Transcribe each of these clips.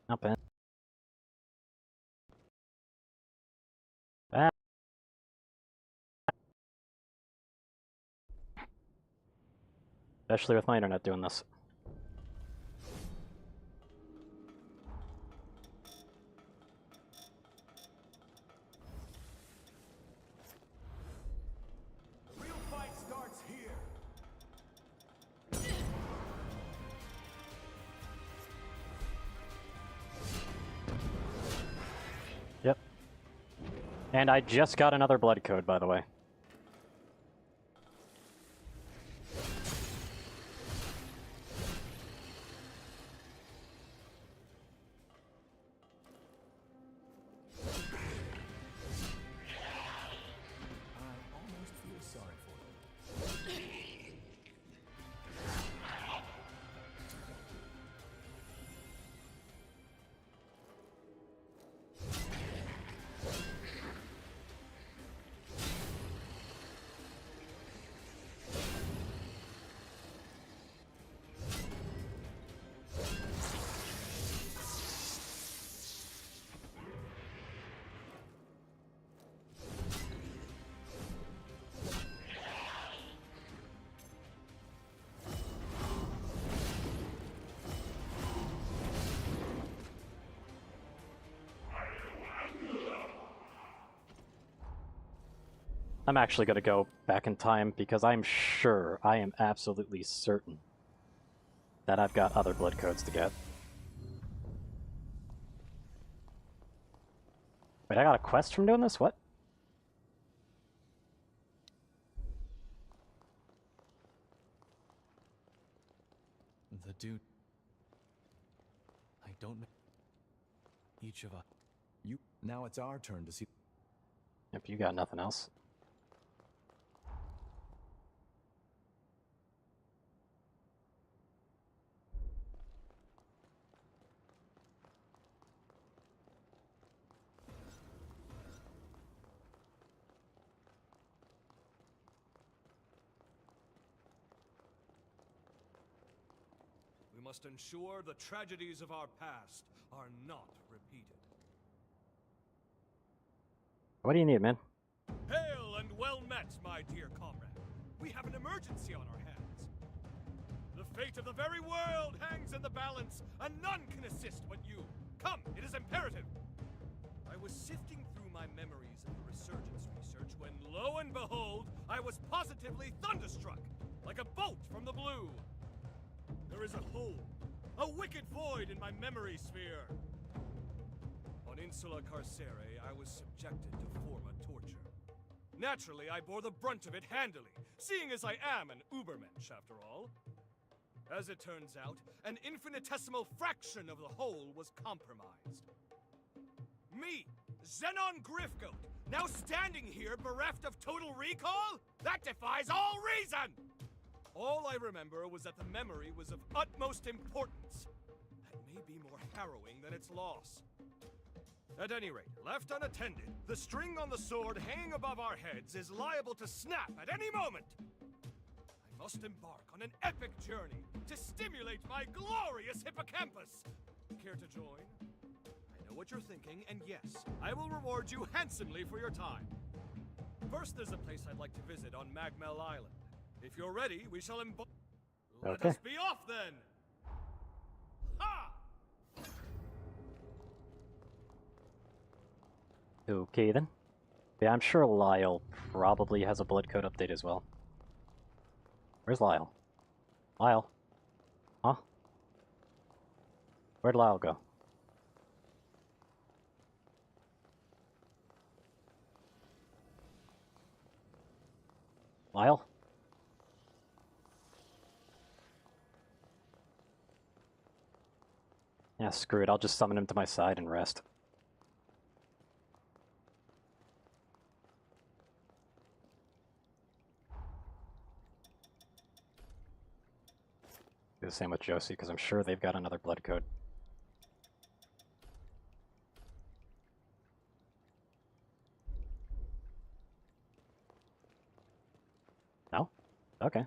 Not bad. Bad. Especially with my internet doing this. The real fight starts here. Yep. And I just got another blood code, by the way. I almost feel sorry for them. I'm actually going to go back in time because I'm sure, I am absolutely certain that I've got other blood codes to get. Wait, I got a quest from doing this? What? The dude. I don't know. Each of us. You. Now it's our turn to see. If you got nothing else. We must ensure the tragedies of our past are not repeated. What do you need, man? Hail and well met, my dear comrade. We have an emergency on our hands. The fate of the very world hangs in the balance, and none can assist but you. Come, it is imperative. I was sifting through my memories of the Resurgence research when, lo and behold, I was positively thunderstruck, like a bolt from the blue. There is a hole, a wicked void in my memory sphere. On Insula Carcere, I was subjected to Forma torture. Naturally, I bore the brunt of it handily, seeing as I am an Ubermensch after all. As it turns out, an infinitesimal fraction of the whole was compromised. Me, Xenon Grifgoat, now standing here bereft of total recall? That defies all reason! All I remember was that the memory was of utmost importance. That may be more harrowing than its loss. At any rate, left unattended, the string on the sword hanging above our heads is liable to snap at any moment. I must embark on an epic journey to stimulate my glorious hippocampus. Care to join? I know what you're thinking, and yes, I will reward you handsomely for your time. First, there's a place I'd like to visit on Magmel Island. If you're ready, we shall embark. Let Okay. us be off then! Ha! Okay, then. Yeah, I'm sure Lyle probably has a blood code update as well. Where's Lyle? Lyle? Huh? Where'd Lyle go? Lyle? Yeah, screw it. I'll just summon him to my side and rest. Do the same with Josie, because I'm sure they've got another blood code. No? Okay.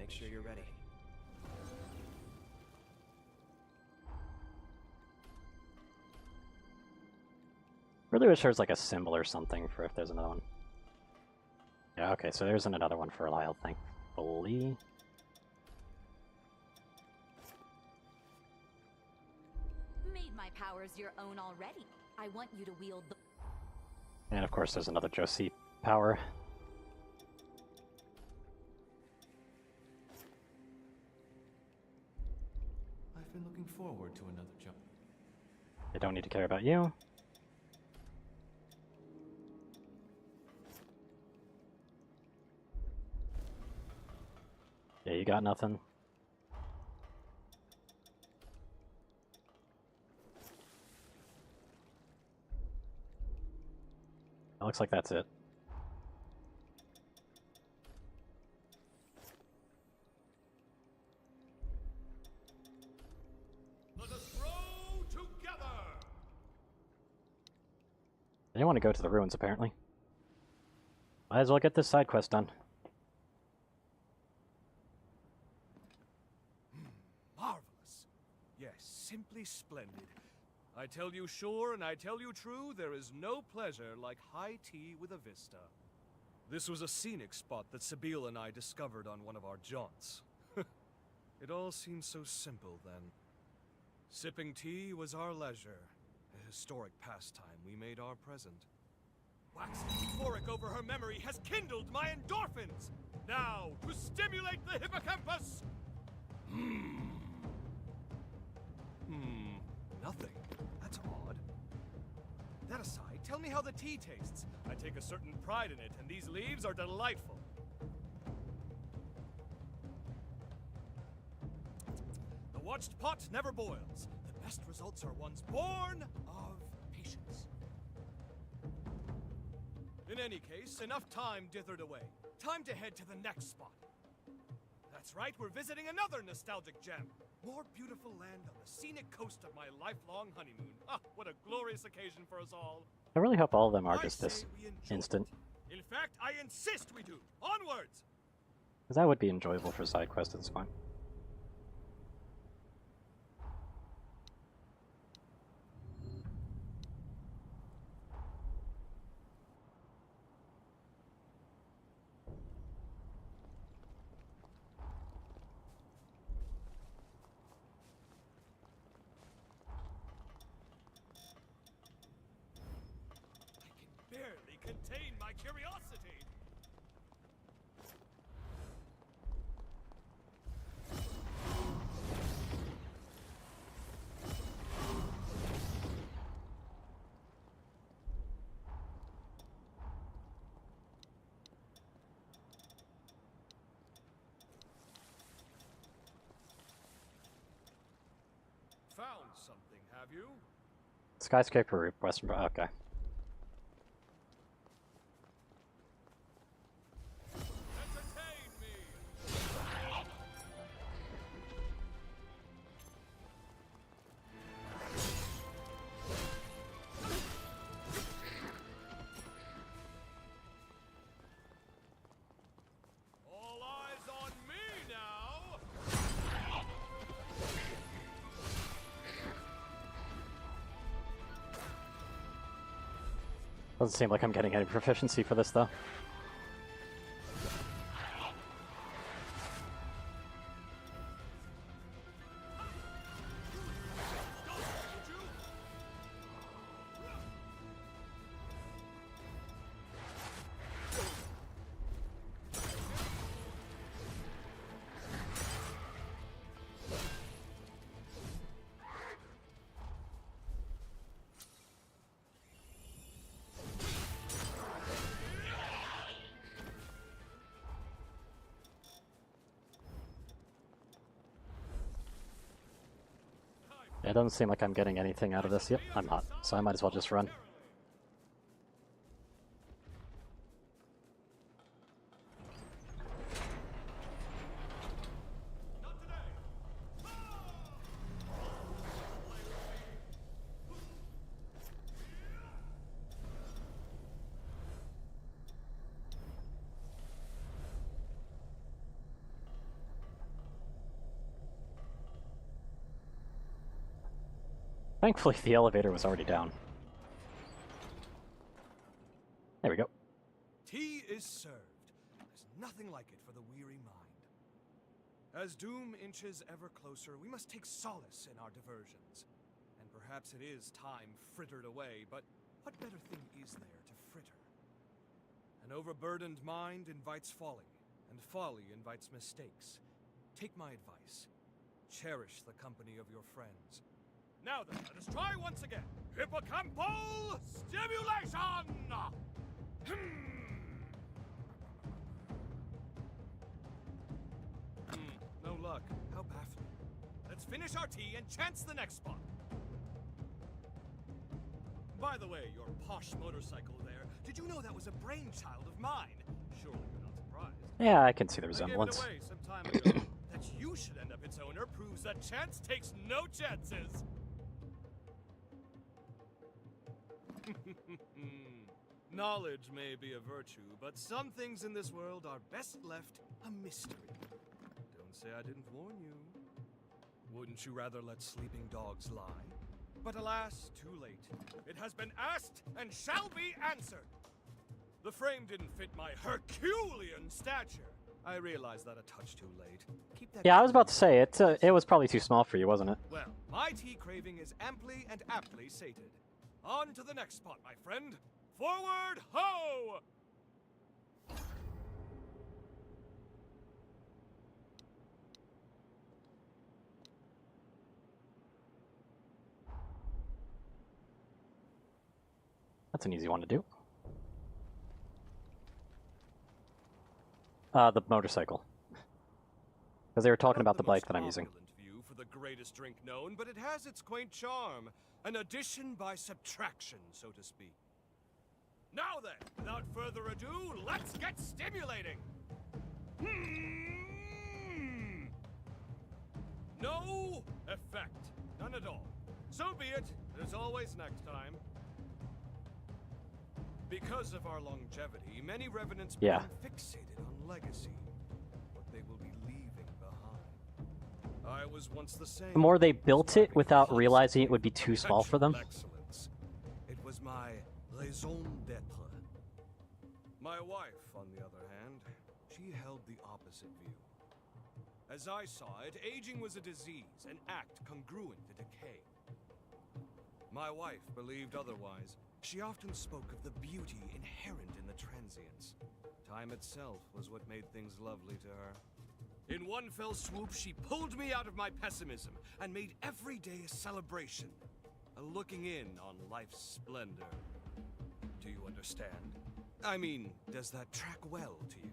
Make sure you're ready. Really wish there was like a symbol or something for if there's another one. Yeah, okay, so there isn't another one for Lyle, thankfully. Made my powers your own already. I want you to wield the... And of course there's another Josie power. I've been looking forward to another jump. They don't need to care about you. Yeah, you got nothing. It looks like that's it. Let us row together! They didn't want to go to the ruins, apparently. Might as well get this side quest done. Marvelous. Yes, simply splendid. I tell you sure and I tell you true, there is no pleasure like high tea with a vista. This was a scenic spot that Sabile and I discovered on one of our jaunts. It all seemed so simple then. Sipping tea was our leisure, a historic pastime we made our present. Waxing euphoric over her memory has kindled my endorphins! Now, to stimulate the hippocampus! Nothing. That's odd. That aside, tell me how the tea tastes. I take a certain pride in it, and these leaves are delightful. The watched pot never boils. The best results are ones born of patience. In any case, enough time dithered away. Time to head to the next spot. That's right, we're visiting another nostalgic gem. More beautiful land on the scenic coast of my lifelong honeymoon. Ah, what a glorious occasion for us all. I really hope all of them are I just say this we enjoy instant. it. In fact, I insist we do. Onwards! Because that would be enjoyable for side quests at this point. I can barely contain my curiosity. Found something, have you? Skyscraper route, Western. Okay. Entertain me! All eyes on me now! Doesn't seem like I'm getting any proficiency for this, though. It doesn't seem like I'm getting anything out of this. Yep, I'm not. So I might as well just run. Not today! Thankfully, the elevator was already down. There we go. Tea is served. There's nothing like it for the weary mind. As doom inches ever closer, we must take solace in our diversions. And perhaps it is time frittered away, but what better thing is there to fritter? An overburdened mind invites folly, and folly invites mistakes. Take my advice. Cherish the company of your friends. Now then, let us try once again. Hippocampal stimulation! No luck. How baffling. Let's finish our tea and chance the next spot. By the way, your posh motorcycle there, did you know that was a brainchild of mine? Surely you're not surprised. Yeah, I can see the I resemblance. gave it away some time ago. That you should end up its owner proves that chance takes no chances. Knowledge may be a virtue, but some things in this world are best left a mystery. Don't say I didn't warn you. Wouldn't you rather let sleeping dogs lie? But alas, too late. It has been asked and shall be answered. The frame didn't fit my Herculean stature. I realize that a touch too late. Keep that. Yeah, I was about to say, it was probably too small for you, wasn't it? Well, my tea craving is amply and aptly sated. On to the next spot, my friend. Forward, ho! That's an easy one to do. The motorcycle. Because they were talking about the bike that I'm using. View for the greatest drink known, but it has its quaint charm. An addition by subtraction, so to speak. Now then, without further ado, let's get stimulating! No effect. None at all. So be it. There's always next time. Because of our longevity, many revenants become fixated on legacy. What they will be leaving behind. I was once the same. The more they built it without realizing it would be too small for them. Excellence. It was my raison d'être. My wife, on the other hand, she held the opposite view. As I saw it, aging was a disease, an act congruent to decay. My wife believed otherwise. She often spoke of the beauty inherent in the transience. Time itself was what made things lovely to her. In one fell swoop, she pulled me out of my pessimism and made every day a celebration, a looking in on life's splendor. Do you understand? I mean, does that track well to you?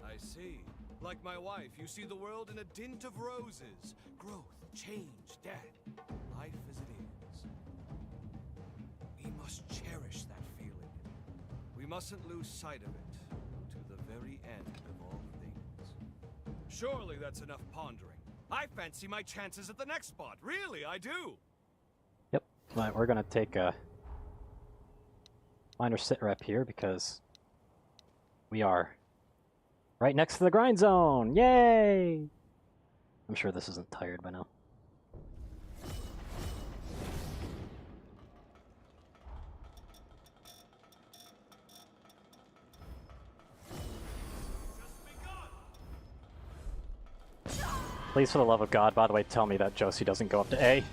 I see. Like my wife, you see the world in a dint of roses. Growth, change, death. Life as it is. We must cherish that feeling. We mustn't lose sight of it to the very end of all things. Surely that's enough pondering. I fancy my chances at the next spot. Really, I do. Yep. Right, we're gonna take a minor sit rep here because we are right next to the grind zone. Yay! I'm sure this isn't tired by now. Please, for the love of God, by the way, tell me that Josie doesn't go up to A.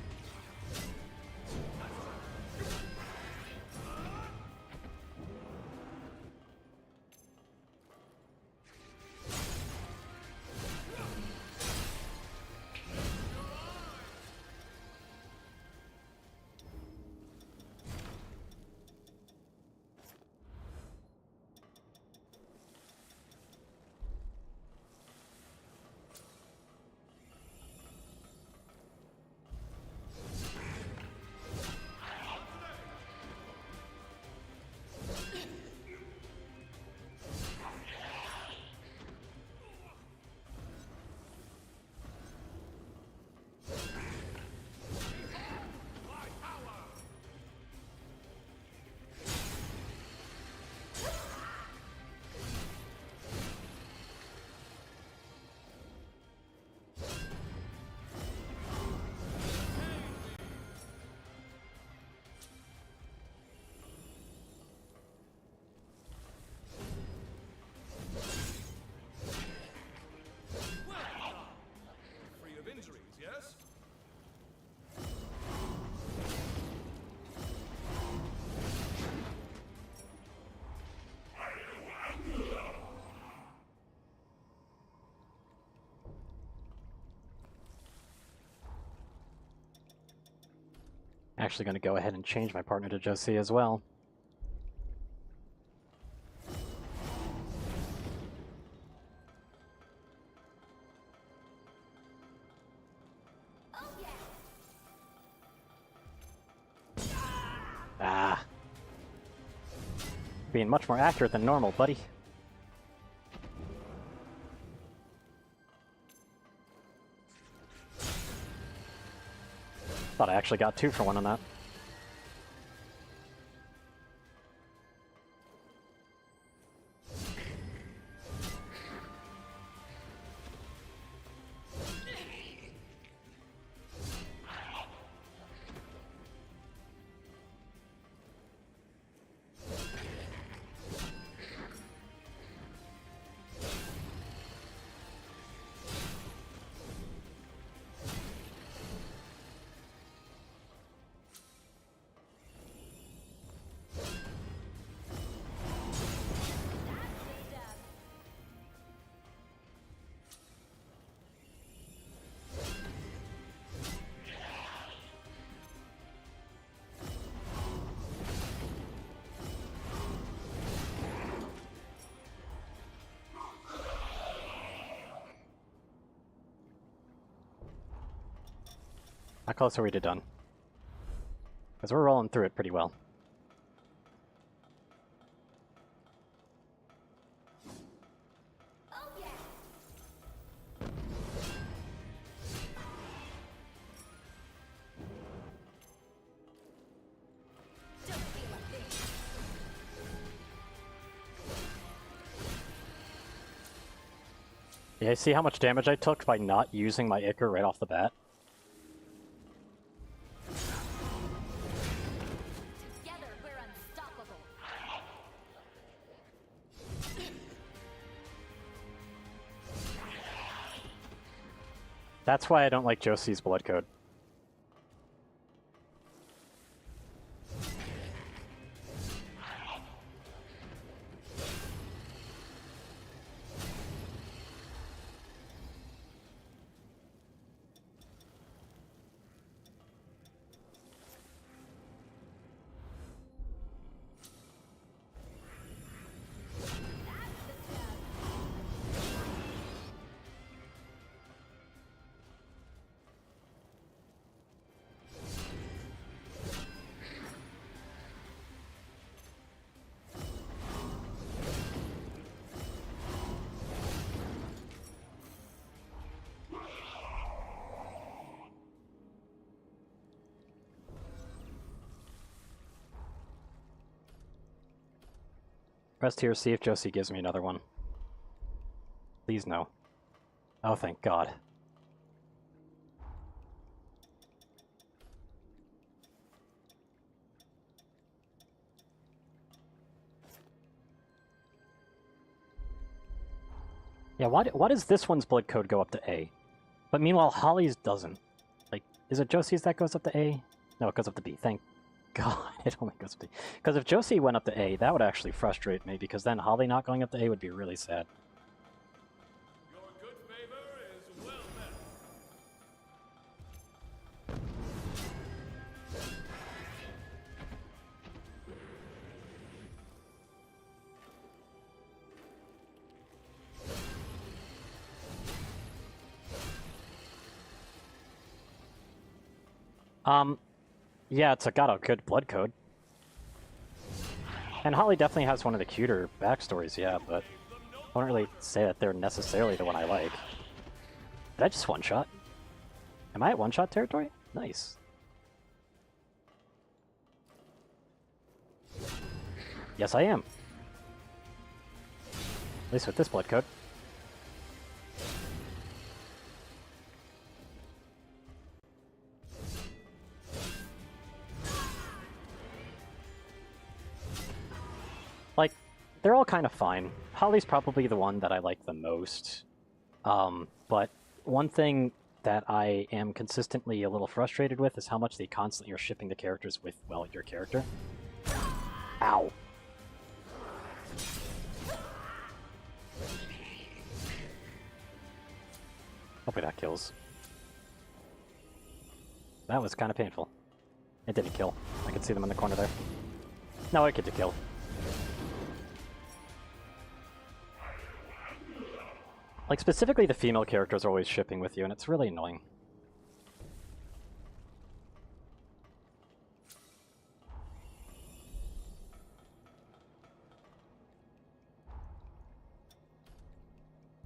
Actually going to go ahead and change my partner to Josie as well. Oh yeah. Ah. Being much more accurate than normal, buddy. Thought I actually got 2 for 1 on that. How close are we to done? Because we're rolling through it pretty well. Oh yeah. Don't feel a thing. Yeah, see how much damage I took by not using my Ichor right off the bat? Together we're unstoppable. That's why I don't like Josie's Blood Code. Press here, see if Josie gives me another one. Please no. Oh, thank God. Yeah, why does this one's blood code go up to A? But meanwhile, Holly's doesn't. Like, is it Josie's that goes up to A? No, it goes up to B. Thank God it only goes up to B. Because if Josie went up to A, that would actually frustrate me, because then Holly not going up to A would be really sad. Your good favor is well met. Yeah, got a good blood code. And Holly definitely has one of the cuter backstories, yeah, but I wouldn't really say that they're necessarily the one I like. Did I just one-shot? Am I at one-shot territory? Nice. Yes, I am. At least with this blood code. Like, they're all kind of fine. Holly's probably the one that I like the most. But one thing that I am consistently a little frustrated with is how much they constantly are shipping the characters with, well, your character. Ow. Hopefully that kills. That was kind of painful. It didn't kill. I could see them in the corner there. No, it get to kill. Like, specifically the female characters are always shipping with you, and it's really annoying.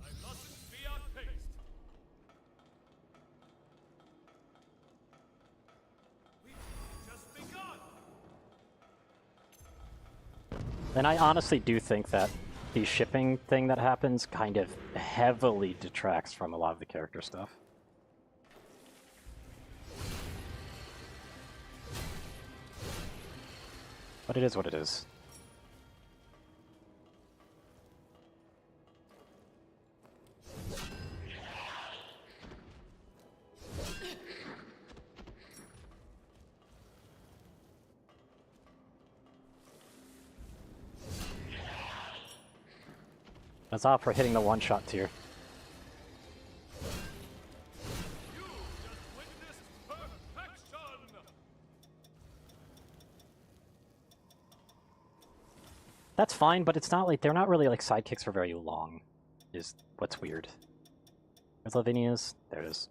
I mustn't be outpaced. We've just begun. And I honestly do think that the shipping thing that happens kind of heavily detracts from a lot of the character stuff. But it is what it is. That's off for hitting the one-shot tier. You just witnessed perfection. That's fine, but it's not like they're not really like sidekicks for very long, is what's weird. Where's Lavinia's? There it is.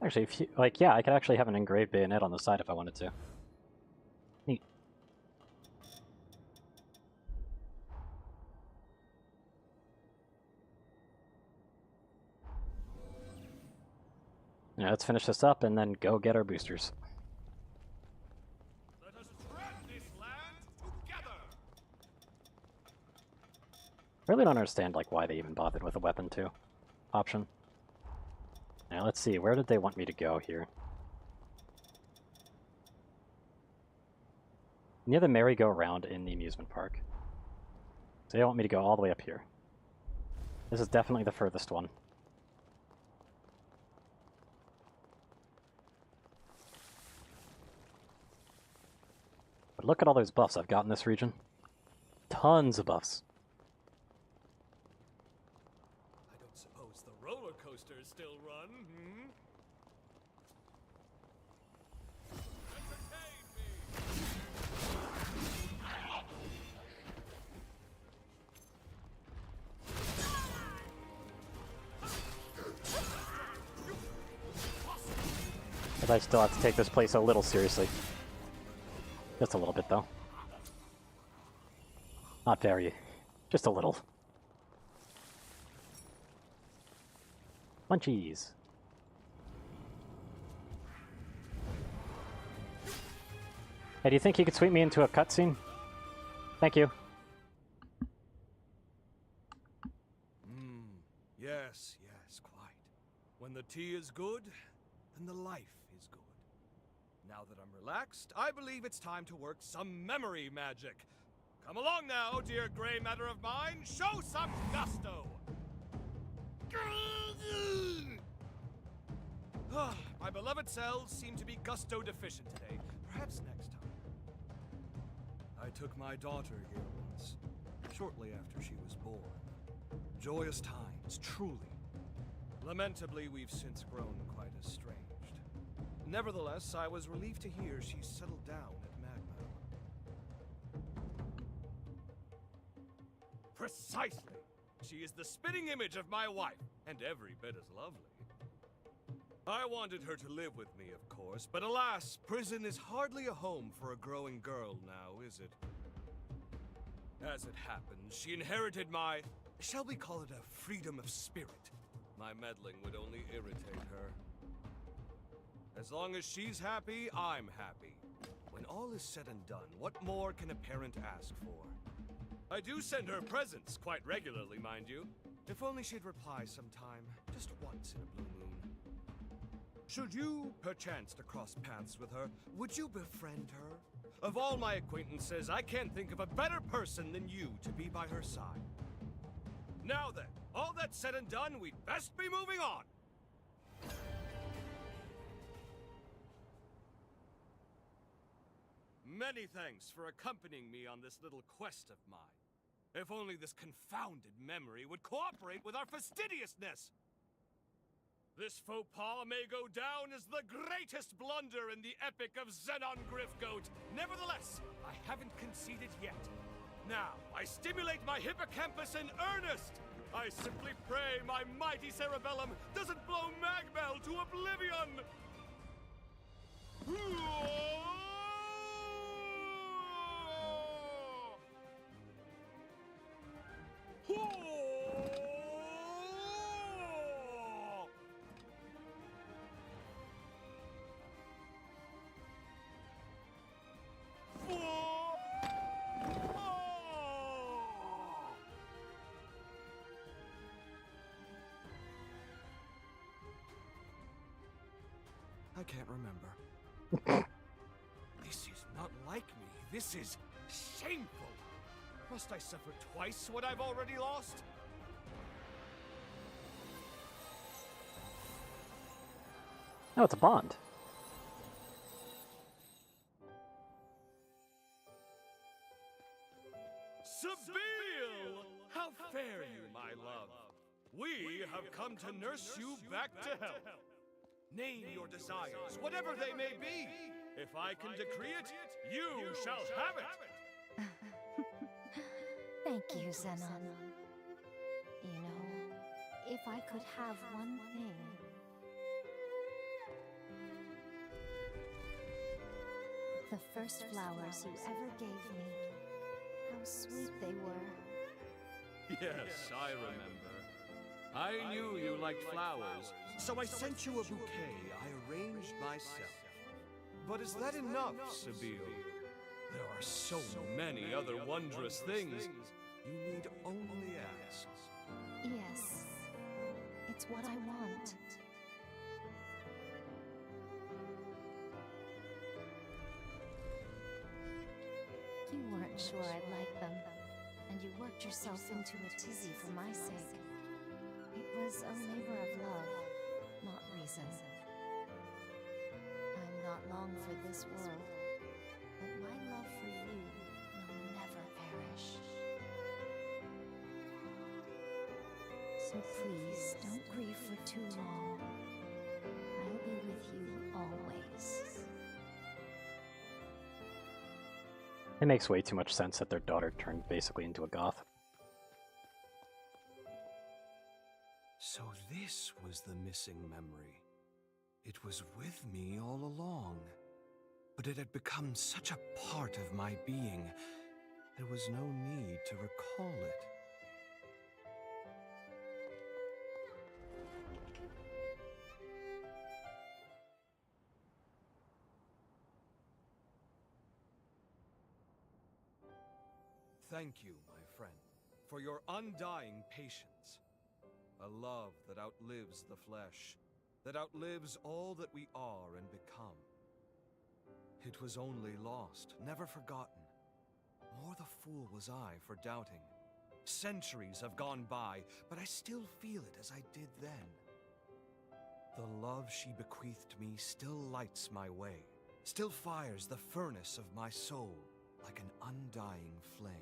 Actually, if you, like, yeah, I could actually have an engraved bayonet on the side if I wanted to. Neat. Yeah, let's finish this up and then go get our boosters. Let us tread this land together. Really don't understand like why they even bothered with a weapon too option. Now let's see, where did they want me to go here? Near the merry-go-round in the amusement park. So they want me to go all the way up here. This is definitely the furthest one. But look at all those buffs I've got in this region. Tons of buffs. I don't suppose the roller coasters still run, hmm? Entertain me! But I still have to take this place a little seriously. Just a little bit, though. Not very. Just a little. Munchies. Hey, do you think you could sweep me into a cutscene? Thank you. Yes, yes, quite. When the tea is good, then the life is good. Now that I'm relaxed, I believe it's time to work some memory magic. Come along now, dear gray matter of mine. Show some gusto! My beloved cells seem to be gusto deficient today. Perhaps next time. I took my daughter here once, shortly after she was born. Joyous times, truly. Lamentably, we've since grown quite estranged. Nevertheless, I was relieved to hear she's settled down at Magma. Precisely! She is the spitting image of my wife, and every bit as lovely. I wanted her to live with me, of course, but alas, prison is hardly a home for a growing girl now, is it? As it happens, she inherited my, shall we call it a freedom of spirit? My meddling would only irritate her. As long as she's happy, I'm happy. When all is said and done, what more can a parent ask for? I do send her presents quite regularly, mind you. If only she'd reply sometime, just once in a blue moon. Should you, perchance, to cross paths with her, would you befriend her? Of all my acquaintances, I can't think of a better person than you to be by her side. Now then, all that said and done, we'd best be moving on! Many thanks for accompanying me on this little quest of mine. If only this confounded memory would cooperate with our fastidiousness! This faux pas may go down as the greatest blunder in the epic of Xenon Grifgoat. Nevertheless, I haven't conceded yet. Now, I stimulate my hippocampus in earnest! I simply pray my mighty cerebellum doesn't blow Magbell to oblivion! I can't remember. This is not like me. This is shameful. Must I suffer twice what I've already lost? No, it's a bond. Sabine! How fare you, my love? We have come to nurse you back to health. Name your desires, whatever they may be. If I can decree it, you shall have it. Thank you, Xenon. You know, if I could have one thing... The first flowers you ever gave me. How sweet they were. Yes, I remember. I knew you liked flowers, so I sent you a bouquet I arranged myself. But is that enough, Sabine? There are so many other wondrous things. You need only ask. Yes, it's what I want. You weren't sure I'd like them, and you worked yourself into a tizzy for my sake. It was a labor of love, not reason. I'm not long for this world, but my love for you will never perish. So please, don't grieve for too long. I'll be with you always. It makes way too much sense that their daughter turned basically into a goth. So this was the missing memory. It was with me all along. But it had become such a part of my being, there was no need to recall it. Thank you, my friend, for your undying patience. A love that outlives the flesh, that outlives all that we are and become. It was only lost, never forgotten. More the fool was I for doubting. Centuries have gone by, but I still feel it as I did then. The love she bequeathed me still lights my way, still fires the furnace of my soul like an undying flame.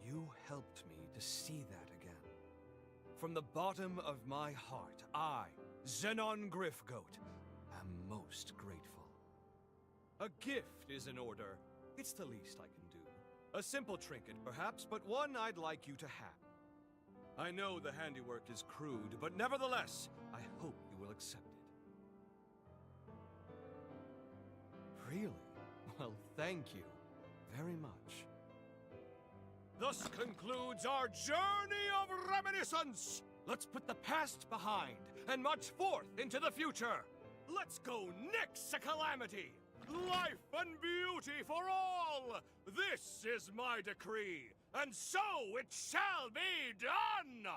You helped me to see that again. From the bottom of my heart, I, Xenon Grifgoat, am most grateful. A gift is in order. It's the least I can do. A simple trinket, perhaps, but one I'd like you to have. I know the handiwork is crude, but nevertheless, I hope you will accept it. Really? Well, thank you very much. Thus concludes our journey of reminiscence! Let's put the past behind and march forth into the future! Let's go nix a calamity! Life and beauty for all! This is my decree, and so it shall be done!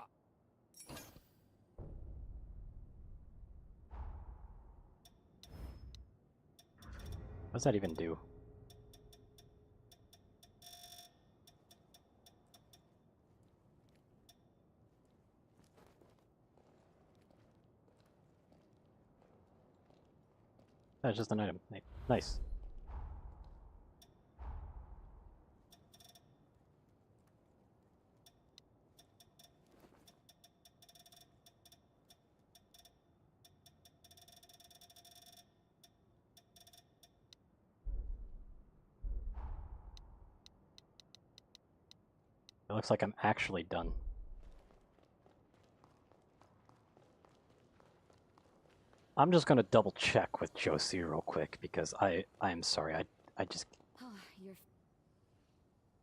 What does that even do? That's just an item. Nice. It looks like I'm actually done. I'm just gonna double check with Josie real quick because I'm sorry, I just... Your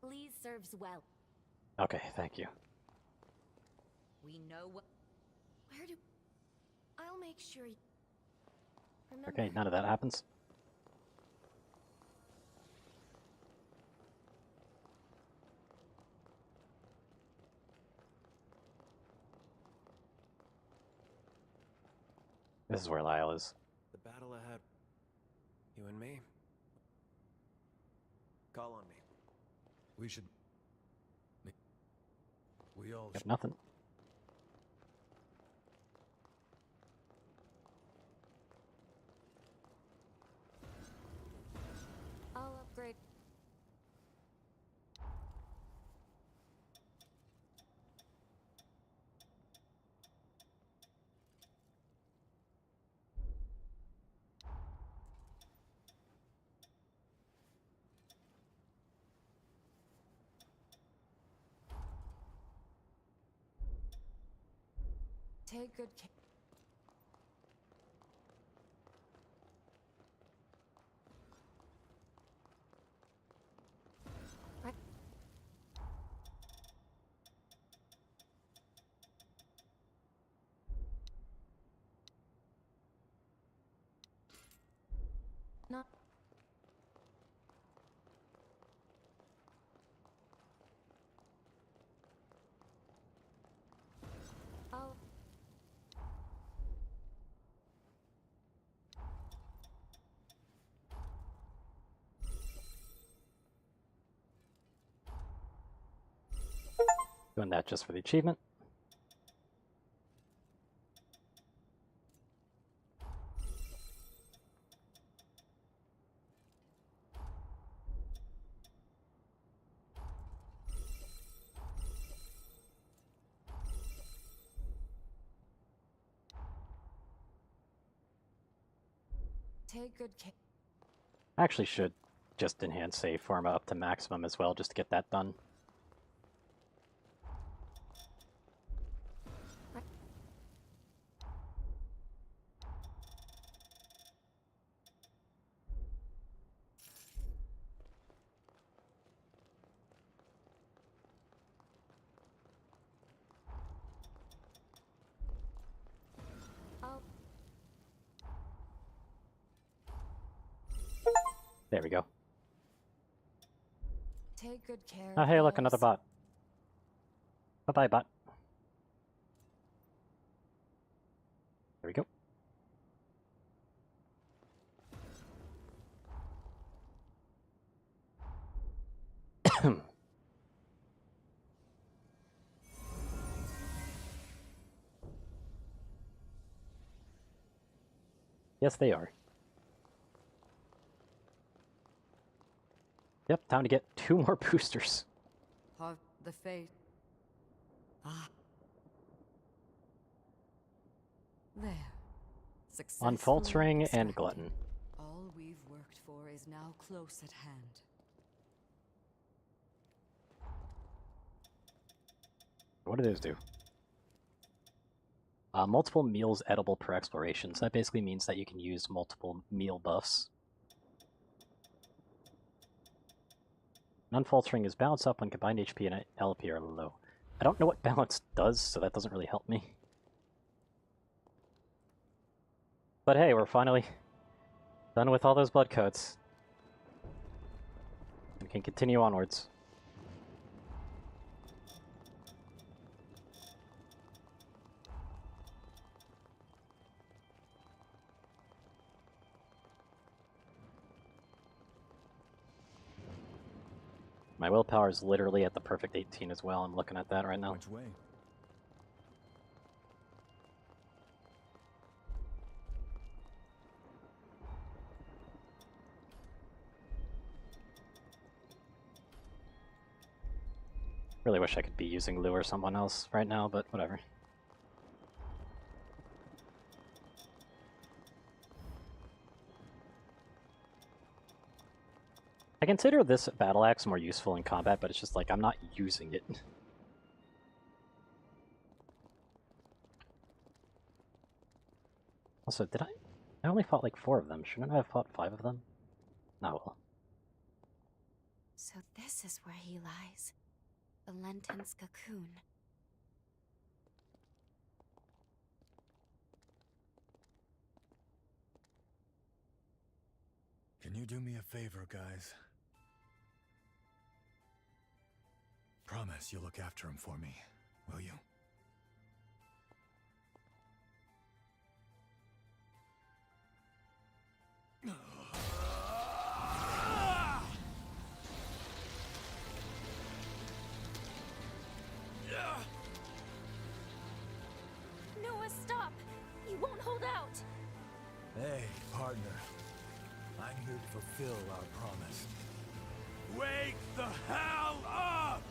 Please serves well. Okay, thank you. We know what. Where do... I'll make sure you... Remember... Okay, none of that happens. This is where Lyle is. The battle ahead. You and me. Call on me. We should... We all Got nothing. I'll upgrade. Take good care. Not. Oh. Doing that just for the achievement. Take good care. I actually should just enhance save pharma up to maximum as well, just to get that done. Oh. There we go. Take good care. Oh, hey, of look, another those. bot. Bye-bye, bot. There we go. Yes, they are. Yep, time to get 2 more boosters. Of the fate. Ah. There. Successfully Unfaltering and extracted. Glutton. All we've worked for is now close at hand. What do those do? Multiple meals edible per exploration. So that basically means that you can use multiple meal buffs. Unfaltering is balance up when combined HP and LP are low. I don't know what balance does, so that doesn't really help me. But hey, we're finally done with all those blood coats. We can continue onwards. My willpower is literally at the perfect 18 as well. I'm looking at that right now. Which way? Really wish I could be using Lou or someone else right now, but whatever. I consider this battle axe more useful in combat, but it's just like I'm not using it. Also, did I? I only fought like 4 of them. Shouldn't I have fought 5 of them? Oh well. So this is where he lies. The Lenten's cocoon. Can you do me a favor, guys? Promise you'll look after him for me, will you? Noah, stop! You won't hold out! Hey, partner. I'm here to fulfill our promise. Wake the hell up!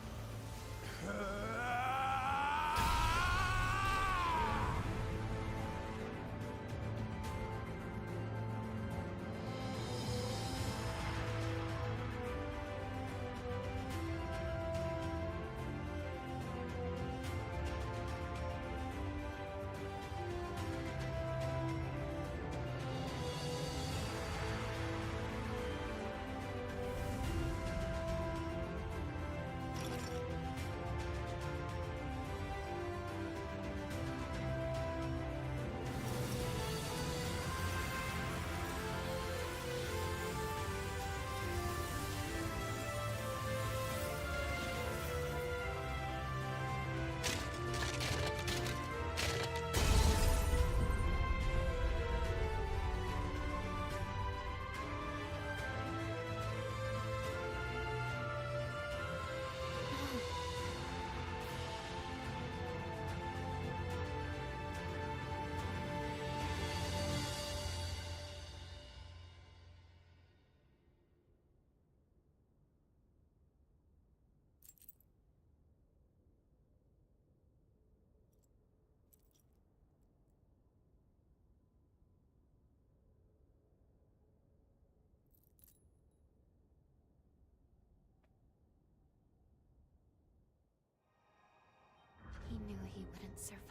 He knew he wouldn't survive.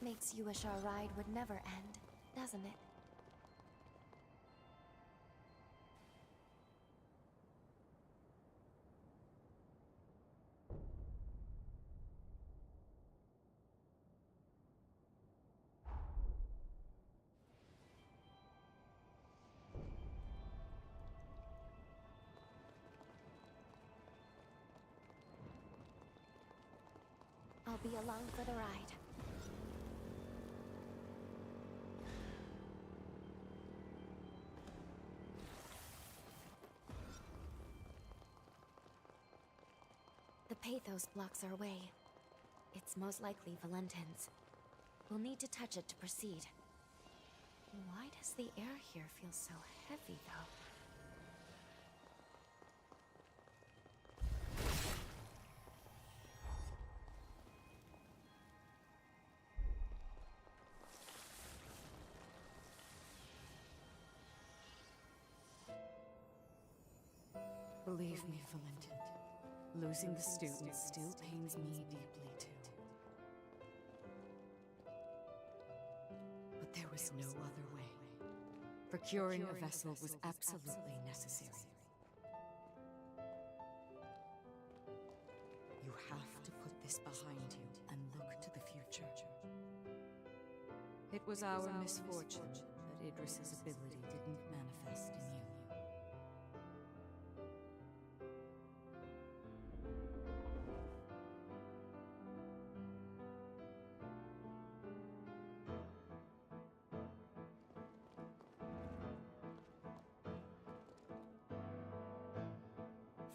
Makes you wish our ride would never end, doesn't it? I'll be along for the ride. The Pathos blocks our way. It's most likely Valentin's. We'll need to touch it to proceed. Why does the air here feel so heavy, though? Believe me, Valentin. Losing the students still pains me deeply, too. But there was no other way. Procuring a vessel was absolutely necessary. You have to put this behind you and look to the future. It was our misfortune that Idris's ability didn't manifest in you.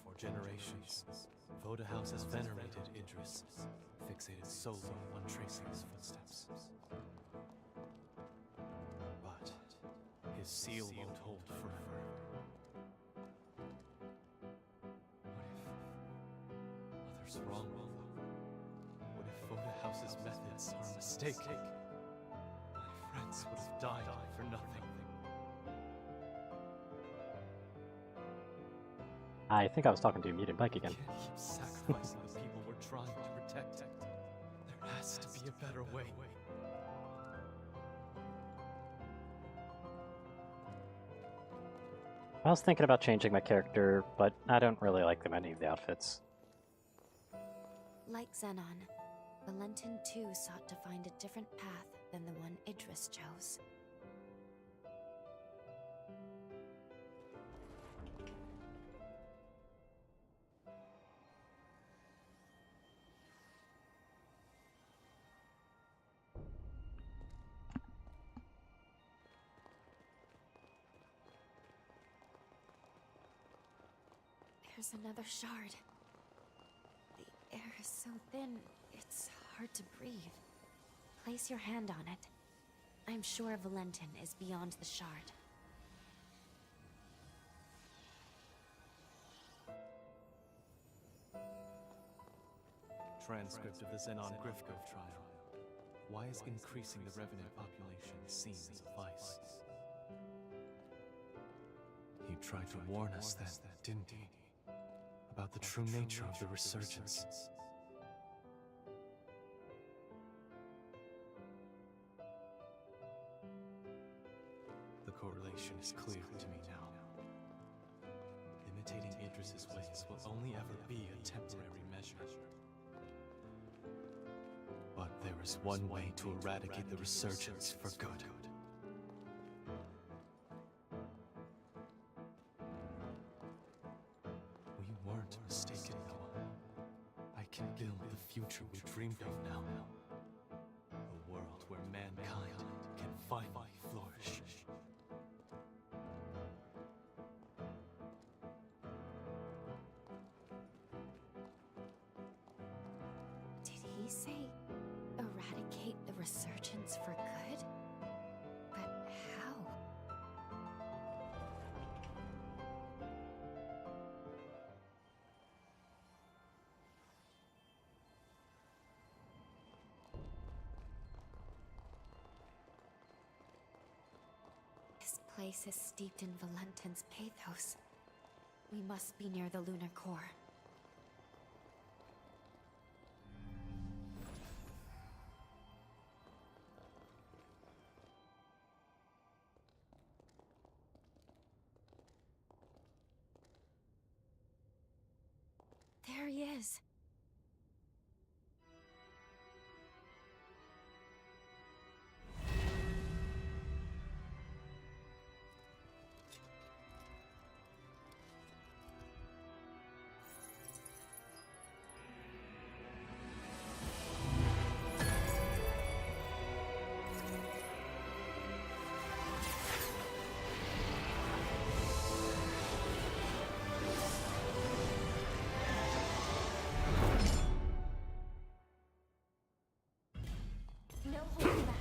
For generations, Voda House has venerated Idris, fixated solely on tracing his footsteps. But his seal won't hold forever. What if others wrong, What if Voda House's methods are a mistake? My friends would have died for nothing. I think I was talking to Mutant Bike again. Can't keep sacrificing the people we're trying to protect. There has to be a better way. I was thinking about changing my character, but I don't really like them any of the outfits. Like Xenon, Valentin too sought to find a different path than the one Idris chose. There's another shard. The air is so thin, it's hard to breathe. Place your hand on it. I'm sure Valentin is beyond the shard. Transcript of the Xenon Grifko trial. Why is increasing the Revenant population seen as a vice? He tried to warn us then, didn't he? About the true nature of the resurgence. The correlation is clear to me now. Imitating Idris's ways will only ever be a temporary measure. But there is one way to eradicate the resurgence for good. We weren't mistaken, Noah. I can build the future we dreamed of now. A world where mankind can finally flourish. Did he say eradicate the resurgence for good? But how? This place is steeped in Valentin's pathos. We must be near the lunar core. There he is. No holding back.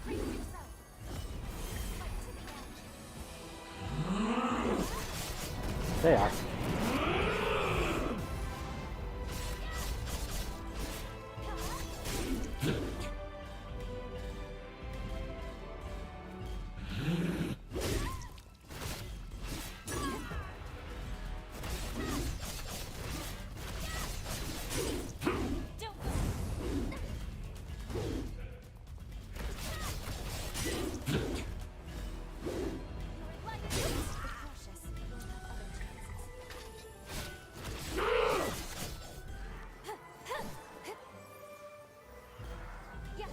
Brace yourself. Fight to the end. They are. Don't go. Your life is cautious. You'll have other chances. Yeah.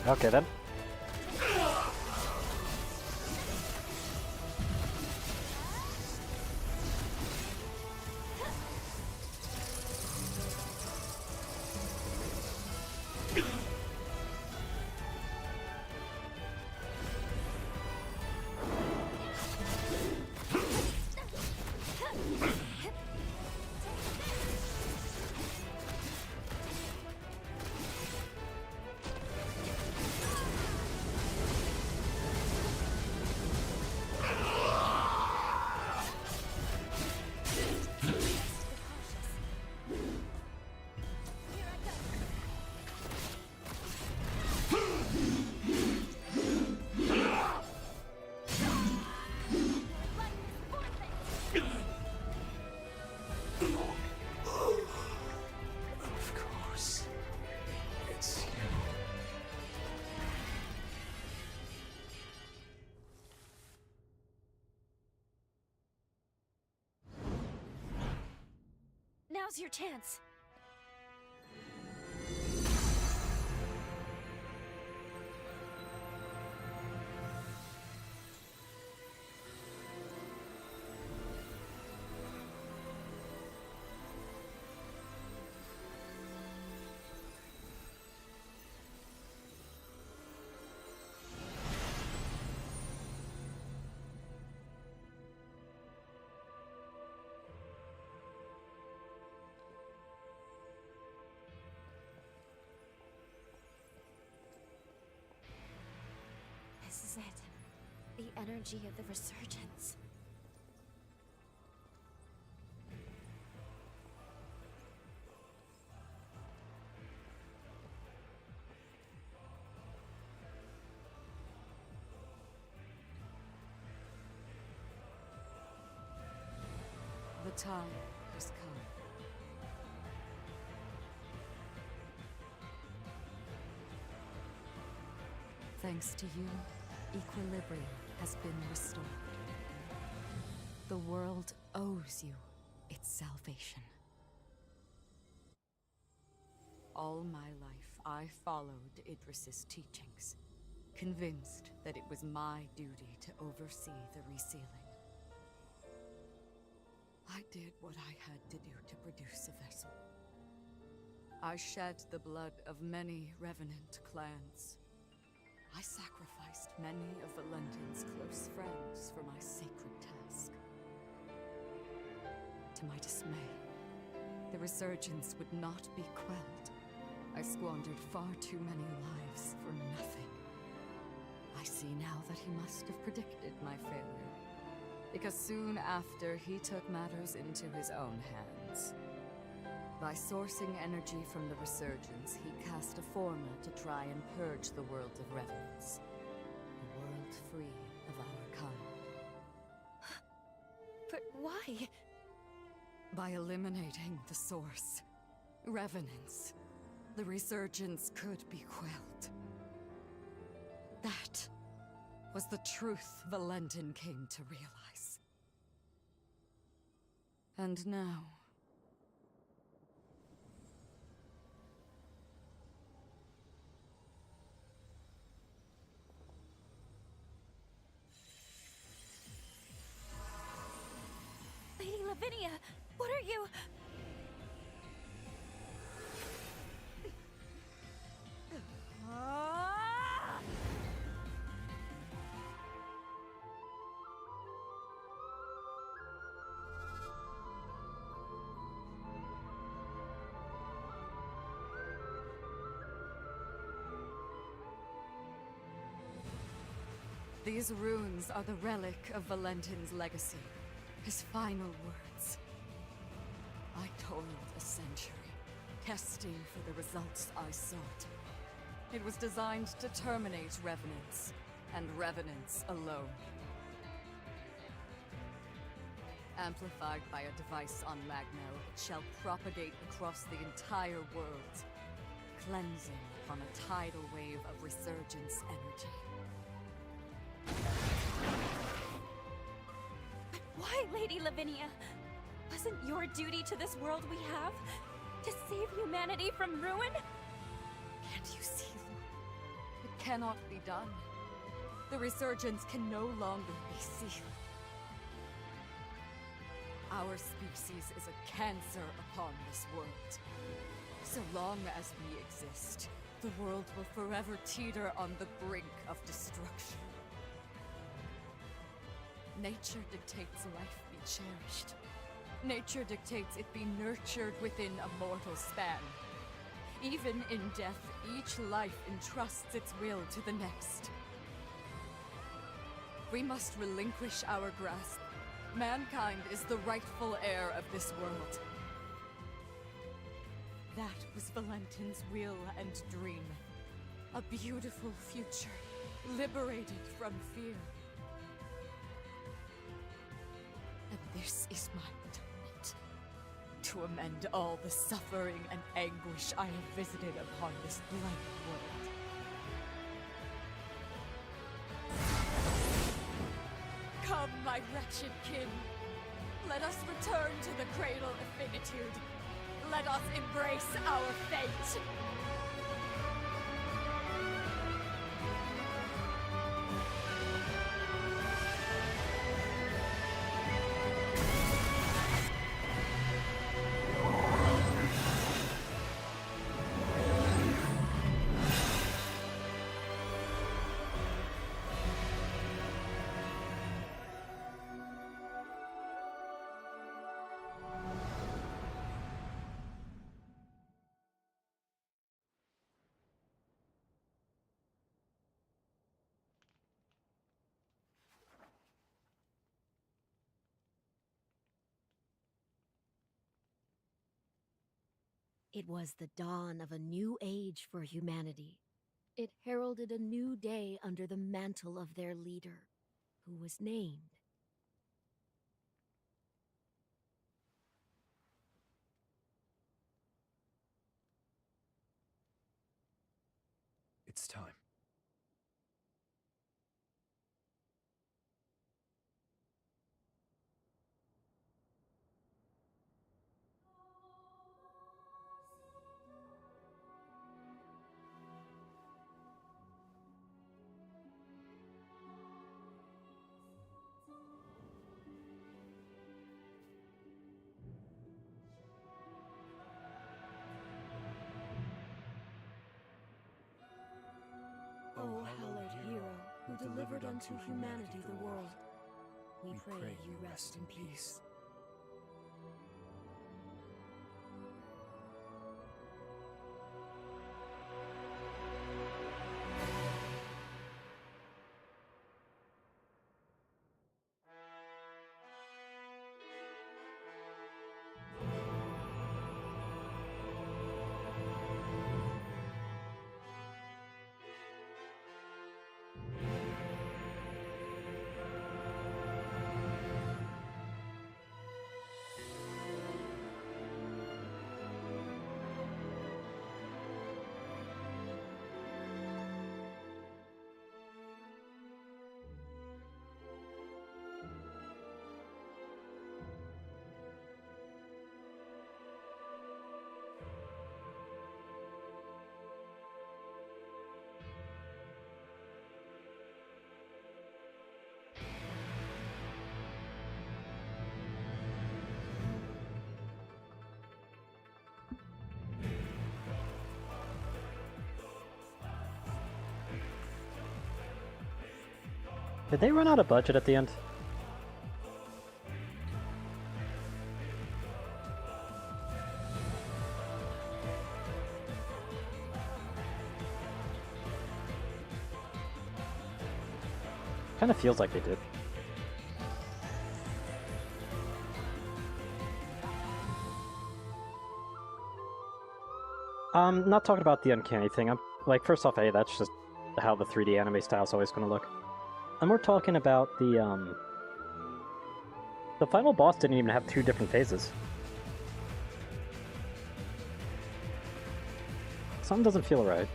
Okay then. Of course. It's you. Now's your chance. This is it. The energy of the resurgence. The time has come. Thanks to you, equilibrium has been restored. The world owes you its salvation. All my life, I followed Idris's teachings, convinced that it was my duty to oversee the resealing. I did what I had to do to produce a vessel. I shed the blood of many Revenant clans. I sacrificed many of Valentin's close friends for my sacred task. To my dismay, the resurgence would not be quelled. I squandered far too many lives for nothing. I see now that he must have predicted my failure, because soon after he took matters into his own hands. By sourcing energy from the resurgence, he cast a formula to try and purge the world of revenants. A world free of our kind. But why? By eliminating the source, revenants, the resurgence could be quelled. That was the truth Valentin came to realize. And now, Lady Lavinia, what are you? These runes are the relic of Valentin's legacy, his final words. I toiled a century, testing for the results I sought. It was designed to terminate revenants, and revenants alone. Amplified by a device on Magno, it shall propagate across the entire world, cleansing upon a tidal wave of resurgence energy. But why, Lady Lavinia? Wasn't your duty to this world we have to save humanity from ruin? Can't you see? It cannot be done. The resurgence can no longer be sealed. Our species is a cancer upon this world. So long as we exist, the world will forever teeter on the brink of destruction. Nature dictates life be cherished. Nature dictates it be nurtured within a mortal span. Even in death, each life entrusts its will to the next. We must relinquish our grasp. Mankind is the rightful heir of this world. That was Valentin's will and dream. A beautiful future, liberated from fear. And this is my atonement. To amend all the suffering and anguish I have visited upon this bloody world. Come, my wretched kin. Let us return to the cradle of finitude. Let us embrace our fate. It was the dawn of a new age for humanity. It heralded a new day under the mantle of their leader, who was named. It's time. O hallowed hero, who delivered unto humanity the world, we pray you rest in peace. Did they run out of budget at the end? Kind of feels like they did. Not talking about the uncanny thing. I'm like, first off, hey, that's just how the 3D anime style is always going to look. And we're talking about the final boss didn't even have 2 different phases. Something doesn't feel right.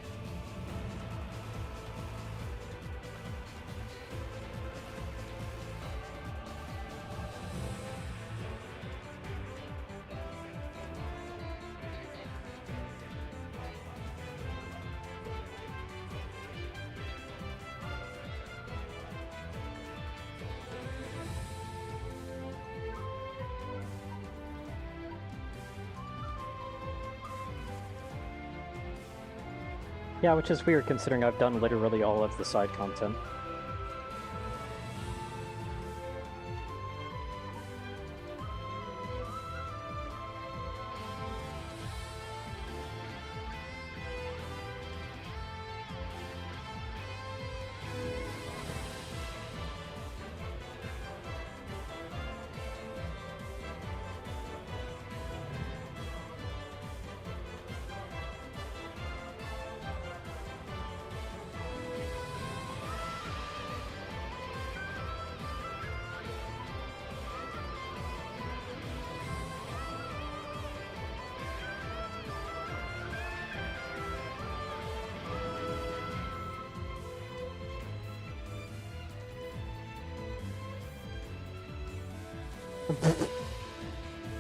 Yeah, which is weird considering I've done literally all of the side content.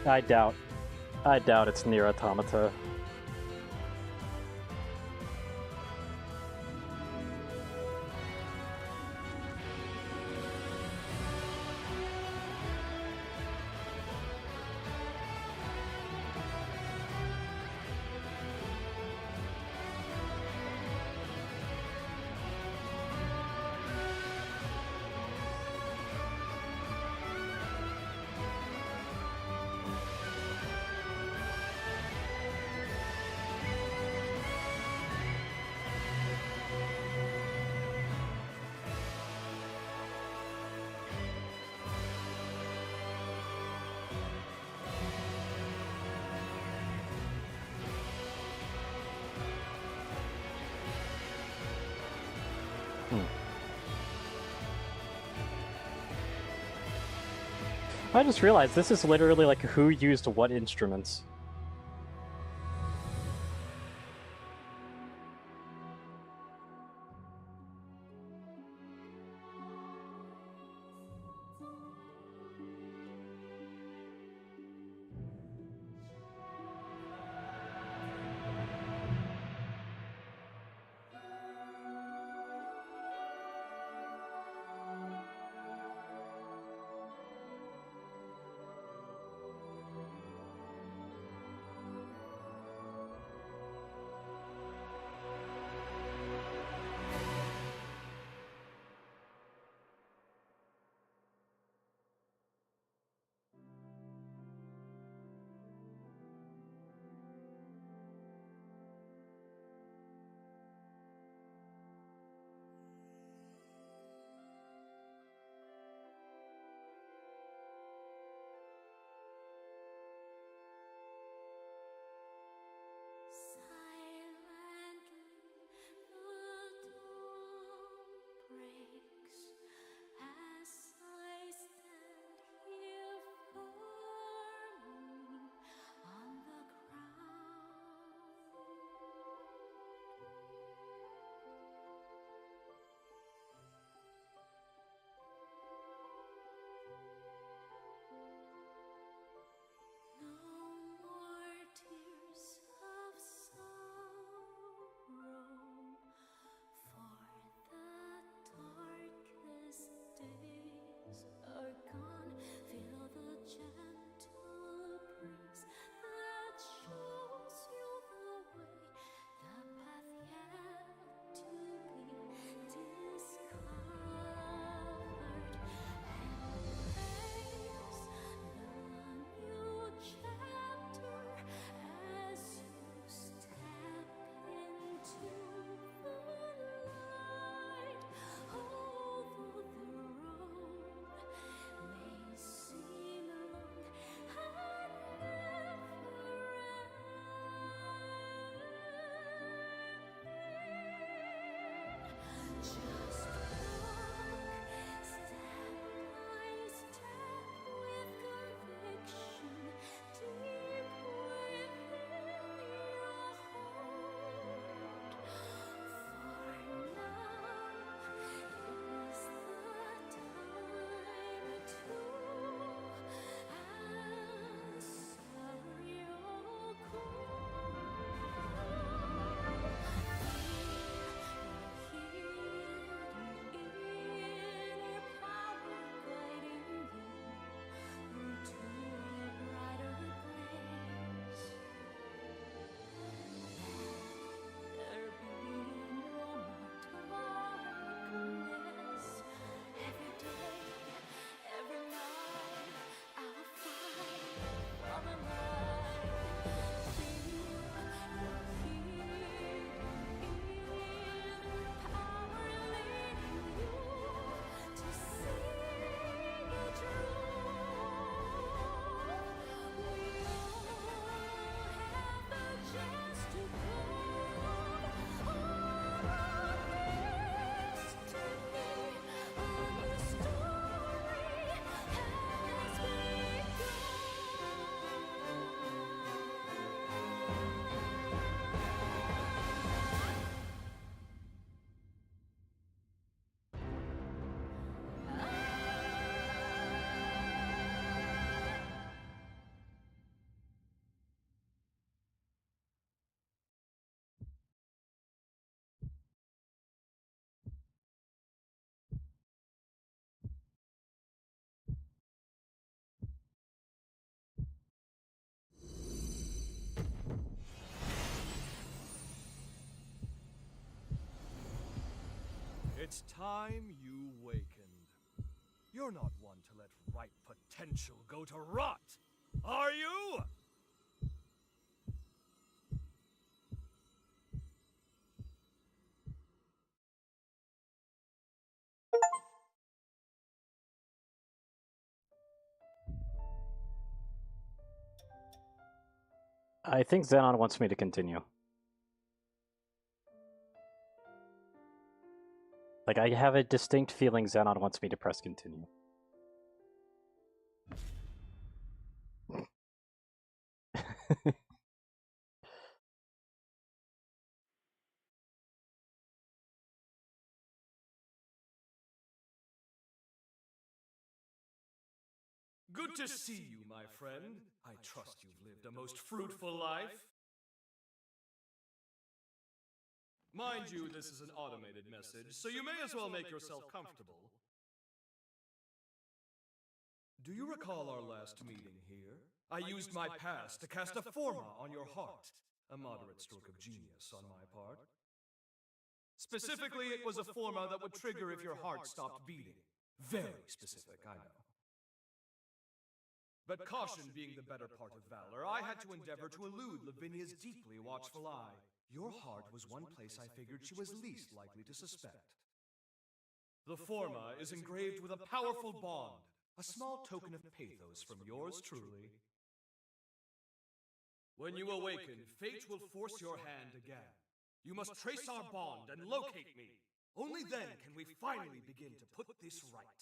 I doubt it's Nier Automata. I just realized this is literally like who used what instruments. It's time you wakened. You're not one to let ripe potential go to rot, are you? I think Xenon wants me to continue. Like, I have a distinct feeling Xenon wants me to press continue. Good to see you, my friend. I trust you've lived a most fruitful life. Mind you, this is an automated message, so you may as well make yourself comfortable. Do you recall our last meeting here? I used my past to cast a forma on your heart. A moderate stroke of genius on my part. Specifically, it was a forma that would trigger if your heart stopped beating. Very specific, I know. But caution being the better part of valor, I had to endeavor to elude Lavinia's deeply watchful eye. Your heart was one place I figured she was least likely to suspect. The forma is engraved with a powerful bond, a small token of pathos from yours truly. When you awaken, fate will force your hand again. You must trace our bond and locate me. Only then can we finally begin to put this right.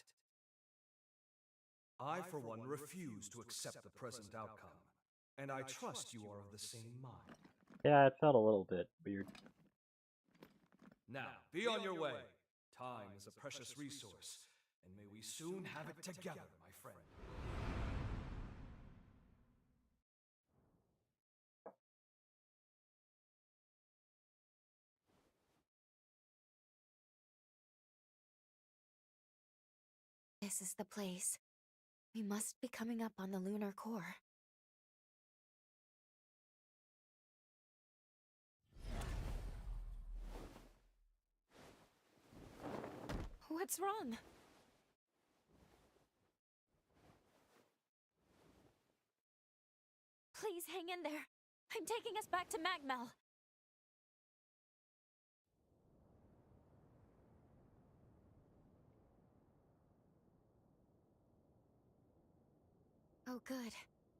I, for one, refuse to accept the present outcome, and I trust you are of the same mind. Yeah, it felt a little bit weird. Now, be on your way. Time is a precious resource, and may we soon have it together, my friend. This is the place. We must be coming up on the lunar core. What's wrong? Please hang in there. I'm taking us back to Magmel. Oh, good.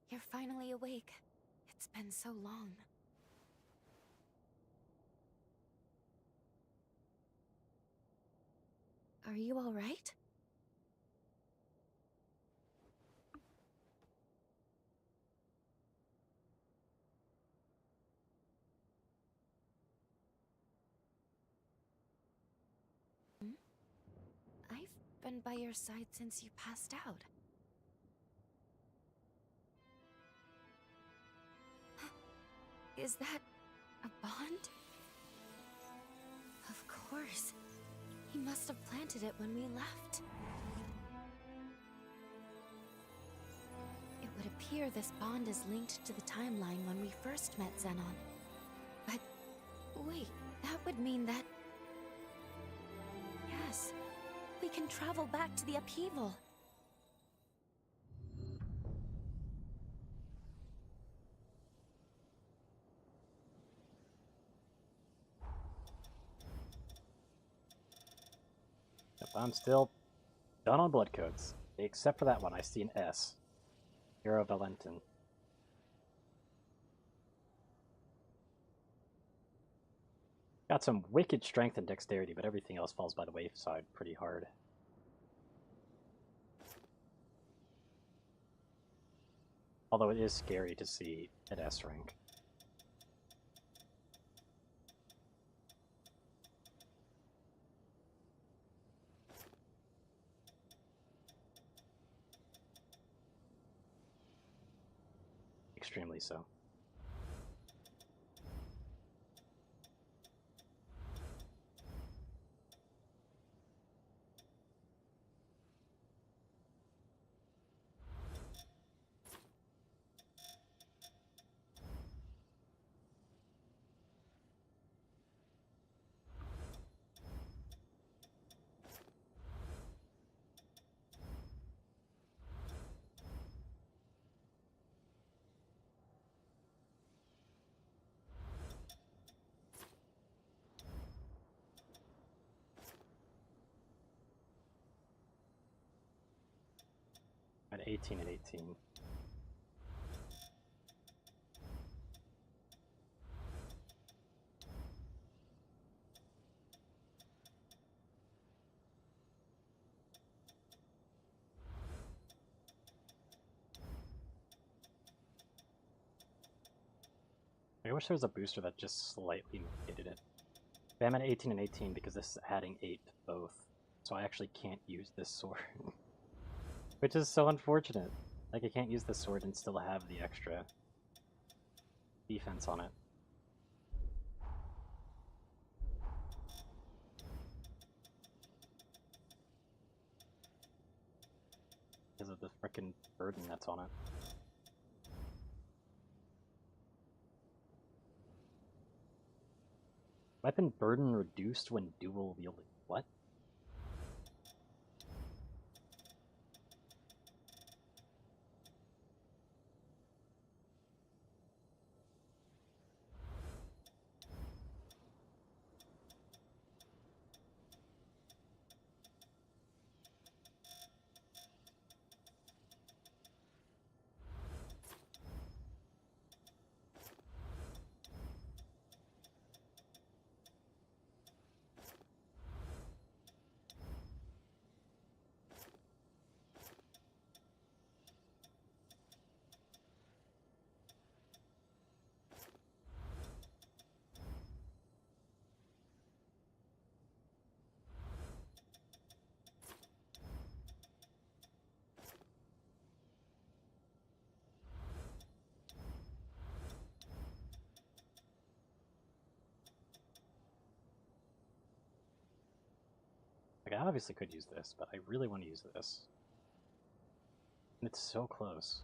You're finally awake. It's been so long. Are you all right? Hmm? I've been by your side since you passed out. Is that a bond? Of course. He must have planted it when we left. It would appear this bond is linked to the timeline when we first met Xenon. But wait, that would mean that... Yes, we can travel back to the upheaval. Yep, I'm still done on blood codes. Except for that one, I see an S. Hero Valentin. Got some wicked strength and dexterity, but everything else falls by the wayside pretty hard. Although it is scary to see at S rank. Extremely so. At 18 and 18. wish there was a booster that just slightly mitigated it. I'm at 18 and 18 because this is adding 8 to both, so I actually can't use this sword. Which is so unfortunate. Like, I can't use this sword and still have the extra defense on it. Because of the frickin' burden that's on it. Weapon burden reduced when dual wielding. What? Like, I obviously could use this, but I really want to use this. And it's so close.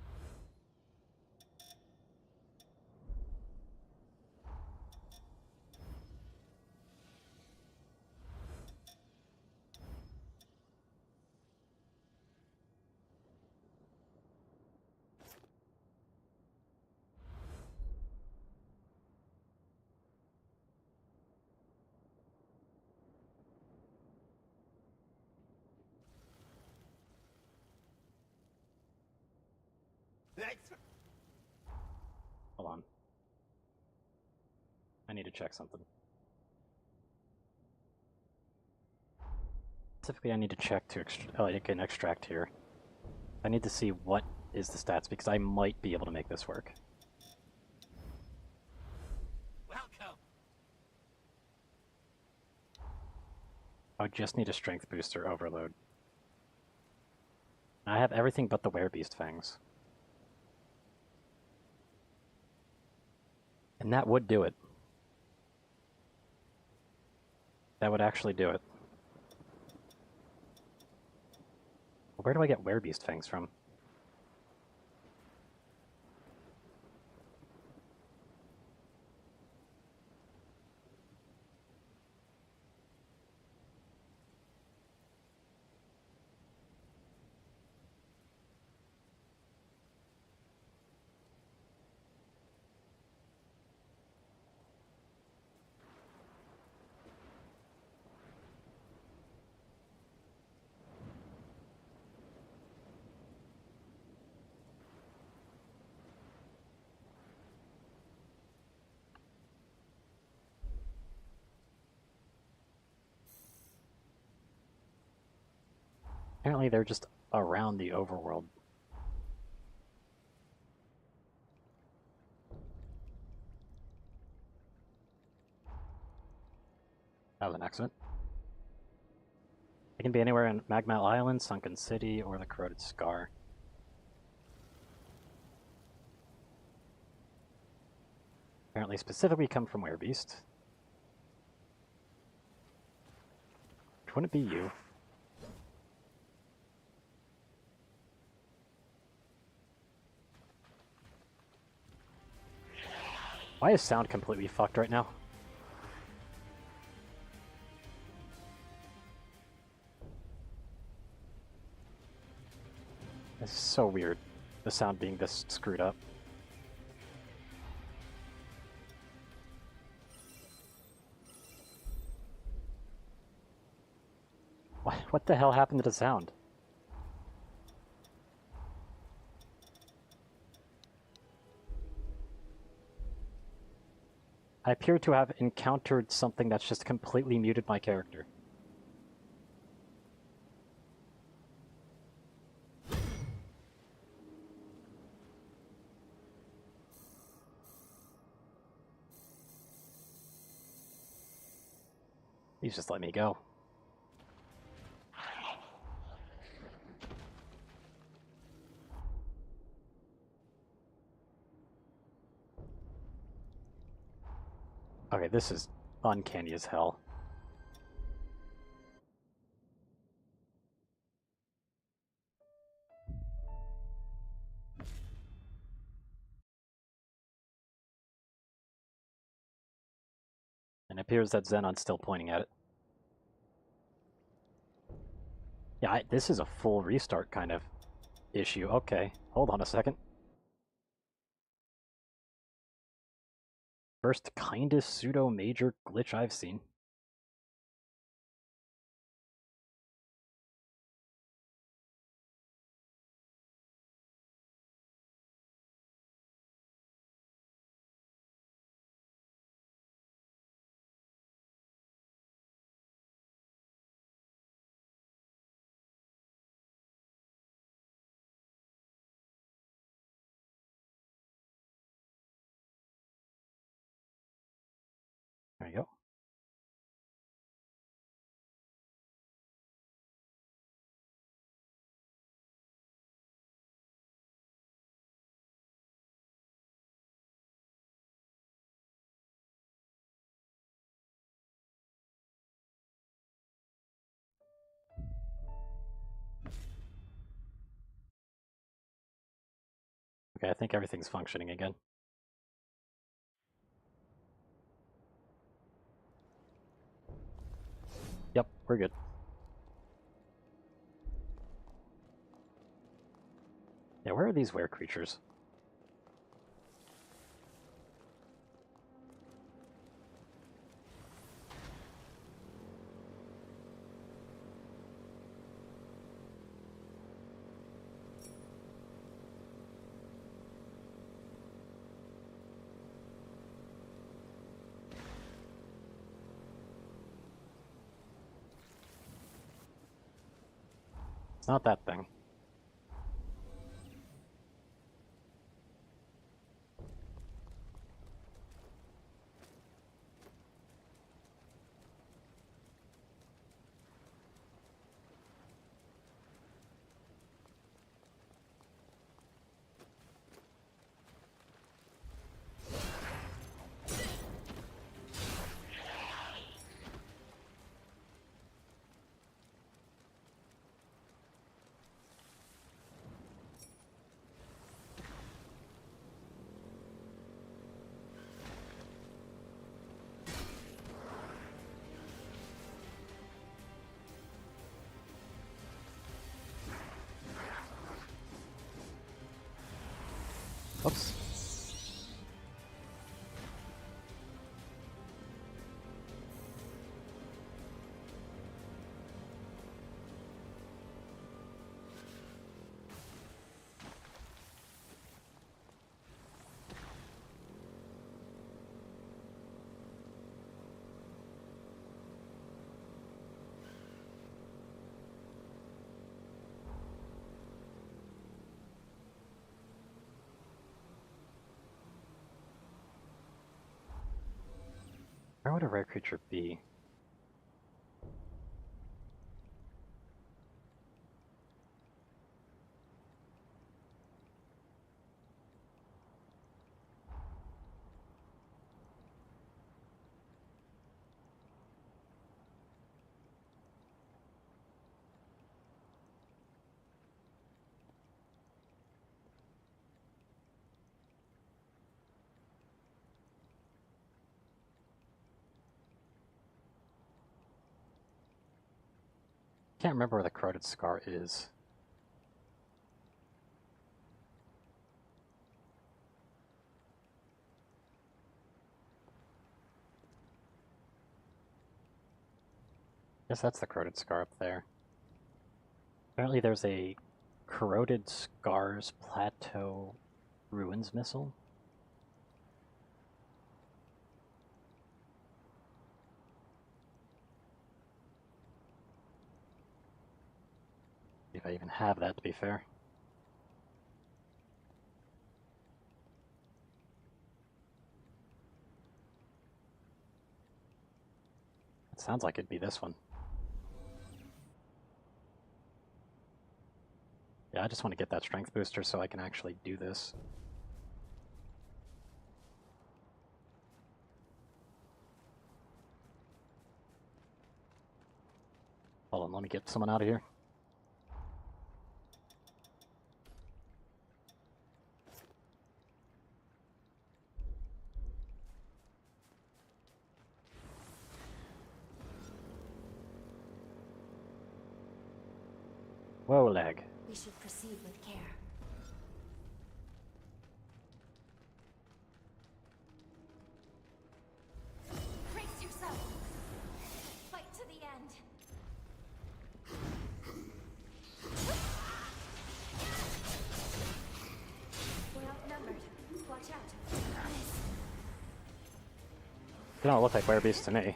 Hold on. I need to check something. Specifically, I need to check to extract here. I need to see what is the stats, because I might be able to make this work. Welcome. I would just need a strength booster overload. I have everything but the Werebeast Fangs. And that would do it. That would actually do it. Where do I get Werebeast Fangs from? Apparently they're just around the overworld. That was an accident. It can be anywhere in Magma Island, Sunken City, or the Corroded Scar. Apparently specifically come from Werebeast. Which wouldn't be you. Why is sound completely fucked right now? This is so weird, the sound being this screwed up. What the hell happened to the sound? I appear to have encountered something that's just completely muted my character. He's just let me go. Okay, this is uncanny as hell. And it appears that Xenon's still pointing at it. Yeah, this is a full restart kind of issue. Okay, hold on a second. First kindest pseudo-major glitch I've seen. There you go. Okay, I think everything's functioning again. Yep, we're good. Yeah, where are these were creatures? It's not that thing. Oops. Where would a rare creature be? Can't remember where the Corroded Scar is. Guess that's the Corroded Scar up there. Apparently there's a Corroded Scars Plateau Ruins missile. If I even have that, to be fair. Sounds like it'd be this one. Yeah, I just want to get that strength booster so I can actually do this. Hold on, let me get someone out of here. Whoa, lag. We should proceed with care. Brace yourself. Fight to the end. We're outnumbered. Watch out. They don't look like werebeasts to me.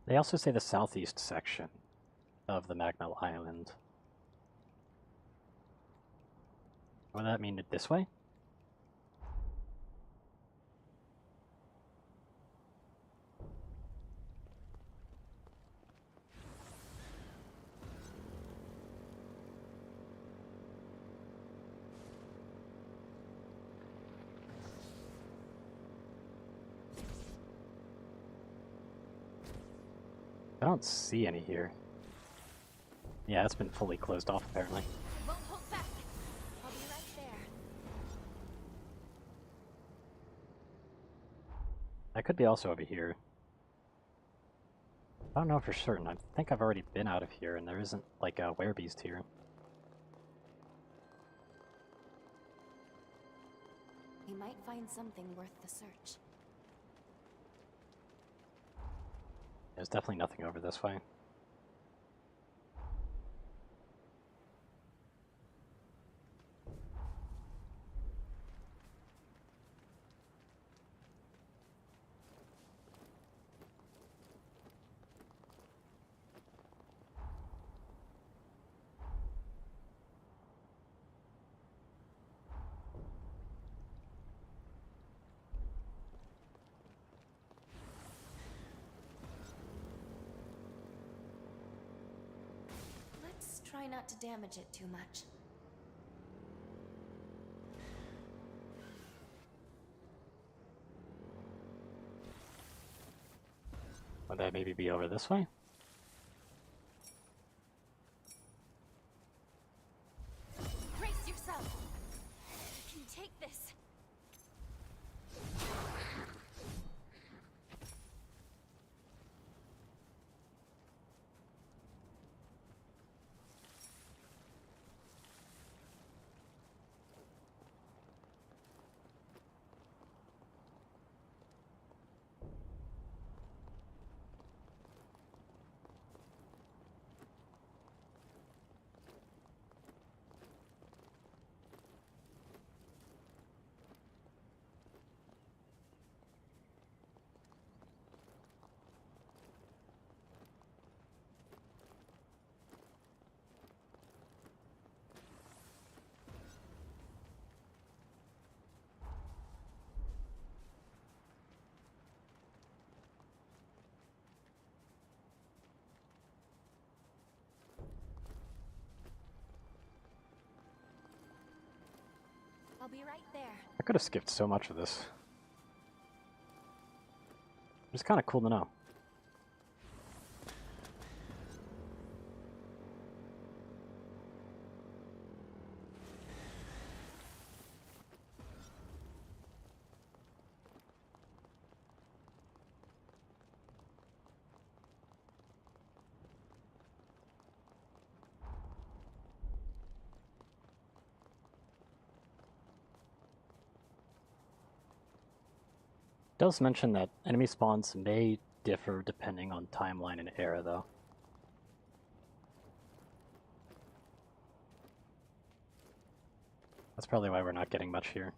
They also say the southeast section of the Magmel Island. Would that mean it this way? I don't see any here. Yeah, it's been fully closed off apparently. Won't hold back. I'll be right there. That could be also over here. I don't know for certain. I think I've already been out of here and there isn't like a werebeast here. We might find something worth the search. There's definitely nothing over this way. Let's try not to damage it too much. Would that maybe be over this way? Brace yourself. You can take this. I'll be right there. I could have skipped so much of this. It's kind of cool to know. It does mention that enemy spawns may differ depending on timeline and era, though. That's probably why we're not getting much here.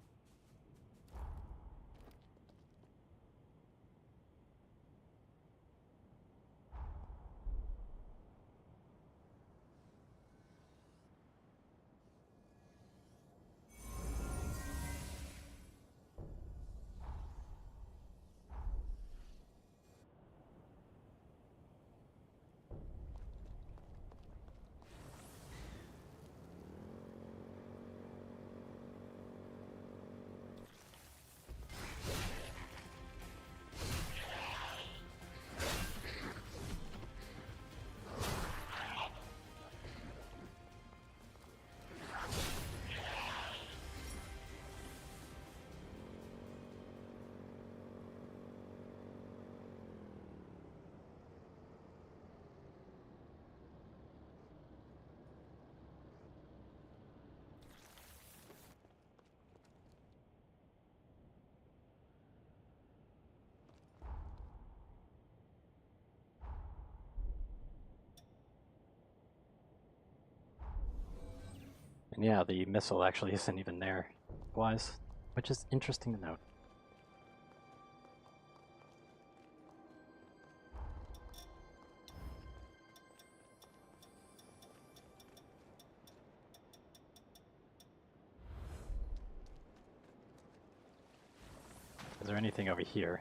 And yeah, the missile actually isn't even there, wise, which is interesting to note. Is there anything over here?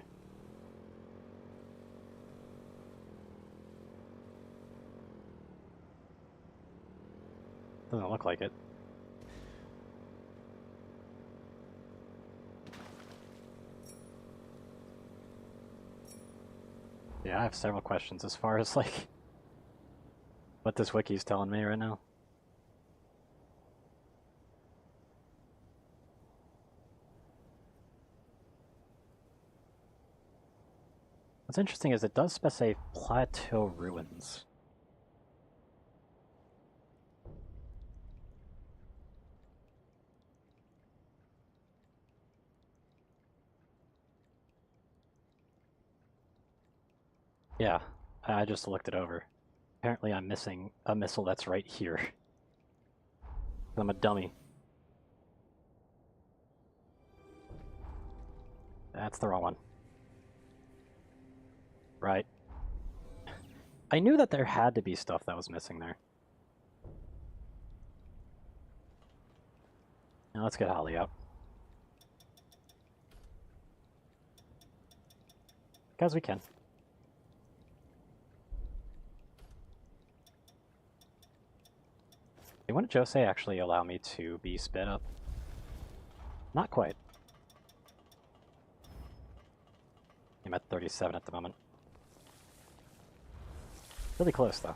Doesn't look like it. Yeah, I have several questions as far as, like, what this wiki's telling me right now. What's interesting is it does specify plateau ruins. Yeah, I just looked it over. Apparently I'm missing a missile that's right here. I'm a dummy. That's the wrong one. Right. I knew that there had to be stuff that was missing there. Now let's get Holly out. Because we can. Hey, wouldn't Josei actually allow me to be sped up? Not quite. I'm at 37 at the moment. Really close, though.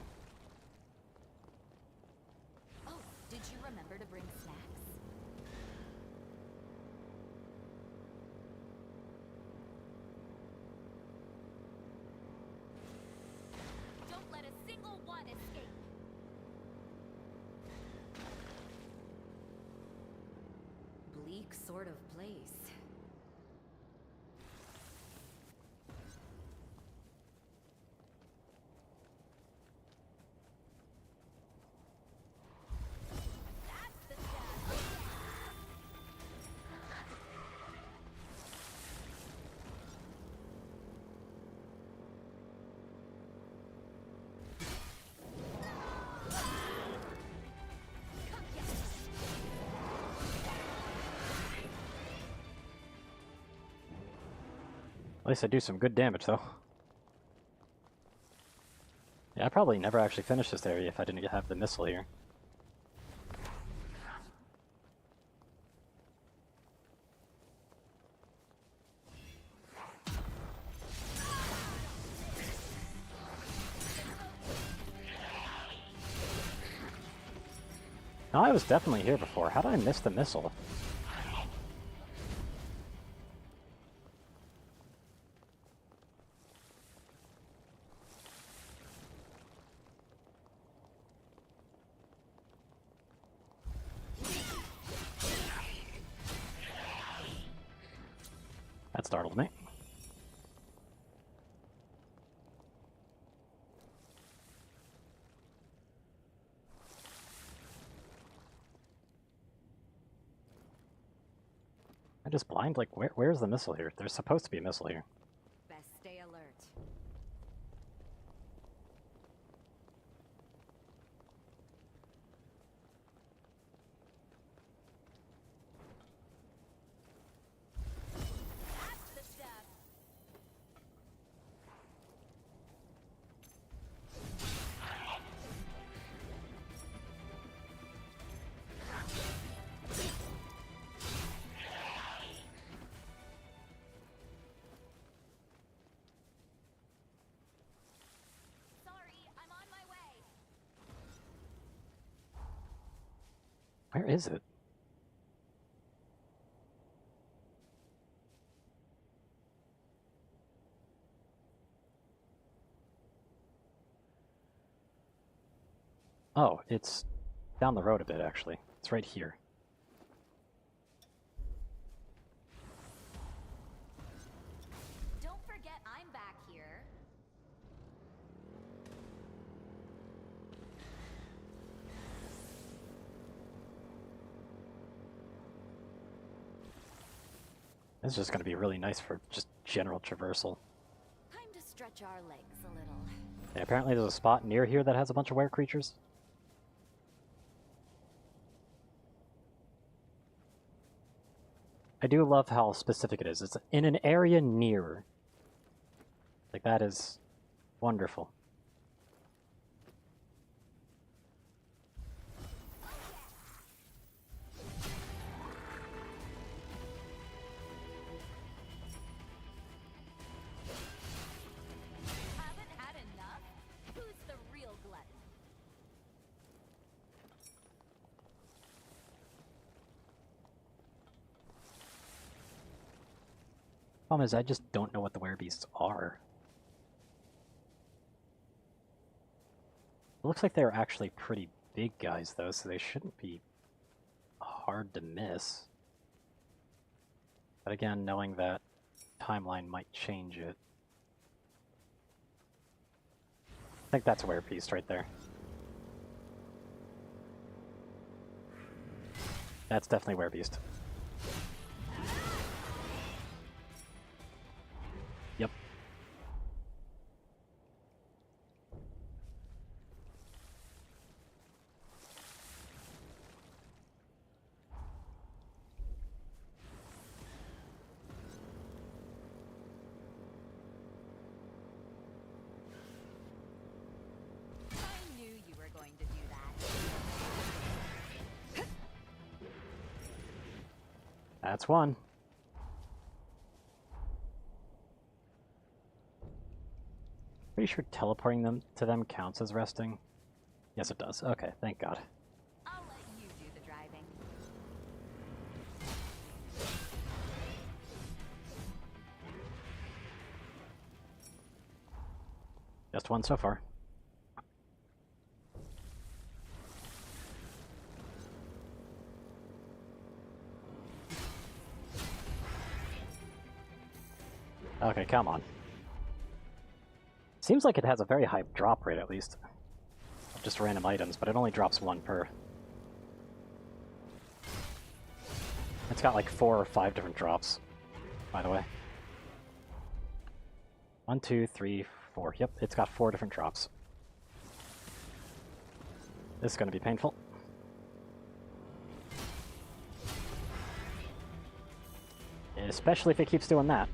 Oh, did you remember to bring snacks? Don't let a single one escape. Bleak sort of place. At least I do some good damage, though. Yeah, I probably never actually finished this area if I didn't have the missile here. No, I was definitely here before. How did I miss the missile? That startled me. I just blind? Like, where's the missile here? There's supposed to be a missile here. Best stay alert. That's the stuff. Sorry, I'm on my way. Where is it? Oh, it's down the road a bit, actually. It's right here. Don't forget I'm back here. This is just going to be really nice for just general traversal. Time to stretch our legs a little. Yeah, apparently there's a spot near here that has a bunch of were creatures. I do love how specific it is. It's in an area near. Like, that is wonderful. Haven't had enough? Who's the real glutton? Problem is, I just don't know what the werebeasts are. It looks like they're actually pretty big guys, though, so they shouldn't be hard to miss. But again, knowing that timeline might change it. I think that's a werebeast right there. That's definitely werebeast. Yep. I knew you were going to do that. That's one. Pretty sure teleporting them to them counts as resting. Yes, it does. Okay, thank God. I'll let you do the driving. Just one so far. Okay, come on. Seems like it has a very high drop rate, at least. Of just random items, but it only drops one per. It's got like 4 or 5 different drops, by the way. 1, 2, 3, 4. Yep, it's got 4 different drops. This is going to be painful. Especially if it keeps doing that.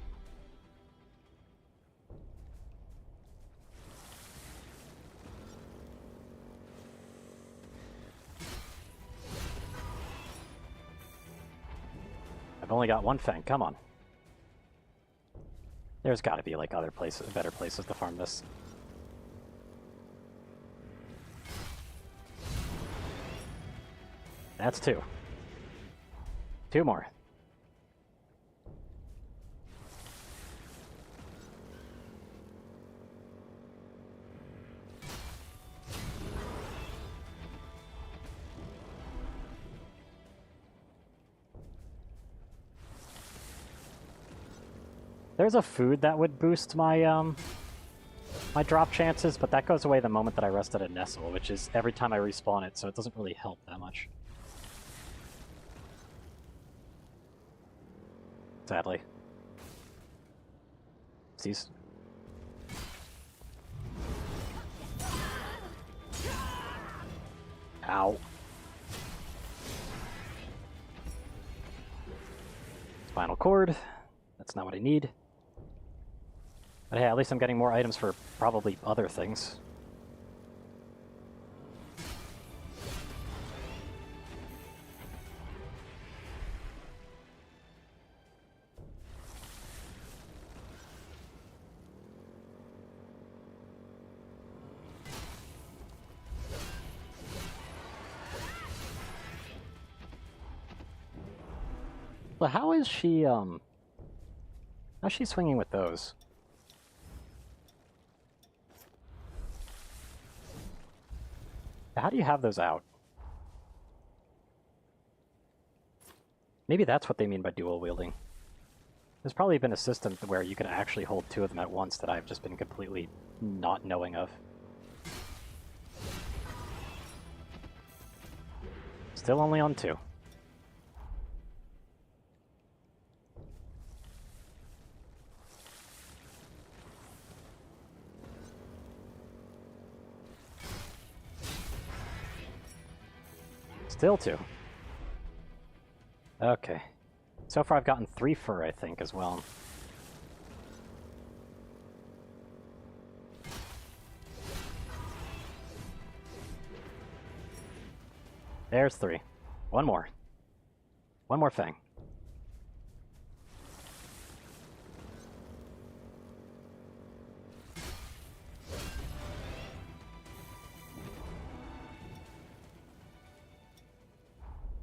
I've only got one fang, come on. There's gotta be like other places, better places to farm this. That's 2. 2 more. There's a food that would boost my my drop chances, but that goes away the moment that I rested at Nestle, which is every time I respawn it, so it doesn't really help that much. Sadly. Cease. Ow. Spinal cord. That's not what I need. But hey, at least I'm getting more items for probably other things. Well, how is she, how's she swinging with those? How do you have those out? Maybe that's what they mean by dual wielding. There's probably been a system where you can actually hold two of them at once that I've just been completely not knowing of. Still only on two. Still two. Okay. So far I've gotten 3 fur, I think, as well. There's 3. One more. One more fang.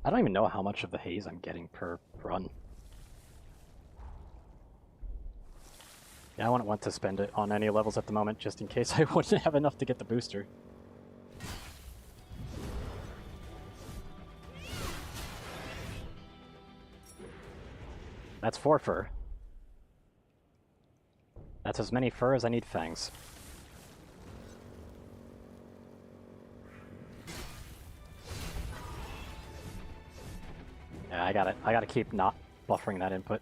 I don't even know how much of the haze I'm getting per run. Yeah, I wouldn't want to spend it on any levels at the moment, just in case I wouldn't have enough to get the booster. That's 4 fur. That's as many fur as I need fangs. Yeah, I got it. I gotta keep not buffering that input.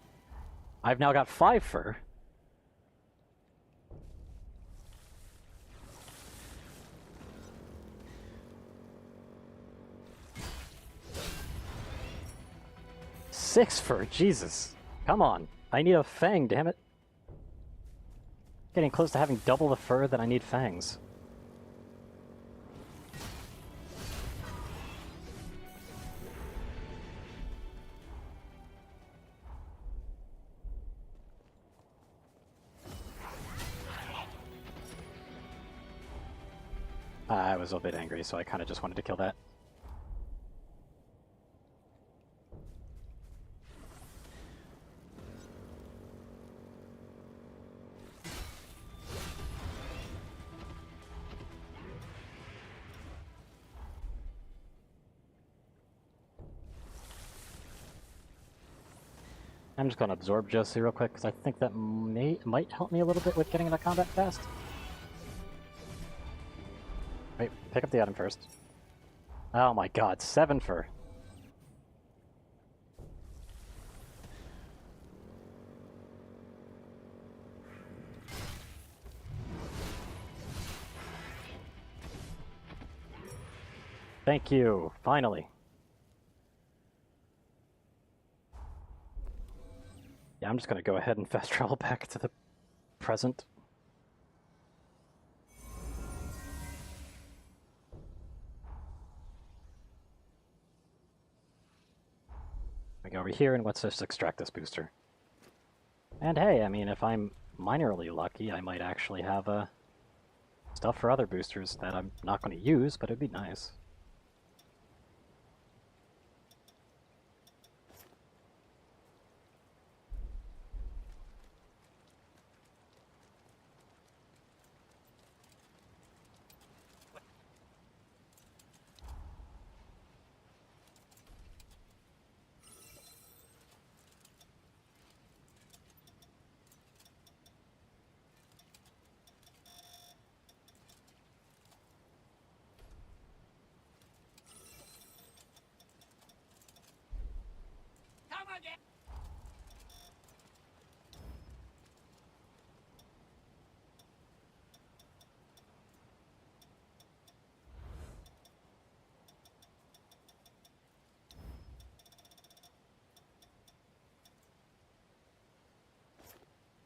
I've now got 5 fur. Six fur, Jesus. Come on. I need a fang, damn it. Getting close to having double the fur that I need fangs. I was a bit angry, so I kind of just wanted to kill that. I'm just going to absorb Josie real quick, because I think that might help me a little bit with getting into combat fast. Wait, pick up the item first. Oh my god, 7 fur. Thank you, finally. Yeah, I'm just going to go ahead and fast travel back to the present. We go over here and let's just extract this booster. And hey, I mean, if I'm minorly lucky, I might actually have stuff for other boosters that I'm not going to use, but it'd be nice.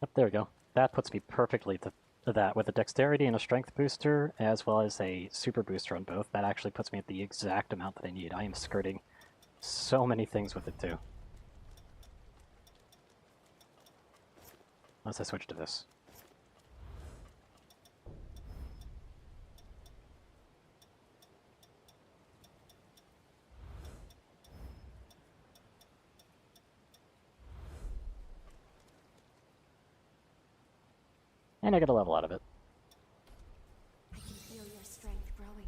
Yep, there we go. That puts me perfectly to that. With a dexterity and a strength booster, as well as a super booster on both, that actually puts me at the exact amount that I need. I am skirting so many things with it, too. Unless I switch to this. And I get a level out of it. I can feel your strength growing.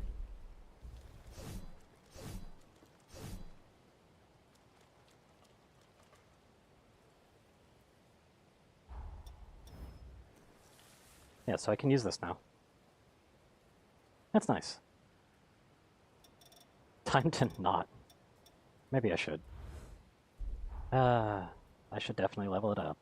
Yeah, so I can use this now. That's nice. Time to not. Maybe I should. I should definitely level it up.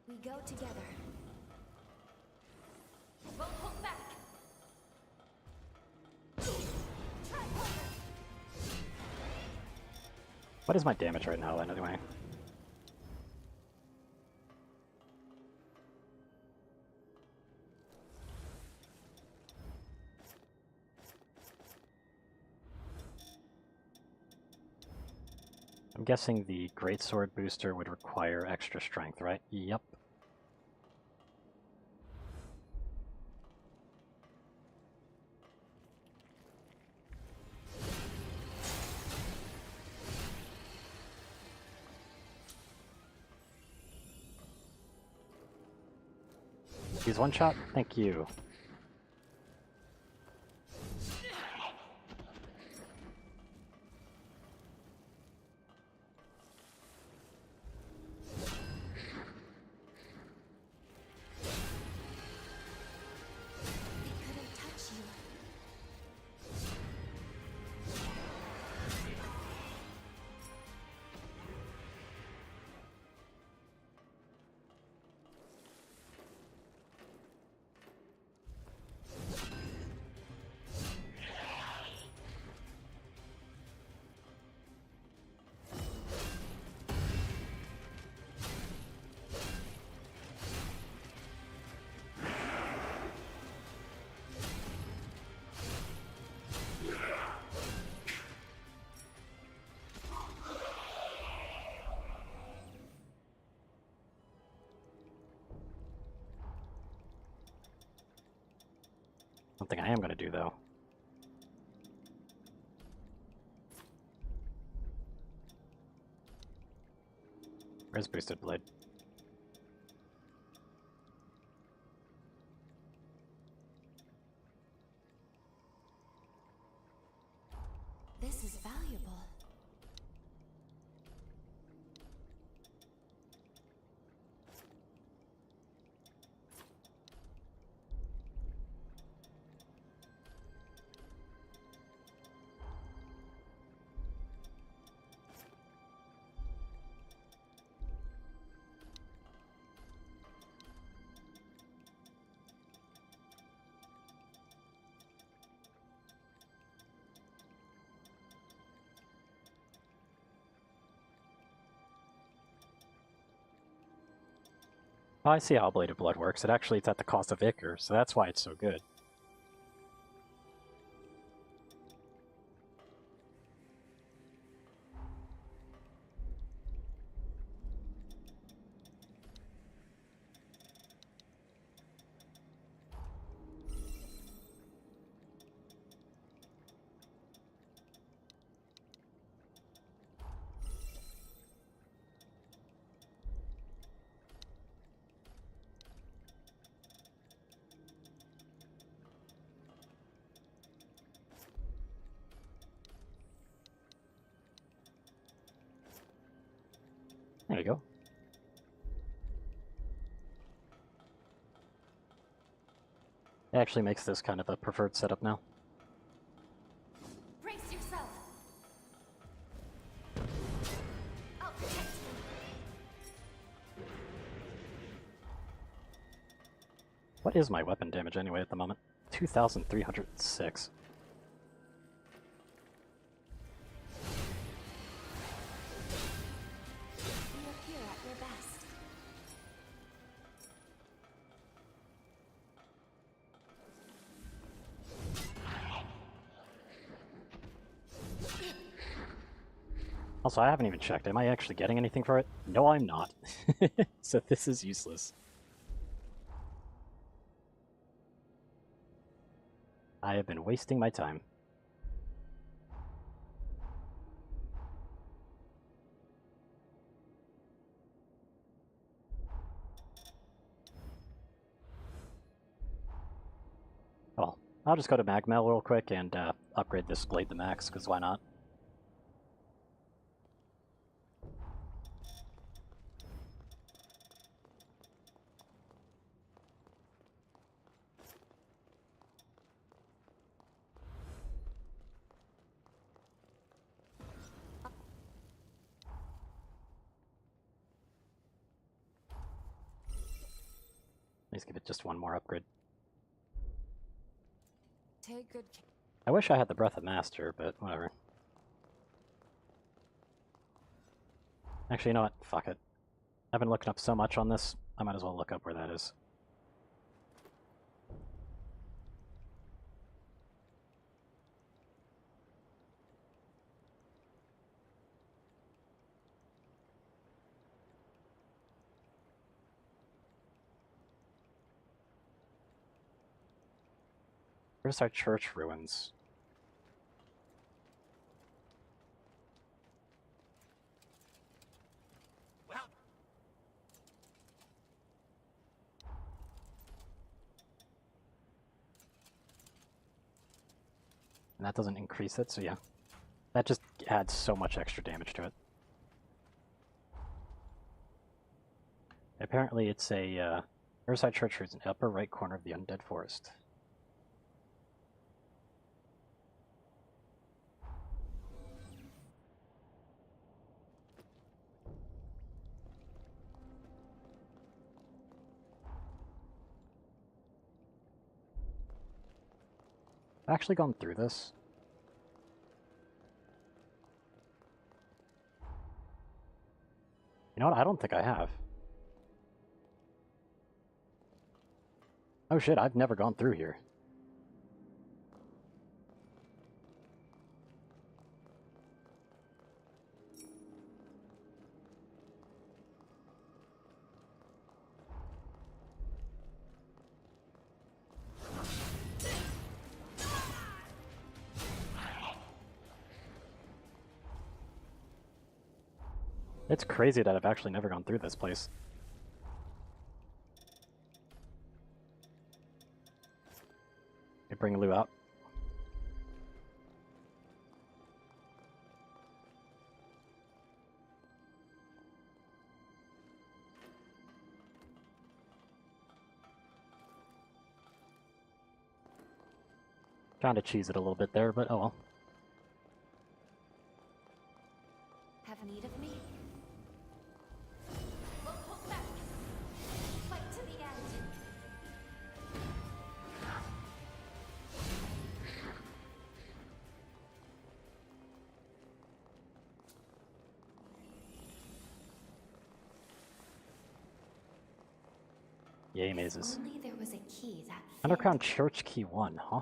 We go together. Won't hold back. What is my damage right now, then, anyway? I'm guessing the greatsword booster would require extra strength, right? Yep. Use one shot? Thank you. They couldn't touch you. Something I am going to do, though. Where's Boosted Blade? This is valuable. Oh, I see how Blade of Blood works. It's at the cost of Ichor, so that's why it's so good. There you go. It actually makes this kind of a preferred setup now. Brace yourself. I'll protect you. What is my weapon damage anyway at the moment? 2,306. You appear at your best. Also, I haven't even checked. Am I actually getting anything for it? No, I'm not. So this is useless. I have been wasting my time. Well, I'll just go to Magmel real quick and upgrade this blade to max, because why not? Let's give it just one more upgrade. Take good care. I wish I had the Breath of Master, but whatever. Actually, you know what? Fuck it. I've been looking up so much on this, I might as well look up where that is. Where's our church ruins? Well, And that doesn't increase it, so yeah. That just adds so much extra damage to it. Apparently it's a, Riverside Church is in the upper right corner of the Undead Forest. I've actually gone through this. You know what? I don't think I have. Oh shit, I've never gone through here. It's crazy that I've actually never gone through this place. Okay, bring Lou out. Trying to cheese it a little bit there, but oh well. Have need of me? We'll hold back. Fight to the end. Yay, mazes. Only there was a key that fit. Underground Church Key 1, huh?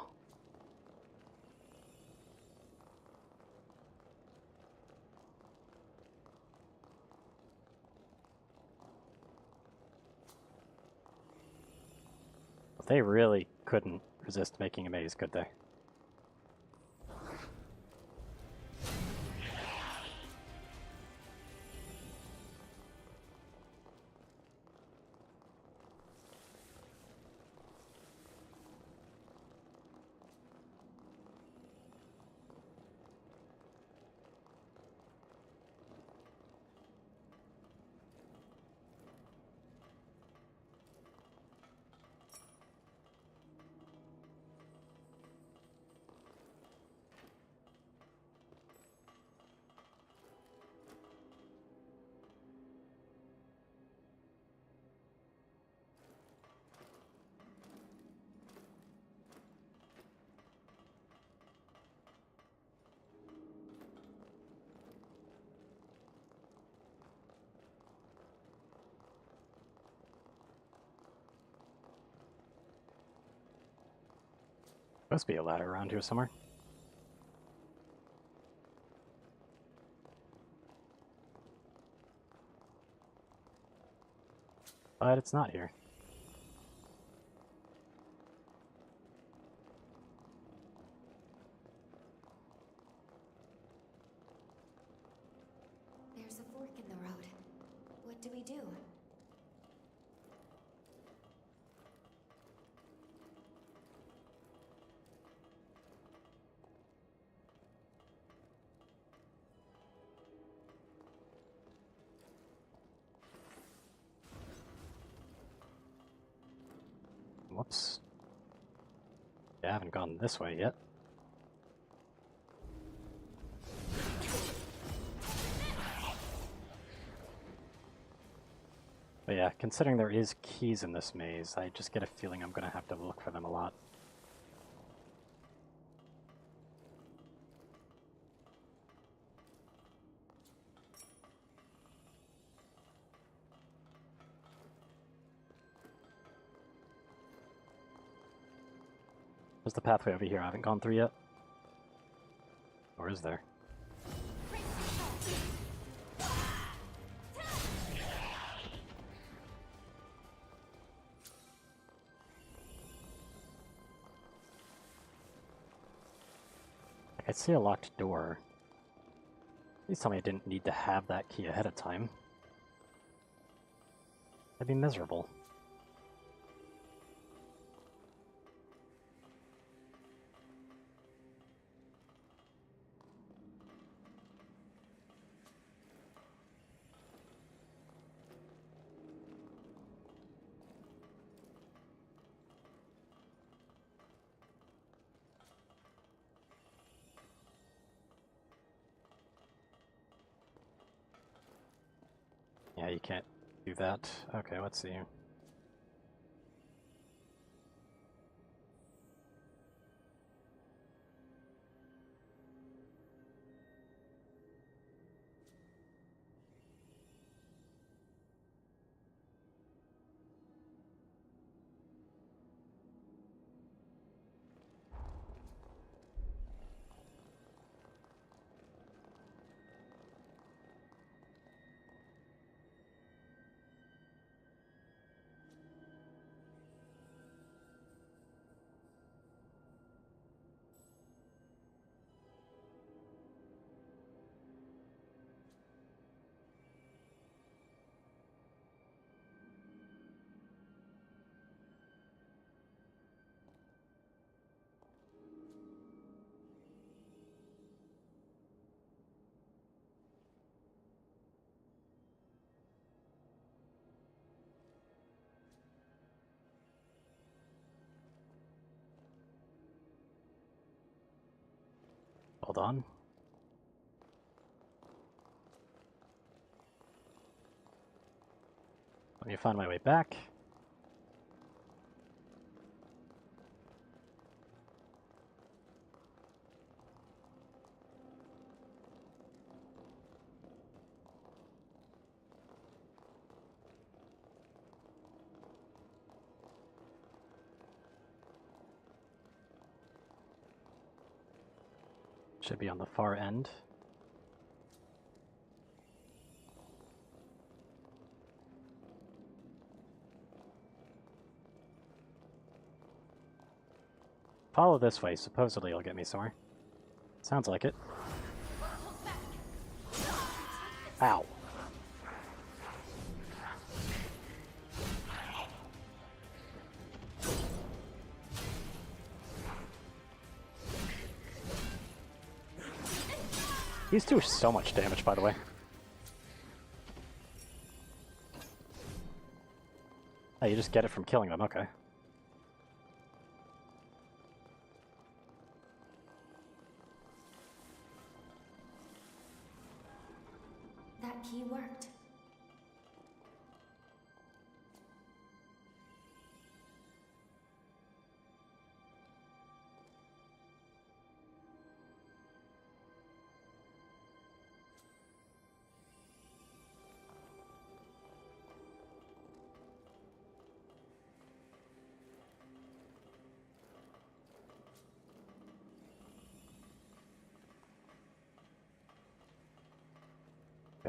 They really couldn't resist making a maze, could they? Supposed to be a ladder around here somewhere. But it's not here. There's a fork in the road. What do we do? Whoops. Yeah, I haven't gone this way yet. But yeah, considering there is keys in this maze, I just get a feeling I'm gonna have to look for them a lot. There's the pathway over here I haven't gone through yet. Or is there? I see a locked door. Please tell me I didn't need to have that key ahead of time. I'd be miserable. Yeah, you can't do that. Okay, let's see. Hold on. Let me find my way back. Should be on the far end. Follow this way, supposedly it'll get me somewhere. Sounds like it. Ow. These do so much damage, by the way. Oh, you just get it from killing them, okay. That key worked.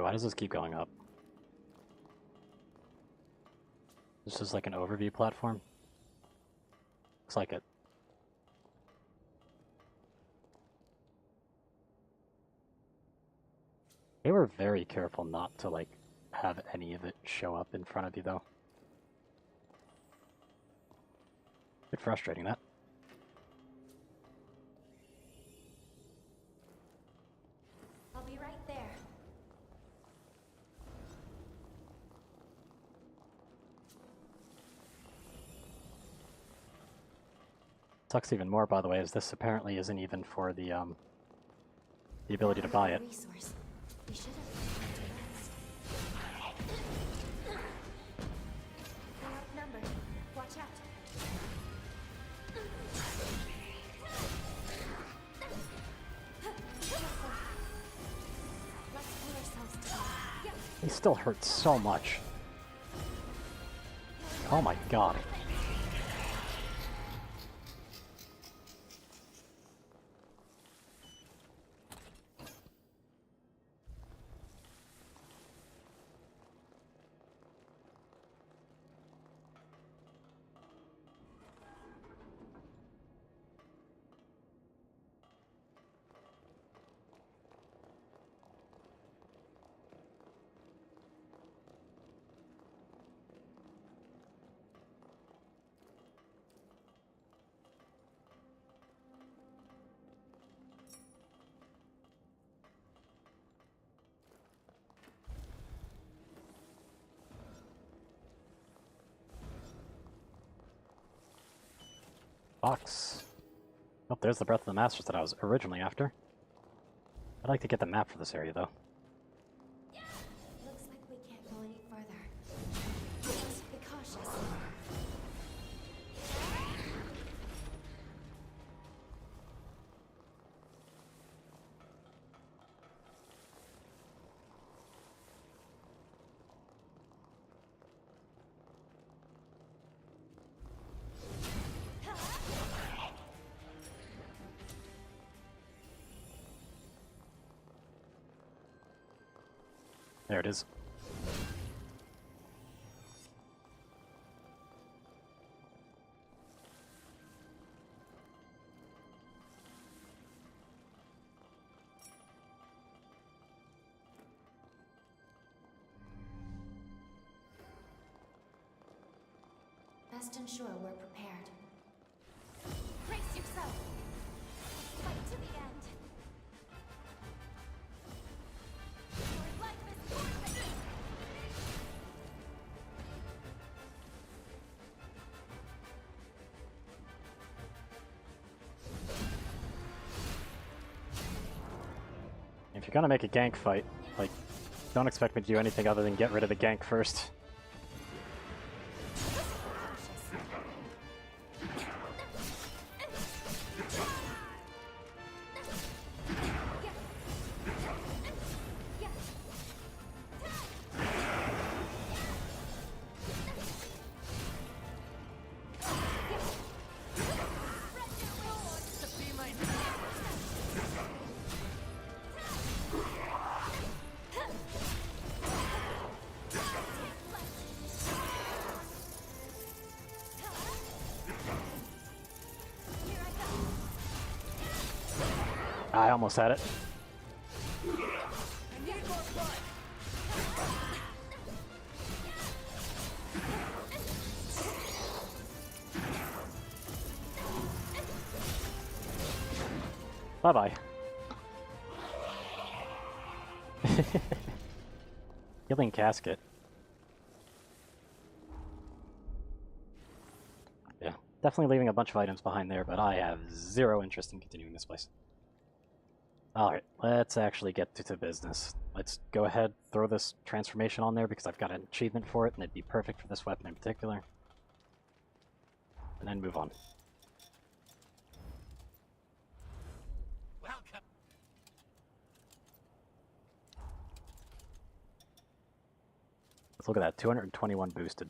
Wait, why does this keep going up? This is like an overview platform? Looks like it. They were very careful not to, like, have any of it show up in front of you, though. Bit frustrating, that. I'll be right there. Sucks even more, by the way, is this apparently isn't even for the ability to buy it. Resource. We should have time to rest. They're outnumbered. Watch out. Let's pull ourselves together. He still hurts so much. Oh my god. Box. Oh, there's the Breath of the Masters that I was originally after. I'd like to get the map for this area, though. Looks like we can't go any further. We must be cautious. There it is. Rest ensure we're prepared. Brace yourself. Fight to the end. Your life is forfeit. If you're gonna make a gank fight, like, don't expect me to do anything other than get rid of the gank first. I almost had it. Bye-bye. Healing casket. Yeah, definitely leaving a bunch of items behind there, but I have zero interest in continuing this place. Alright, let's actually get to business. Let's go ahead, throw this transformation on there because I've got an achievement for it and it'd be perfect for this weapon in particular. And then move on. Welcome. Let's look at that, 221 boosted.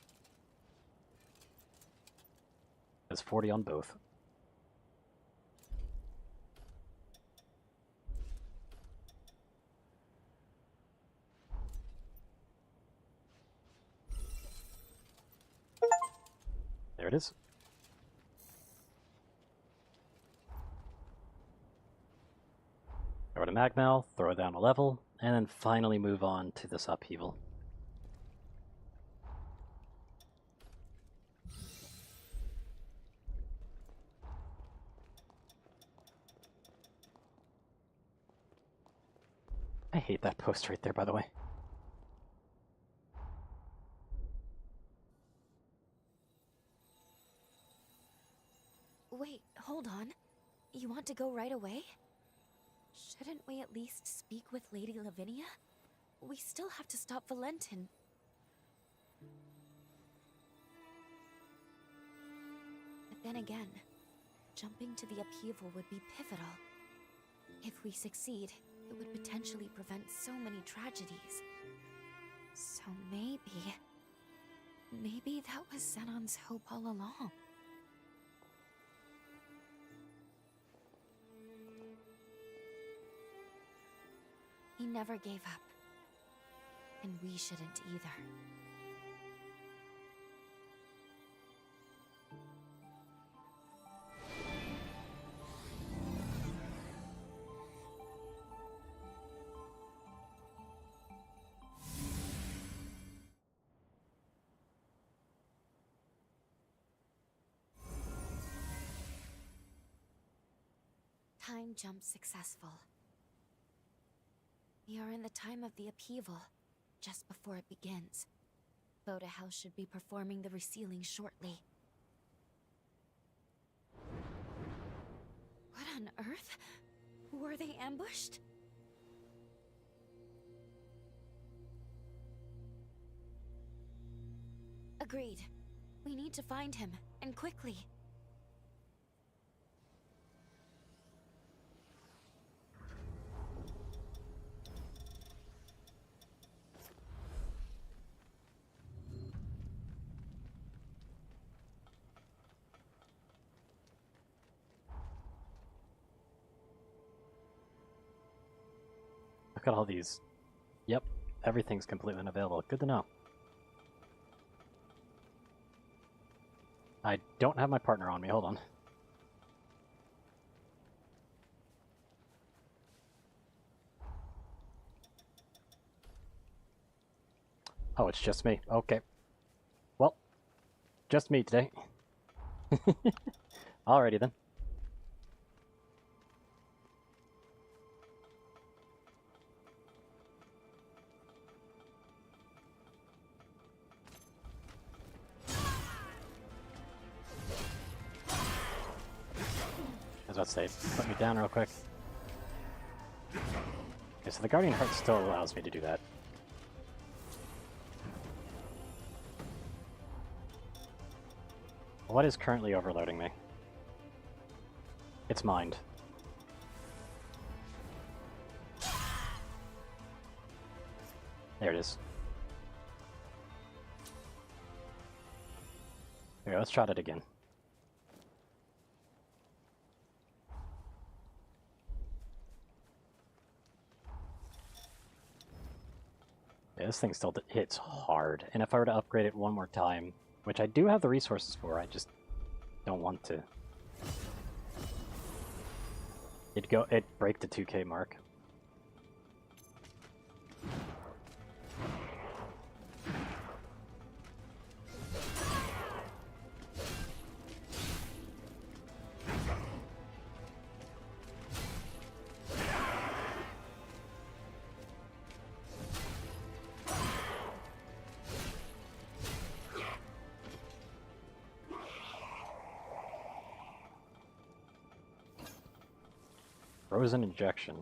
There's 40 on both. it is. Throw it to Magmal, throw it down a level, and then finally move on to this upheaval. I hate that post right there, by the way. Wait, hold on. You want to go right away? Shouldn't we at least speak with Lady Lavinia? We still have to stop Valentin. But then again, jumping to the upheaval would be pivotal. If we succeed, it would potentially prevent so many tragedies. So maybe that was Zenon's hope all along. He never gave up. And we shouldn't either. Time jump successful. We are in the time of the upheaval, just before it begins. Boda House should be performing the resealing shortly. What on earth? Were they ambushed? Agreed. We need to find him, and quickly. Look at all these. Yep, everything's completely unavailable. Good to know. I don't have my partner on me. Hold on. Oh, it's just me. Okay. Well, just me today. Alrighty then. I was about to say, put me down real quick. Okay, so the Guardian Heart still allows me to do that. What is currently overloading me? It's Mind. There it is. Okay, let's try that again. Yeah, this thing still hits hard, and if I were to upgrade it one more time, which I do have the resources for, I just don't want to. It'd break the 2K mark. Frozen injection.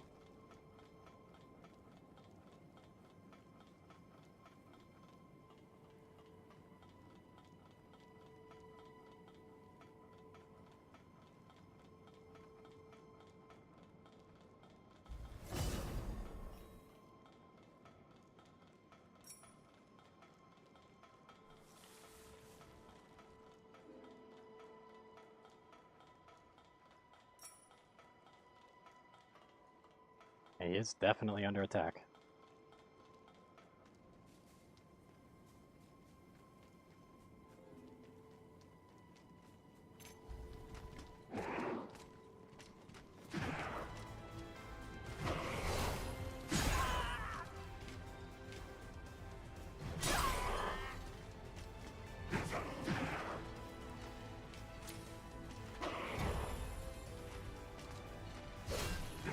He is definitely under attack.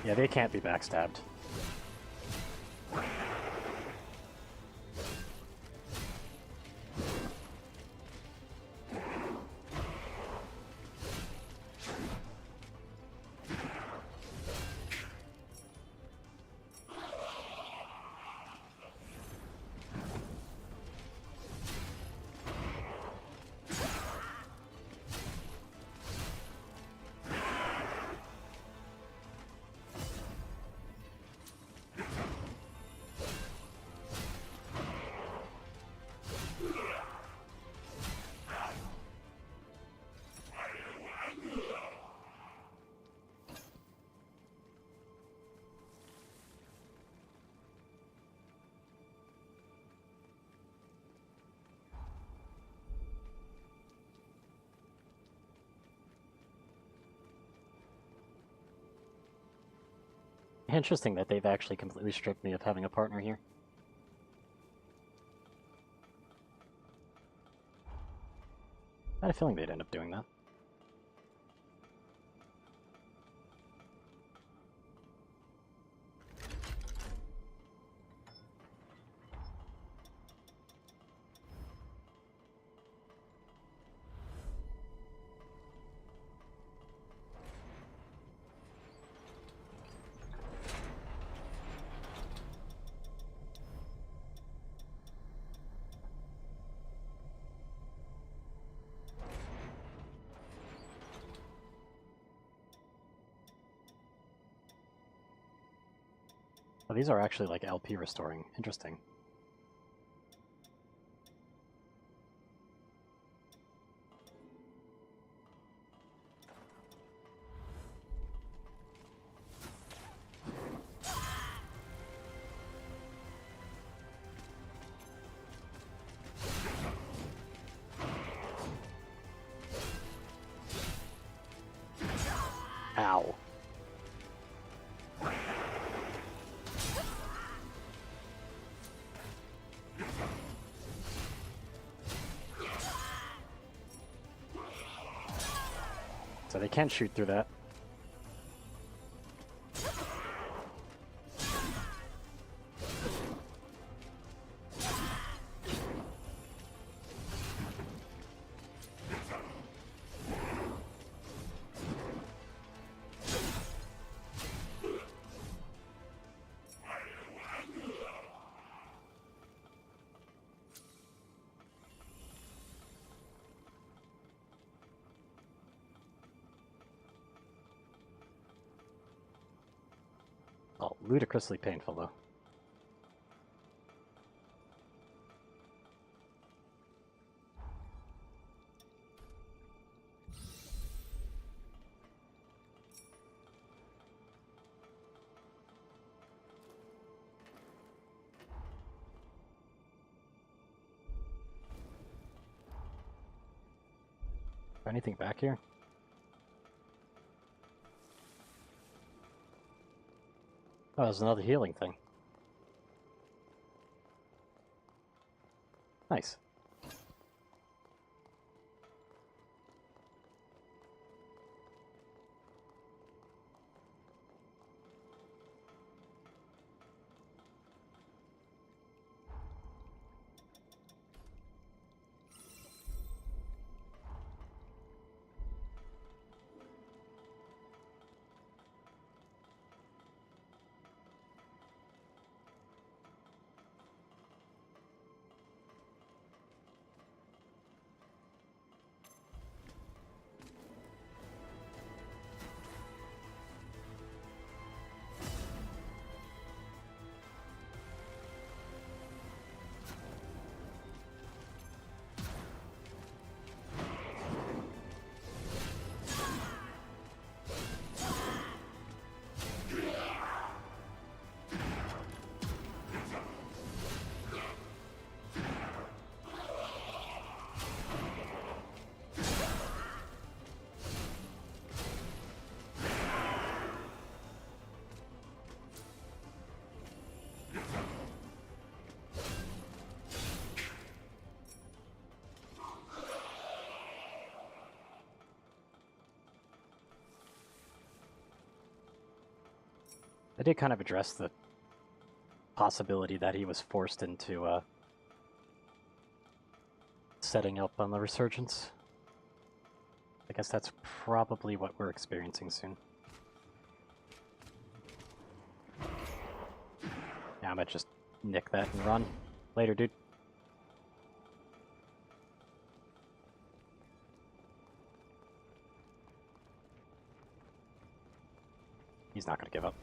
Yeah, they can't be backstabbed. Interesting that they've actually completely stripped me of having a partner here. I had a feeling they'd end up doing that. Oh, these are actually like LP restoring. Interesting. Ow. So they can't shoot through that. Oh, ludicrously painful, though. Anything back here? Oh, there's another healing thing. Nice. I did kind of address the possibility that he was forced into setting up on the Resurgence. I guess that's probably what we're experiencing soon. Yeah, I might just nick that and run. Later, dude. He's not gonna give up.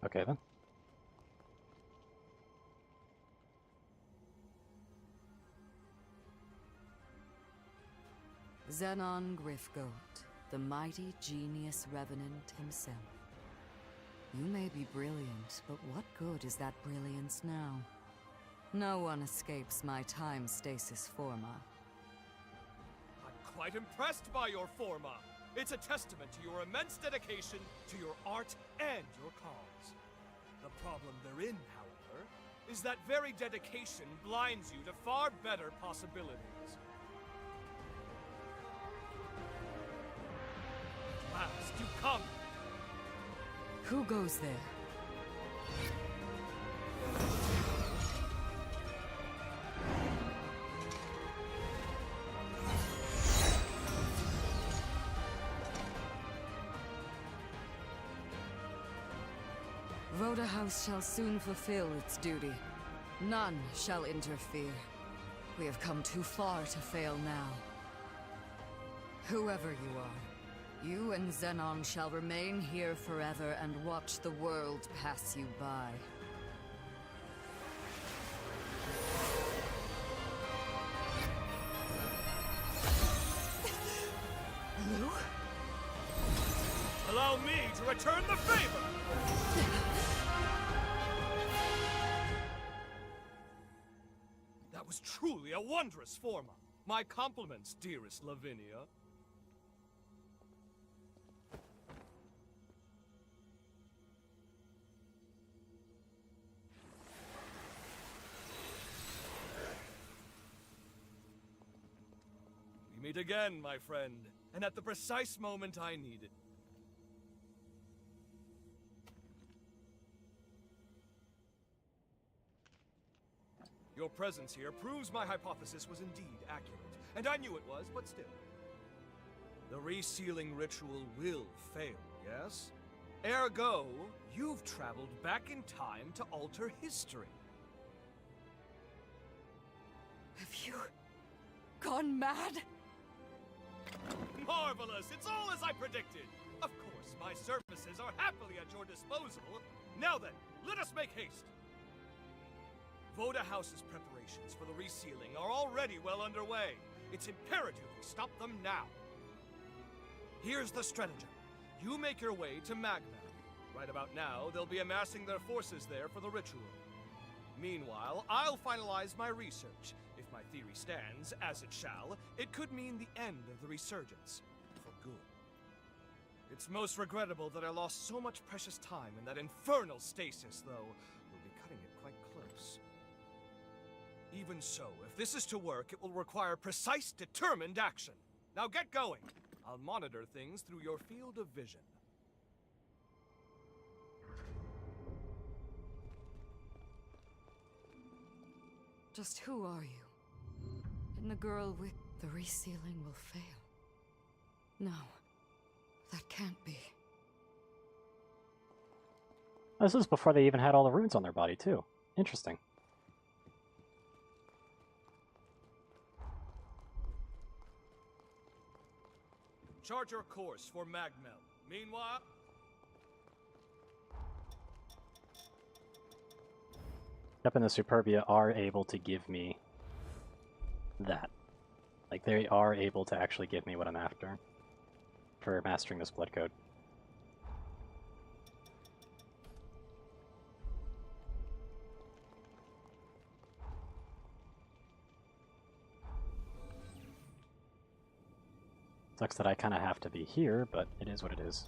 Okay, then. Xenon Grifgoat, the mighty genius revenant himself. You may be brilliant, but what good is that brilliance now? No one escapes my time stasis forma. I'm quite impressed by your forma. It's a testament to your immense dedication to your art and your cause. The problem therein, however, is that very dedication blinds you to far better possibilities. At last, you come! Who goes there? Voda House shall soon fulfill its duty. None shall interfere. We have come too far to fail now. Whoever you are, you and Xenon shall remain here forever and watch the world pass you by. Lou? Allow me to return the favor! That was truly a wondrous forma. My compliments, dearest Lavinia. We meet again, my friend, and at the precise moment I needed. Your presence here proves my hypothesis was indeed accurate. And I knew it was, but still. The resealing ritual will fail, yes? Ergo, you've traveled back in time to alter history. Have you gone mad? Marvelous! It's all as I predicted! Of course, my services are happily at your disposal. Now then, let us make haste! Voda House's preparations for the resealing are already well underway. It's imperative we stop them now. Here's the stratagem. You make your way to Magna. Right about now, they'll be amassing their forces there for the ritual. Meanwhile, I'll finalize my research. If my theory stands, as it shall, it could mean the end of the Resurgence. For good. It's most regrettable that I lost so much precious time in that infernal stasis, though. We'll be cutting it quite close. Even so, if this is to work, it will require precise, determined action. Now get going! I'll monitor things through your field of vision. Just who are you? And the girl with the resealing will fail. No, that can't be. This is before they even had all the runes on their body, too. Interesting. Chart your course for Magmel. Meanwhile... Shep and the Superbia are able to give me that. Like, they are able to actually give me what I'm after for mastering this blood code. Sucks that I kind of have to be here, but it is what it is.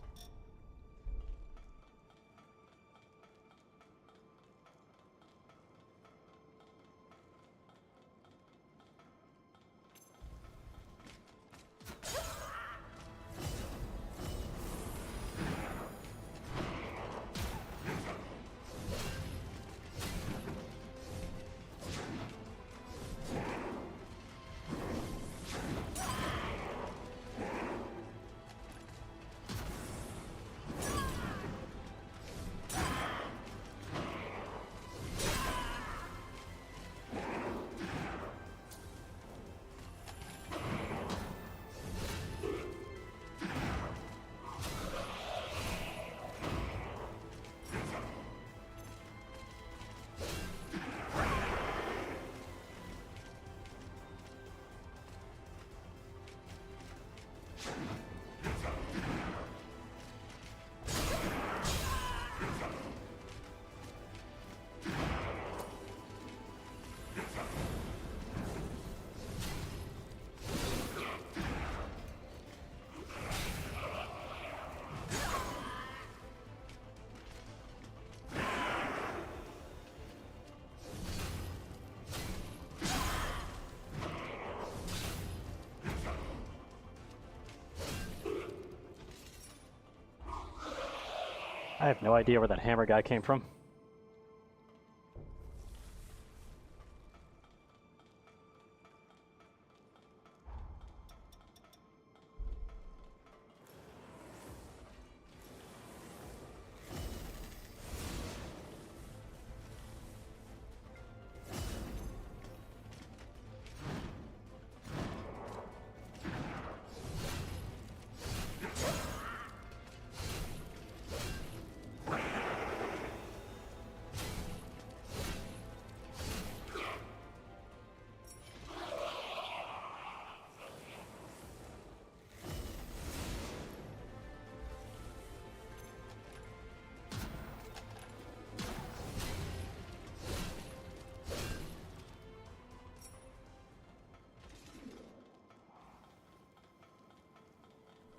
I have no idea where that hammer guy came from.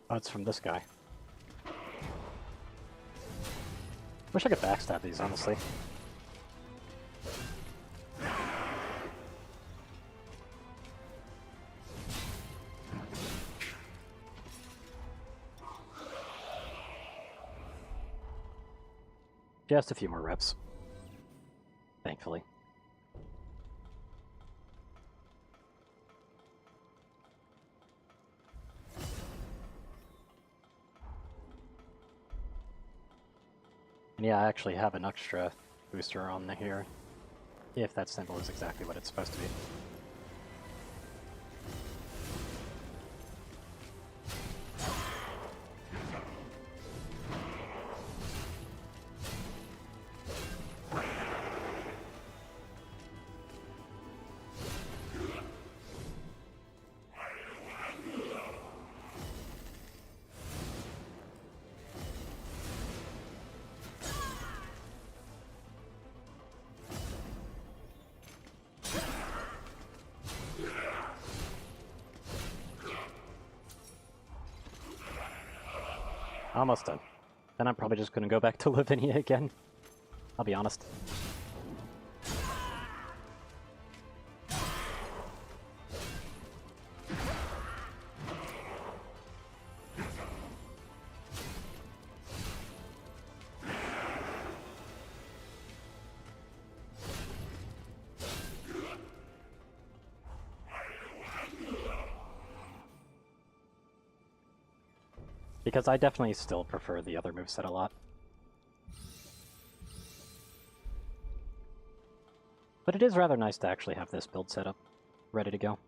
Oh, it's from this guy. Wish I could backstab these, honestly. Just a few more reps. Thankfully. And yeah, I actually have an extra booster on here, if that symbol is exactly what it's supposed to be. Almost done. Then I'm probably just going to go back to Lavinia again. I'll be honest. Because I definitely still prefer the other moveset a lot. But it is rather nice to actually have this build set up, ready to go.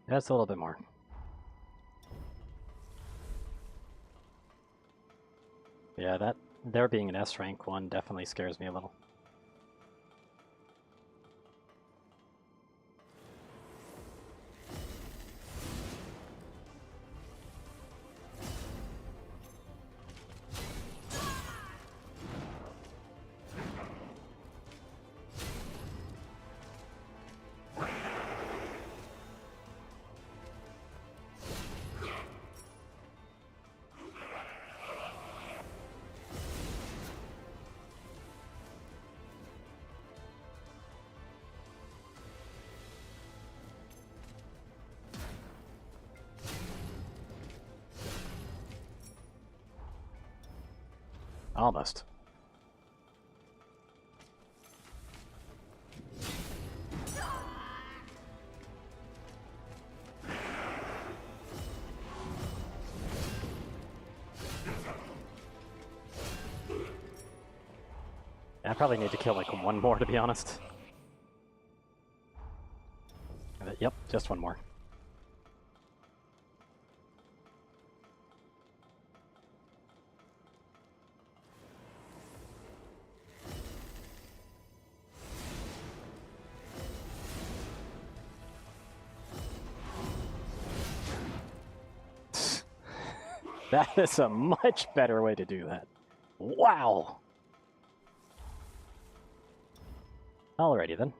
That's a little bit more. Yeah, that there being an S rank one definitely scares me a little. Almost. I probably need to kill like one more, to be honest. Yep, just one more. That is a much better way to do that. Wow! Alrighty then.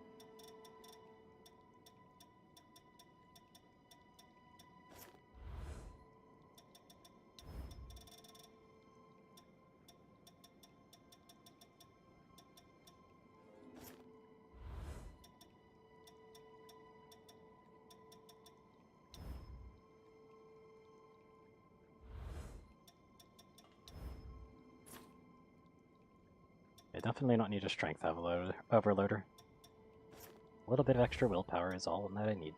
I definitely don't need a strength overloader. A little bit of extra willpower is all that I need.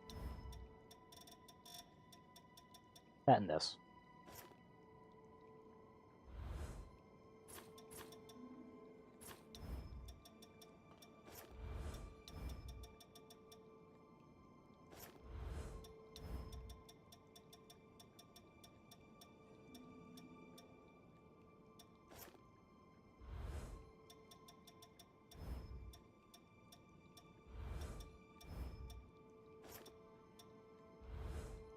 That and this.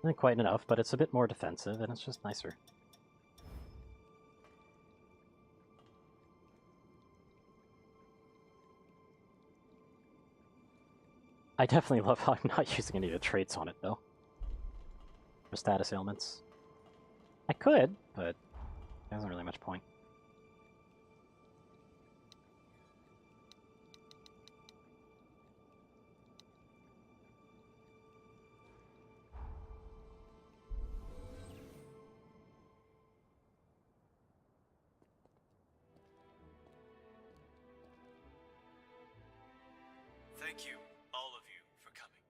Not quite enough, but it's a bit more defensive, and it's just nicer. I definitely love how I'm not using any of the traits on it, though. For status ailments. I could, but there isn't really much point. Thank you, all of you, for coming.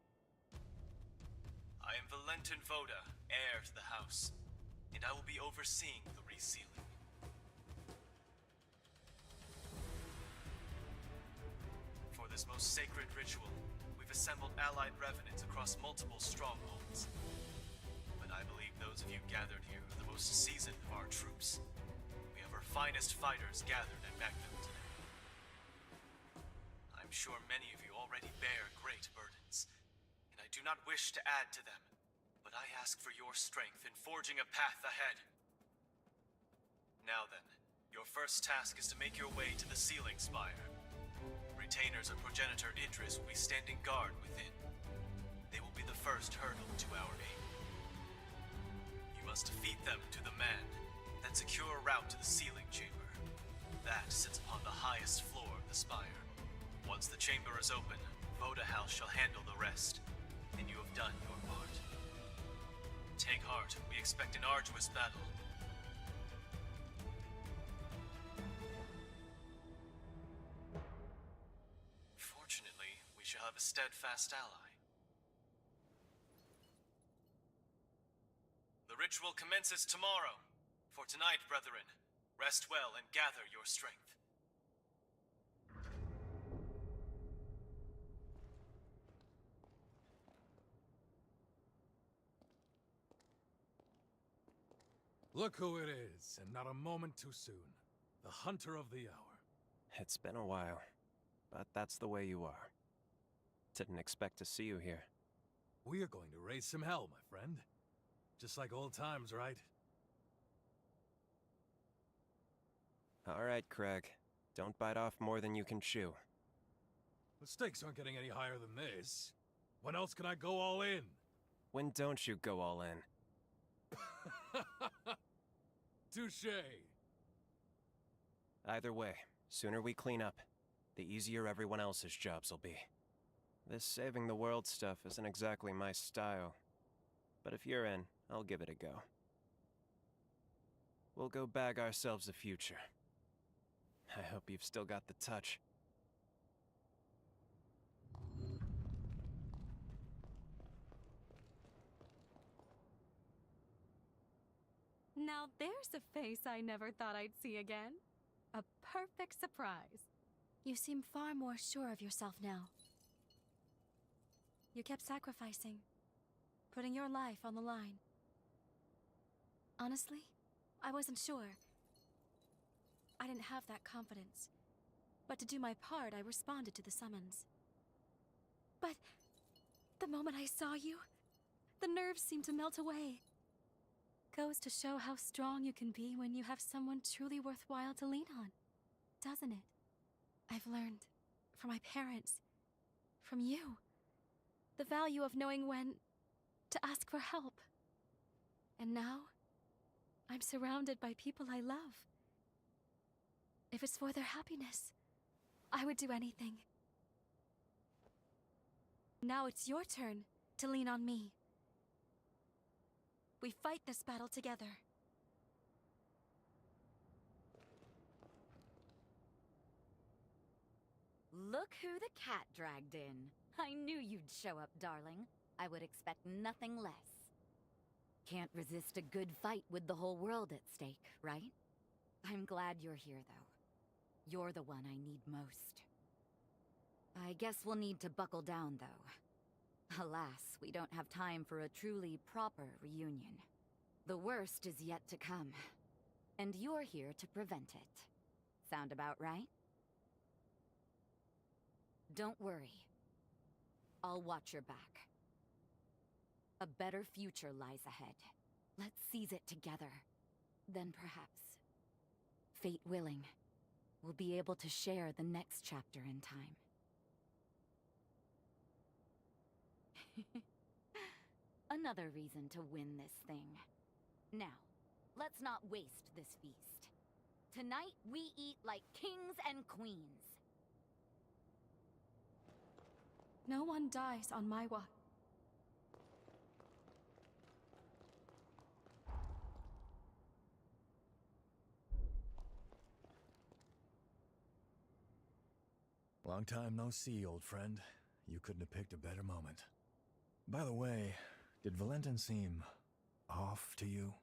I am Valentin Voda, heir to the house, and I will be overseeing the resealing. For this most sacred ritual, we've assembled allied revenants across multiple strongholds. But I believe those of you gathered here are the most seasoned of our troops. We have our finest fighters gathered at Magnum today. I'm sure many of you already bear great burdens, and I do not wish to add to them, but I ask for your strength in forging a path ahead. Now then, your first task is to make your way to the Sealing Spire. Retainers of Progenitor Idris will be standing guard within. They will be the first hurdle to our aim. You must defeat them to the man, then secure a route to the sealing chamber. That sits upon the highest floor of the spire. Once the chamber is open, Voda House shall handle the rest, and you have done your part. Take heart, we expect an arduous battle. Fortunately, we shall have a steadfast ally. The ritual commences tomorrow. For tonight, brethren, rest well and gather your strength. Look who it is, and not a moment too soon. The Hunter of the Hour. It's been a while, but that's the way you are. Didn't expect to see you here. We are going to raise some hell, my friend. Just like old times, right? All right, Craig. Don't bite off more than you can chew. The stakes aren't getting any higher than this. When else can I go all in? When don't you go all in? Touché. Either way, sooner we clean up, the easier everyone else's jobs will be. This saving the world stuff isn't exactly my style, but if you're in, I'll give it a go. We'll go bag ourselves a future. I hope you've still got the touch. Now there's a face I never thought I'd see again. A perfect surprise. You seem far more sure of yourself now. You kept sacrificing, putting your life on the line. Honestly, I wasn't sure. I didn't have that confidence. But to do my part, I responded to the summons. But the moment I saw you, the nerves seemed to melt away. Goes to show how strong you can be when you have someone truly worthwhile to lean on, doesn't it? I've learned from my parents, from you, the value of knowing when to ask for help. And now, I'm surrounded by people I love. If it's for their happiness, I would do anything. Now it's your turn to lean on me. We fight this battle together. Look who the cat dragged in. I knew you'd show up, darling. I would expect nothing less. Can't resist a good fight with the whole world at stake, right? I'm glad you're here, though. You're the one I need most. I guess we'll need to buckle down, though. Alas, we don't have time for a truly proper reunion. The worst is yet to come, and you're here to prevent it. Sound about right? Don't worry. I'll watch your back. A better future lies ahead. Let's seize it together. Then perhaps, fate willing, we'll be able to share the next chapter in time. Another reason to win this thing. Now, let's not waste this feast. Tonight, we eat like kings and queens. No one dies on my watch. Long time no see, old friend. You couldn't have picked a better moment. By the way, did Valentin seem off to you?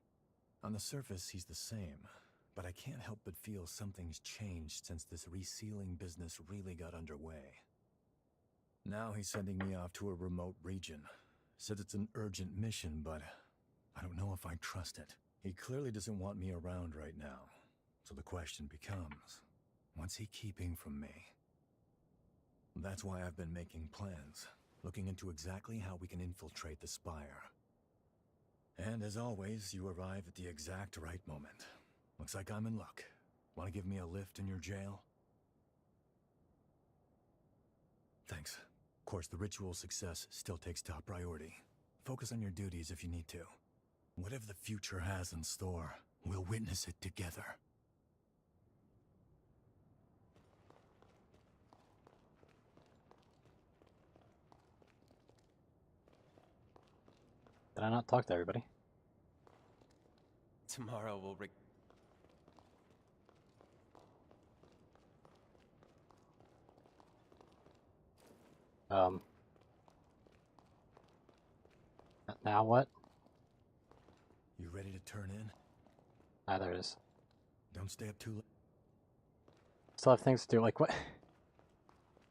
On the surface, he's the same, but I can't help but feel something's changed since this resealing business really got underway. Now he's sending me off to a remote region. Says it's an urgent mission, but I don't know if I trust it. He clearly doesn't want me around right now. So the question becomes, what's he keeping from me? That's why I've been making plans, looking into exactly how we can infiltrate the Spire. And as always, you arrive at the exact right moment. Looks like I'm in luck. Want to give me a lift in your jail? Thanks. Of course, the ritual's success still takes top priority. Focus on your duties if you need to. Whatever the future has in store, we'll witness it together. Did I not talk to everybody? Tomorrow we'll Now what? You ready to turn in? Ah, there it is. Don't stay up too late. Still have things to do, like what?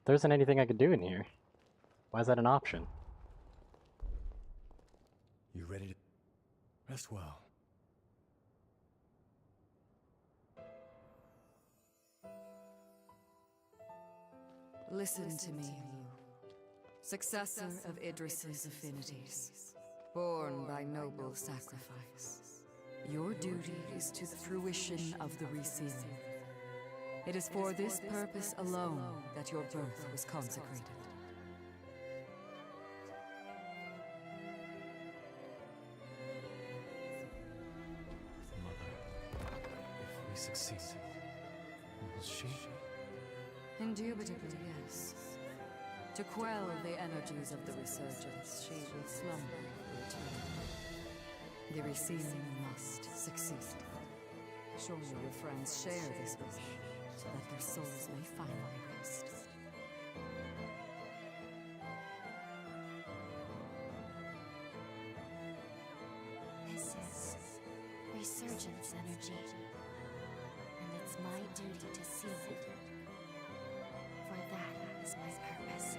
There isn't anything I can do in here. Why is that an option? You ready to rest well? Listen to me, Lu. Successor of Idris's affinities, born by noble sacrifice. Your duty is to the fruition of the resealing. It is for this purpose alone that your birth was consecrated. Mother, if we succeed, will she? Indubitably, yes. To quell the energies of the resurgence, she will slumber for eternity. The resealing must succeed. Surely your friends share this wish, so that their souls may finally rest. This is resurgence energy, and it's my duty to seal it. For that is my purpose.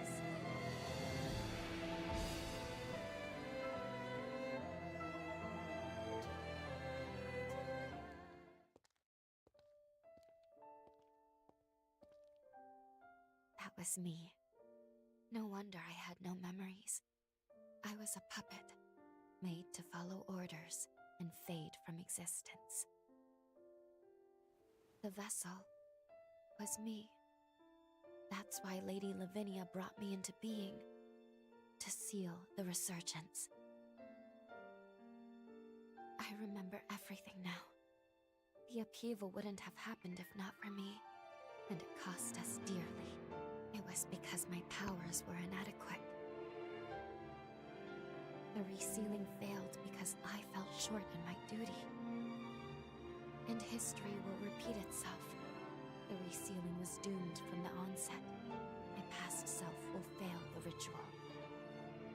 That was me. No wonder I had no memories. I was a puppet, made to follow orders and fade from existence. The vessel was me. That's why Lady Lavinia brought me into being, to seal the resurgence. I remember everything now. The upheaval wouldn't have happened if not for me, and it cost us dearly. It was because my powers were inadequate. The resealing failed because I fell short in my duty. And history will repeat itself. The resealing was doomed from the onset. My past self will fail the ritual.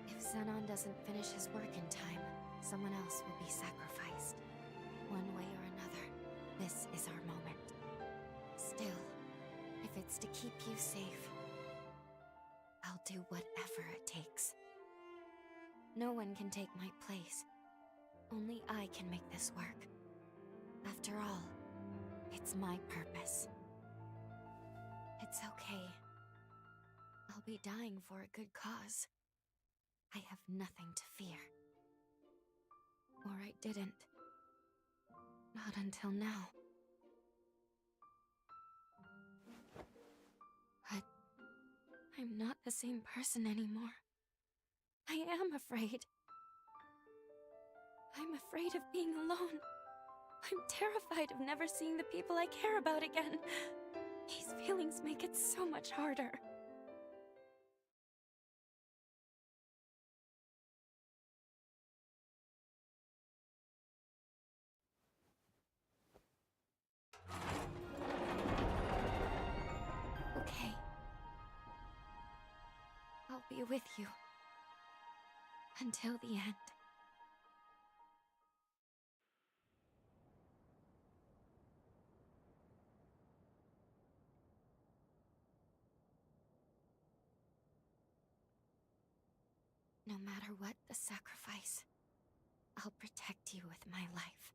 If Xenon doesn't finish his work in time, someone else will be sacrificed. One way or another, this is our moment. Still, if it's to keep you safe, I'll do whatever it takes. No one can take my place. Only I can make this work. After all, it's my purpose. It's okay. I'll be dying for a good cause. I have nothing to fear. Or I didn't. Not until now. But I'm not the same person anymore. I am afraid. I'm afraid of being alone. I'm terrified of never seeing the people I care about again. These feelings make it so much harder. Okay. I'll be with you. Until the end. No matter what the sacrifice, I'll protect you with my life.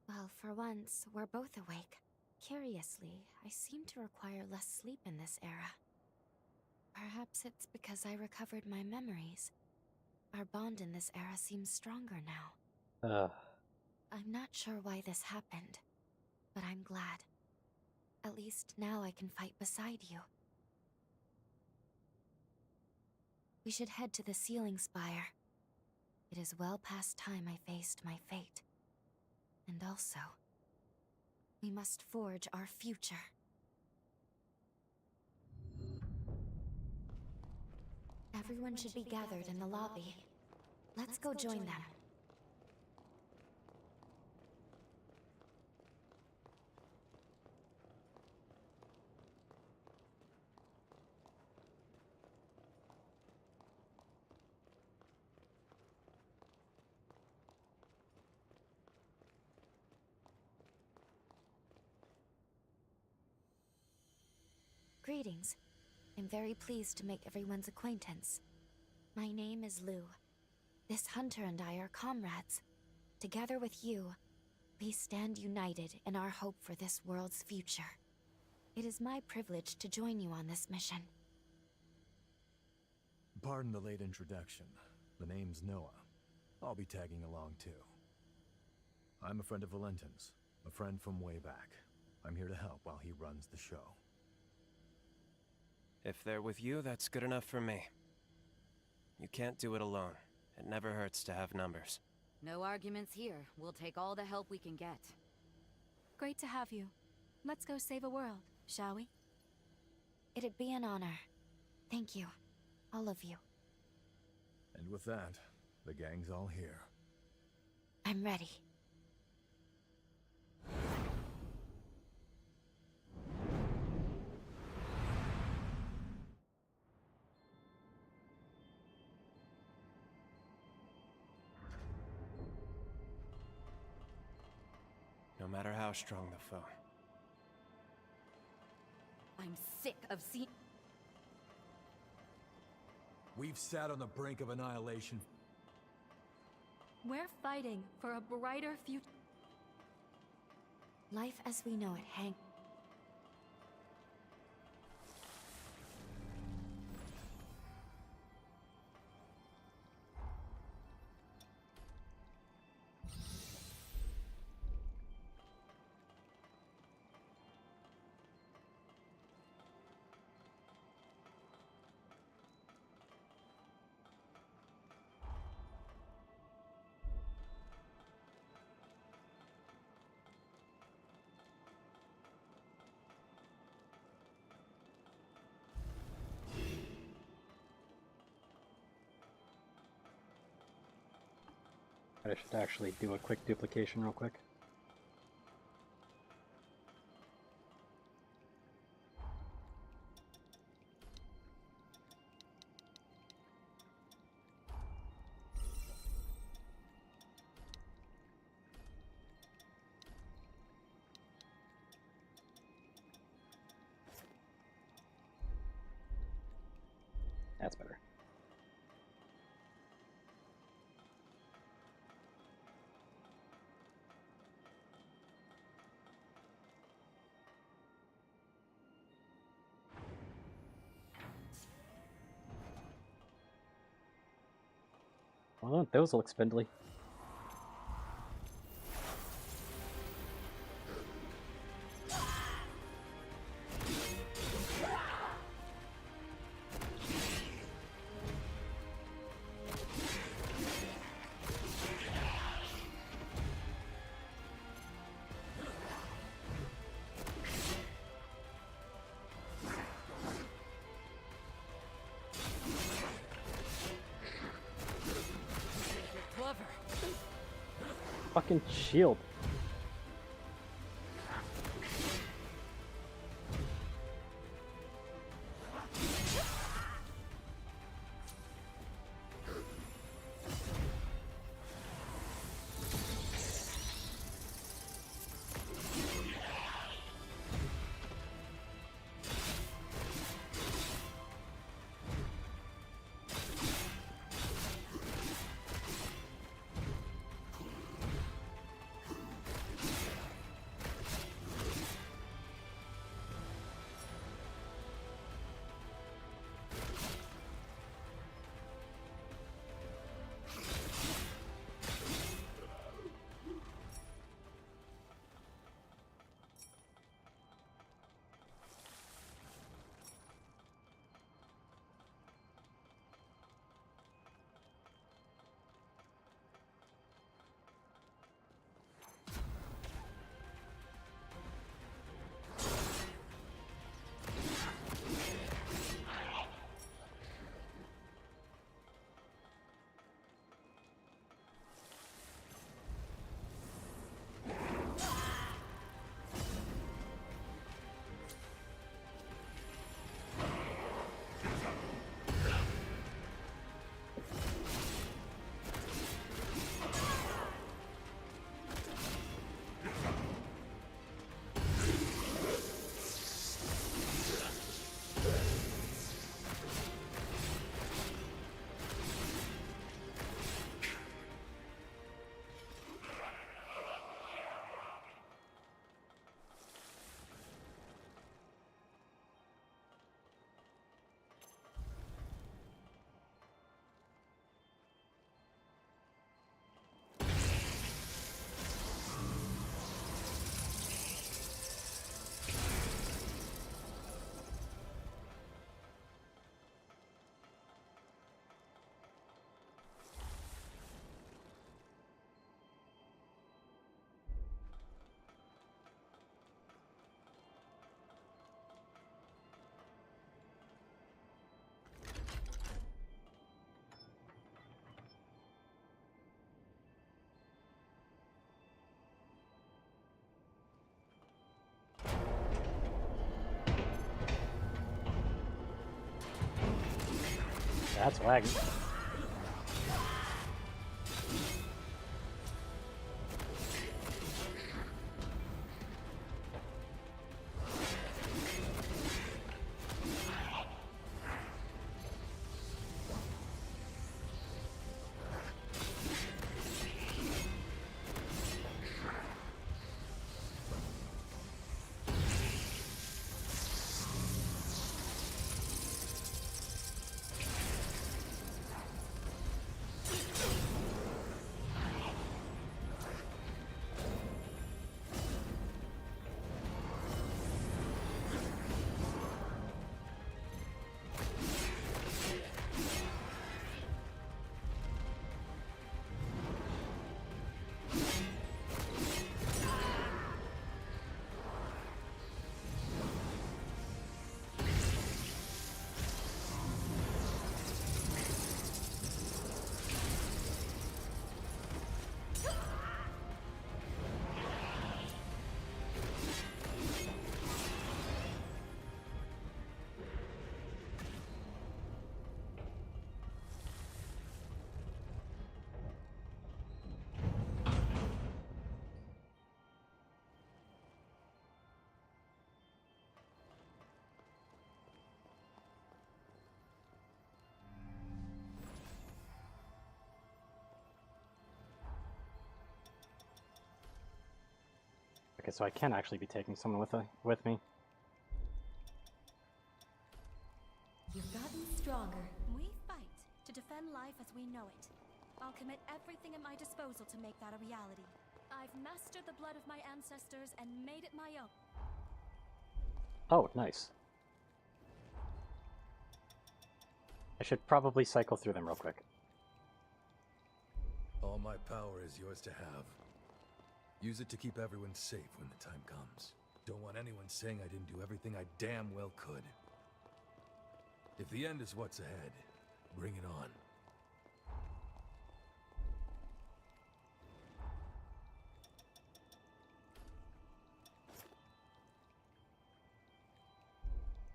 Well, for once, we're both awake. Curiously, I seem to require less sleep in this era. Perhaps it's because I recovered my memories. Our bond in this era seems stronger now. I'm not sure why this happened, but I'm glad. At least now I can fight beside you. We should head to the Sealing Spire. It is well past time I faced my fate. And also, we must forge our future. Everyone should be gathered in the lobby. Let's go join them. Greetings. I'm very pleased to make everyone's acquaintance. My name is Lu. This hunter and I are comrades. Together with you, we stand united in our hope for this world's future. It is my privilege to join you on this mission. Pardon the late introduction. The name's Noah. I'll be tagging along too. I'm a friend of Valentin's, a friend from way back. I'm here to help while he runs the show. If they're with you, that's good enough for me. You can't do it alone. It never hurts to have numbers. No arguments here. We'll take all the help we can get. Great to have you. Let's go save a world, shall we? It'd be an honor. Thank you, all of you. And with that, the gang's all here. I'm ready. No matter how strong the foe. I'm sick of seeing... We've sat on the brink of annihilation. We're fighting for a brighter future. Life as we know it, Hank. I should actually do a quick duplication real quick. That's better. Well, those look spindly. Fucking shield. That's wagging. Okay, so I can actually be taking someone with me. You've gotten stronger. We fight to defend life as we know it. I'll commit everything at my disposal to make that a reality. I've mastered the blood of my ancestors and made it my own. Oh, nice. I should probably cycle through them real quick. All my power is yours to have. Use it to keep everyone safe when the time comes. Don't want anyone saying I didn't do everything I damn well could. If the end is what's ahead, bring it on.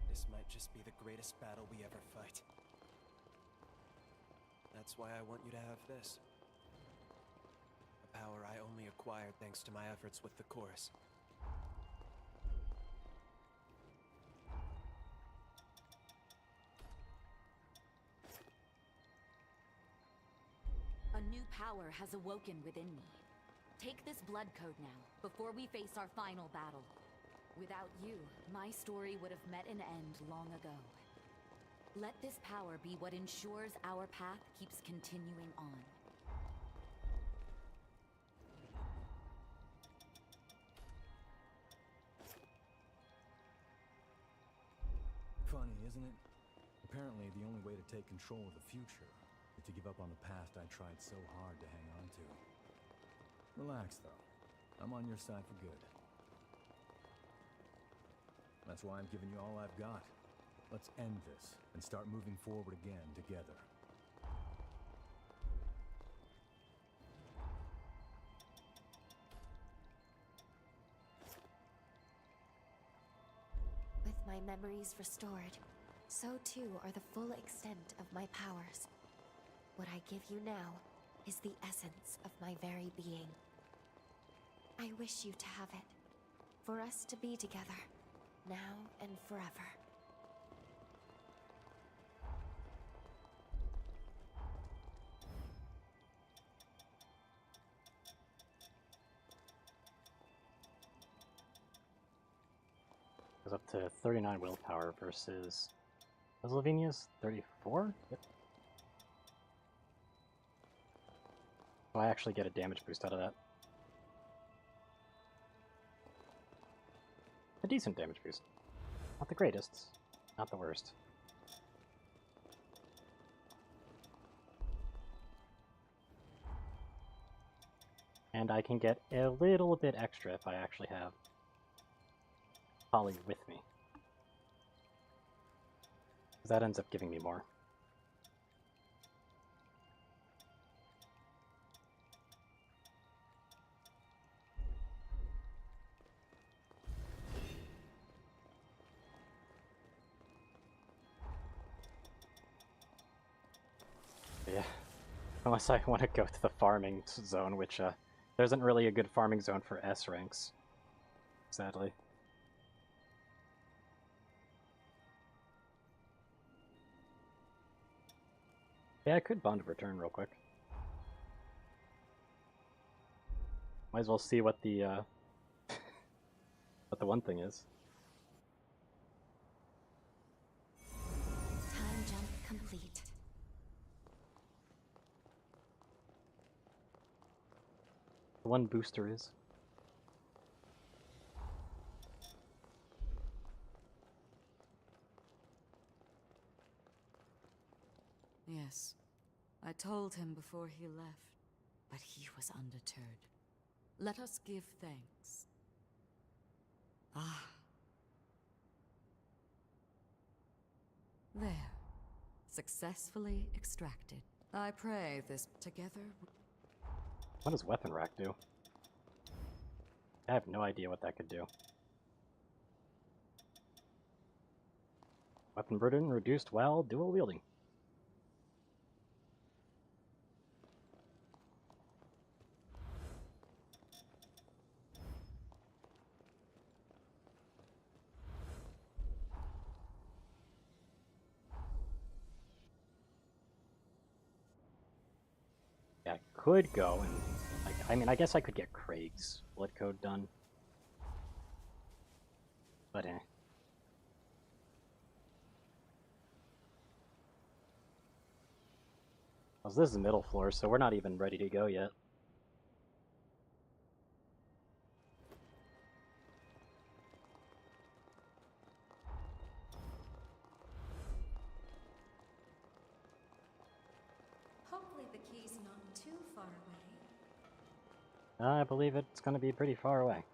This might just be the greatest battle we ever fight. That's why I want you to have this. A power I only acquired thanks to my efforts with the chorus. A new power has awoken within me. Take this blood code now, before we face our final battle. Without you, my story would have met an end long ago. Let this power be what ensures our path keeps continuing on. Funny, isn't it? Apparently, the only way to take control of the future is to give up on the past I tried so hard to hang on to. Relax, though. I'm on your side for good. That's why I'm giving you all I've got. Let's end this and start moving forward again together. With my memories restored, so too are the full extent of my powers. What I give you now is the essence of my very being. I wish you to have it, for us to be together, now and forever. Goes up to 39 willpower versus Lavinia's 34? Yep. So I actually get a damage boost out of that. A decent damage boost. Not the greatest, not the worst. And I can get a little bit extra if I actually have Polly with me. That ends up giving me more. Unless I want to go to the farming zone, which there isn't really a good farming zone for S ranks, sadly. Yeah, I could bond a return real quick. Might as well see what the what the one thing is. Time jump complete. The one booster is. Yes, I told him before he left, but he was undeterred. Let us give thanks. Ah. There. Successfully extracted. I pray this together. What does weapon rack do? I have no idea what that could do. Weapon burden reduced while dual wielding. Yeah, I could go and, like, I mean, I guess I could get Craig's blood code done. But eh. Well, this is the middle floor, so we're not even ready to go yet. Hopefully the key's not too far away. I believe it's going to be pretty far away.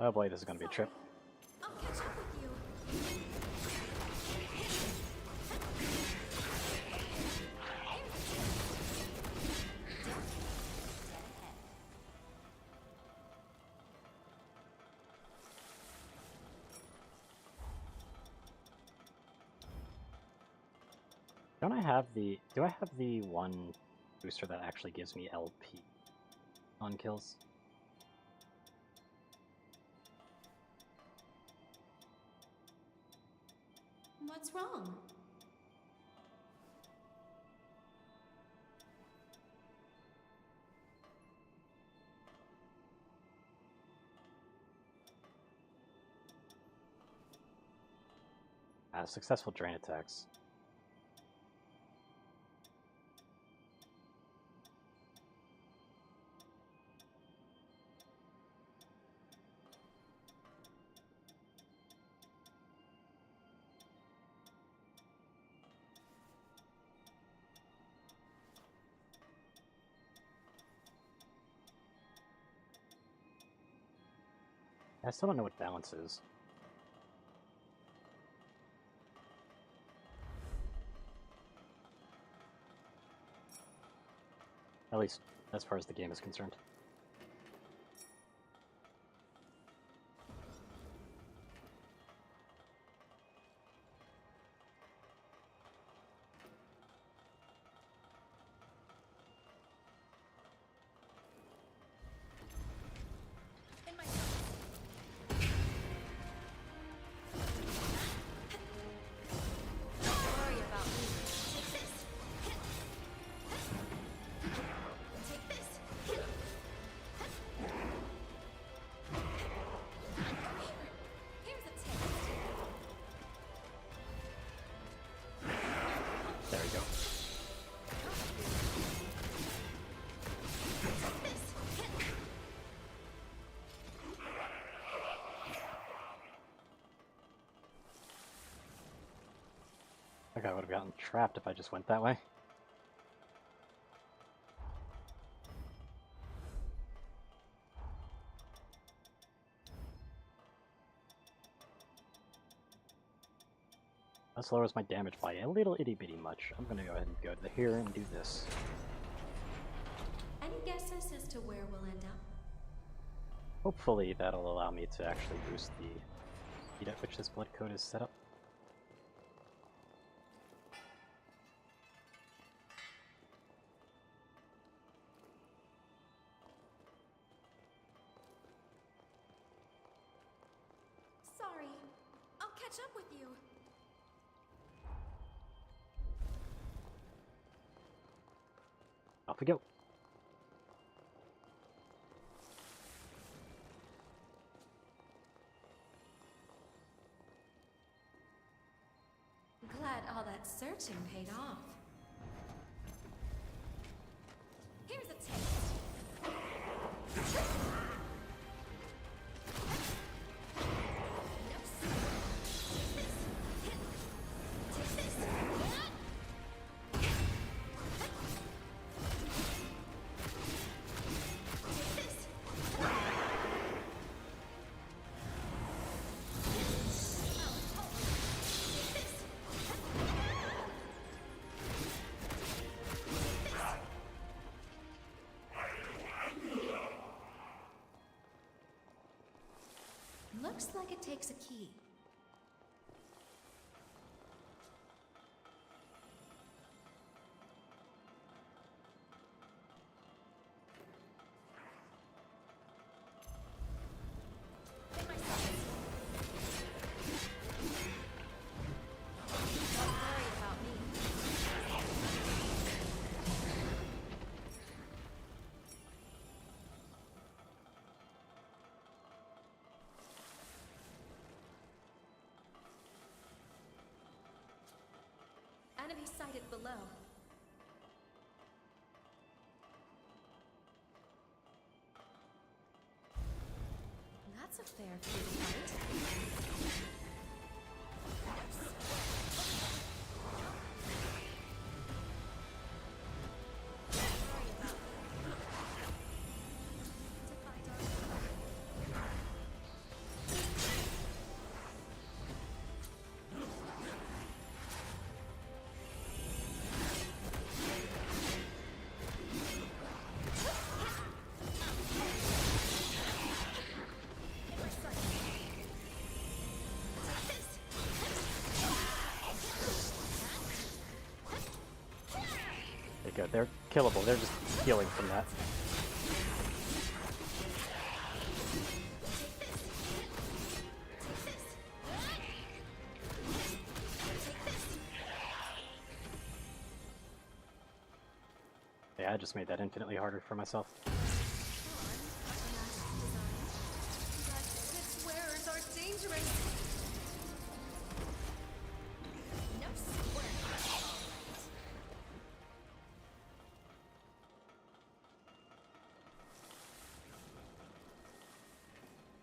Oh boy, this is going to be a trip. I'll catch up with you. Don't I have the... Do I have the one booster that actually gives me LP on kills? What's wrong? Successful drain attacks. I still don't know what balance is. At least, as far as the game is concerned. In my Don't worry about me. Take this. Take this. Here's a taste. There we go. I think I would have gotten trapped if I just went that way. This lowers my damage by a little itty bitty much. I'm gonna go ahead and go to here and do this. Any guesses as to where we'll end up? Hopefully that'll allow me to actually boost the speed at which this blood code is set up. Sorry. I'll catch up with you. Off we go. Glad all that searching paid off. Here's a taste. Looks like it takes a key. Get my sights. Don't worry about me. Enemy sighted below. That's a fair fight. Good. They're killable. They're just healing from that. Yeah, I just made that infinitely harder for myself. Its wearers are dangerous. No swear.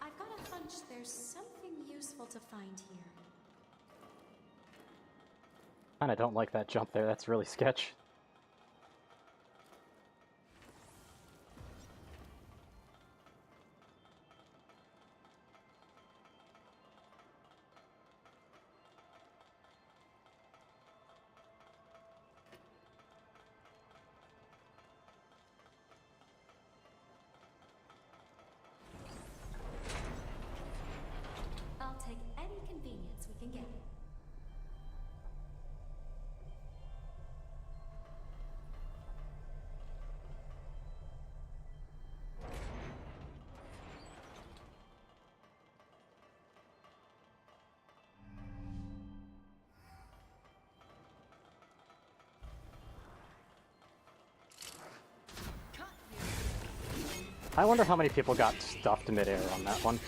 I've got a hunch there's something useful to find here. Kinda don't like that jump there. That's really sketch. I'll take any convenience we can get. I wonder how many people got stuffed midair on that one.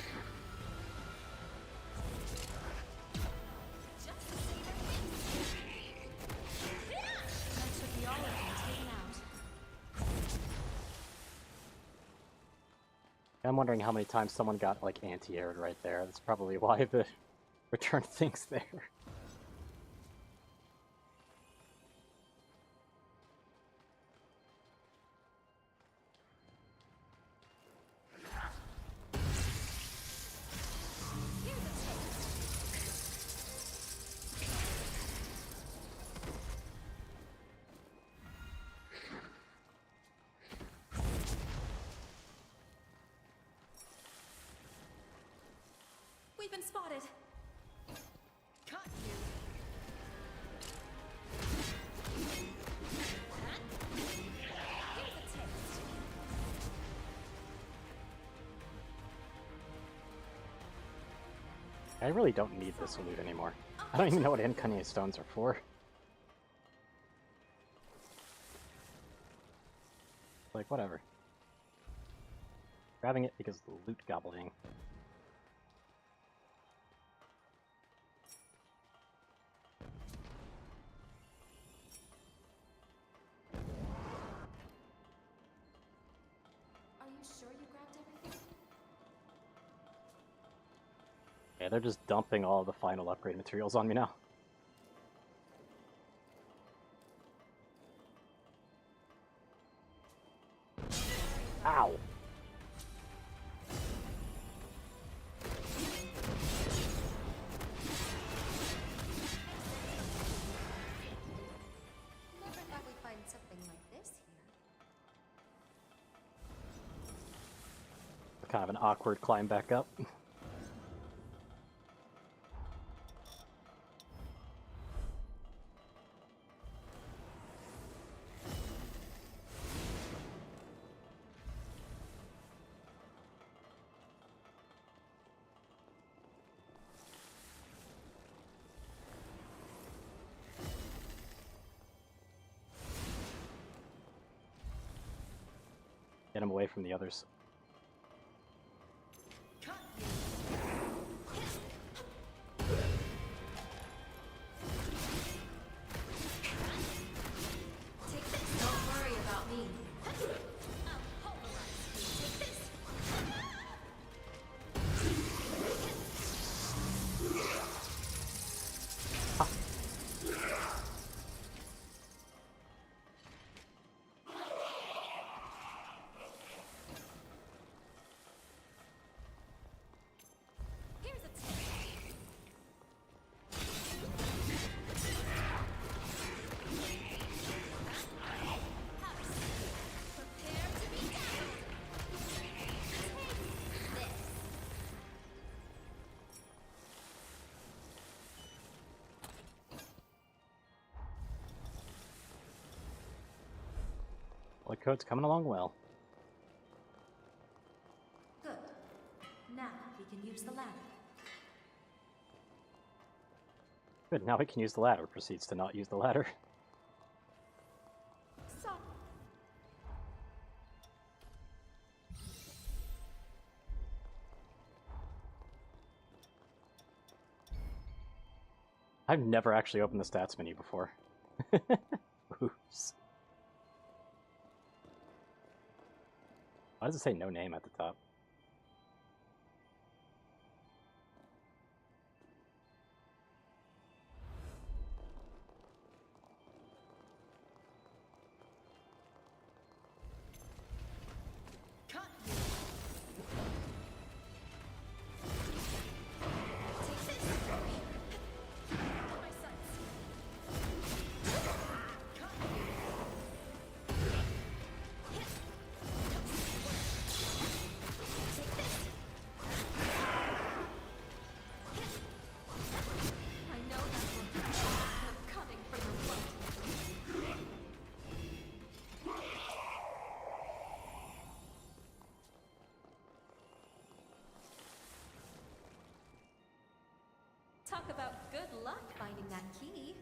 I'm wondering how many times someone got, like, anti-aired right there. That's probably why the return thing's there. We've been spotted. Cut you. Here's a taste. I really don't need this loot anymore. I don't even know what Incarnate Stones are for. Like, whatever. Grabbing it because of the loot gobbling. Are you sure you grabbed everything? Yeah, they're just dumping all the final upgrade materials on me now. Ow! Never thought we'd find something like this here. Kind of an awkward climb back up. Get him away from the others. Don't worry about me. I'll pulverize you. Take this. Here's a taste. Prepare to be dazzled. Take this. Blood coat's coming along well. Good. Now we can use the ladder. Good, now we can use the ladder. Proceeds to not use the ladder. So, I've never actually opened the stats menu before. Oops. Why does it say no name at the top? Cut take this. My sights. I know that one. I'm coming for your blood. Talk about good luck finding that key.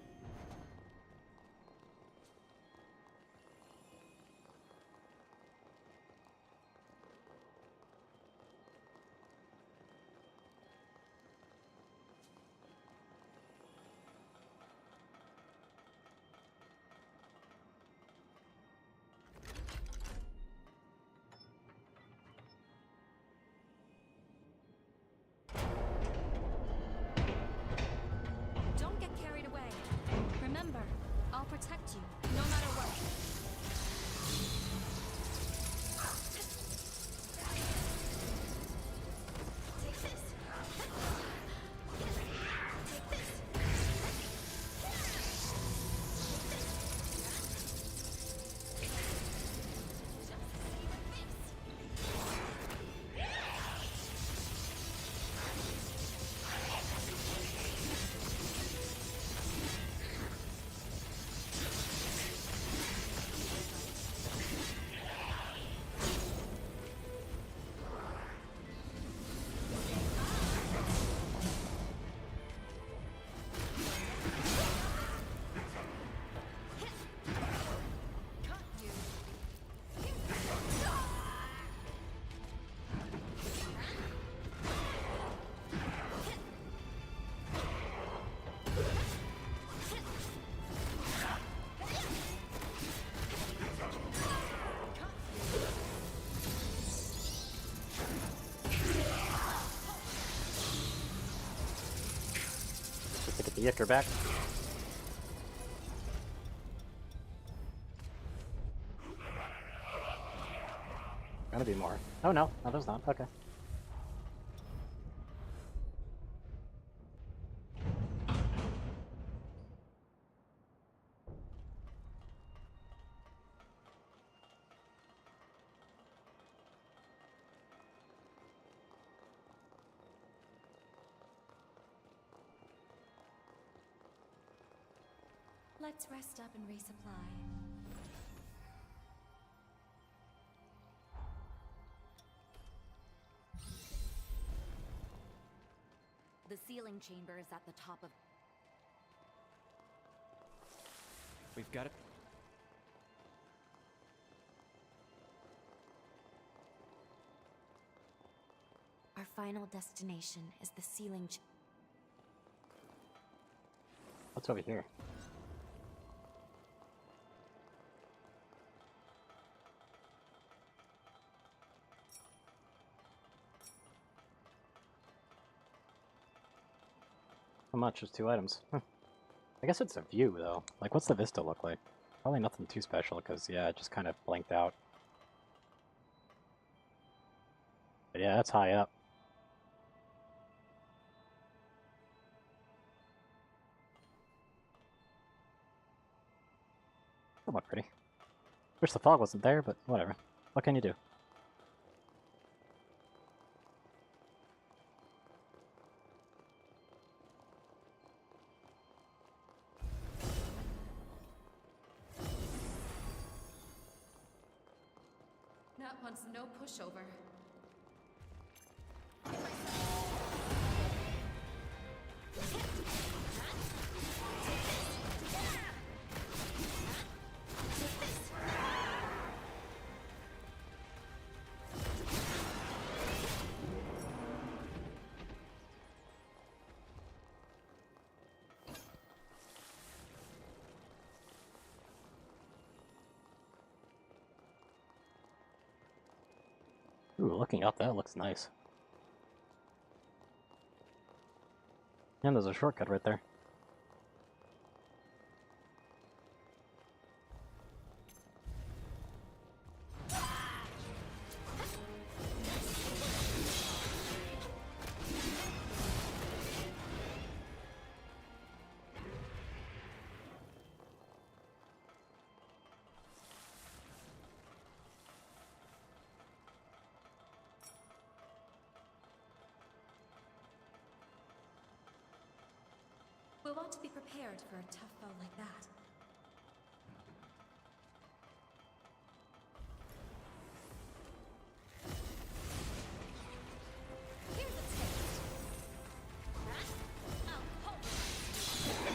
Don't get carried away. Remember, I'll protect you, no matter what. Take this. Take this. Just see the face. The Yicker back. Gotta be more. Oh no, no there's not. Okay. Let's rest up and resupply. The sealing chamber is at the top of... We've got it. Our final destination is the sealing What's over here? How much? Just 2 items. Huh. I guess it's a view, though. Like, what's the vista look like? Probably nothing too special, because, yeah, it just kind of blanked out. But yeah, that's high up. Somewhat pretty. Wish the fog wasn't there, but whatever. What can you do? That one's no pushover. Ooh, looking up, that looks nice. And there's a shortcut right there. We'll want to be prepared for a tough foe like that. Here's a taste. I'll pulverize this.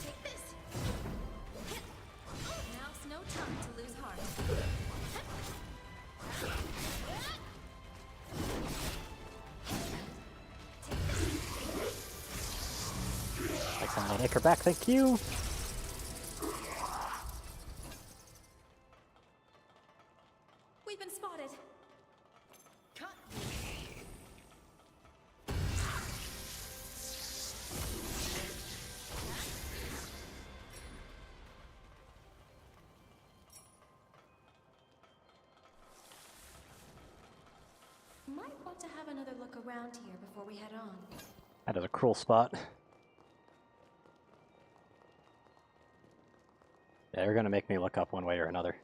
Take this. Now's no time to lose heart. Excellent, Icker back, thank you! We've been spotted. Cut. Might want to have another look around here before we head on. That is a cruel spot. Yeah, you're gonna make me look up one way or another.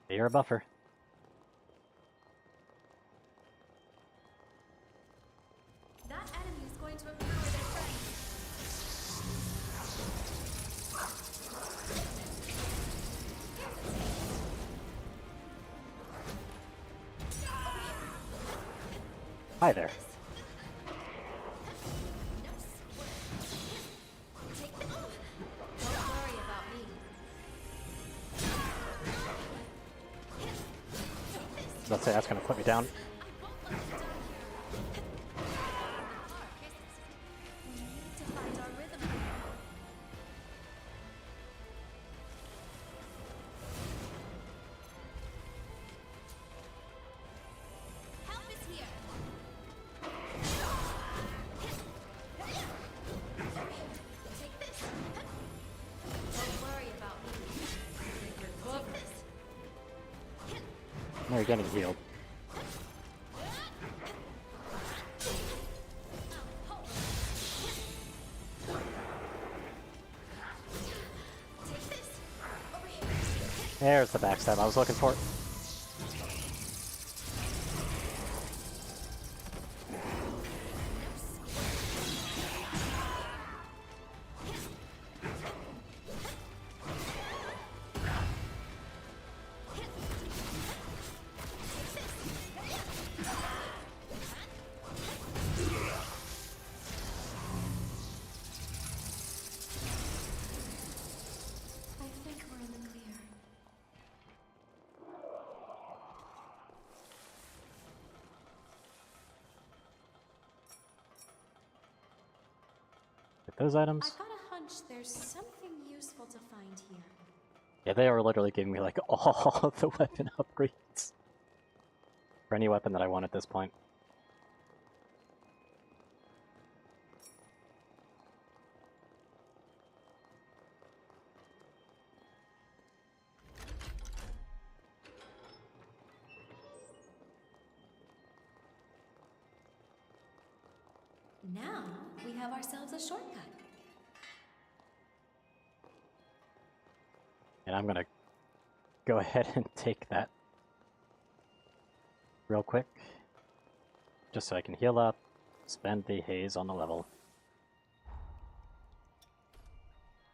You're a buffer. That enemy is going to empower their friends. Hi there. Don't worry about me. Let's say that's gonna put me down. We need to find our rhythm. You're getting healed. There's the backstab I was looking for. I think we're in the clear. Get those items. I got a hunch there's something useful to find here. Yeah, they are literally giving me like all of the weapon upgrades for any weapon that I want at this point. Now we have ourselves a shortcut. And I'm gonna go ahead and take that real quick, just so I can heal up, spend the haze on the level.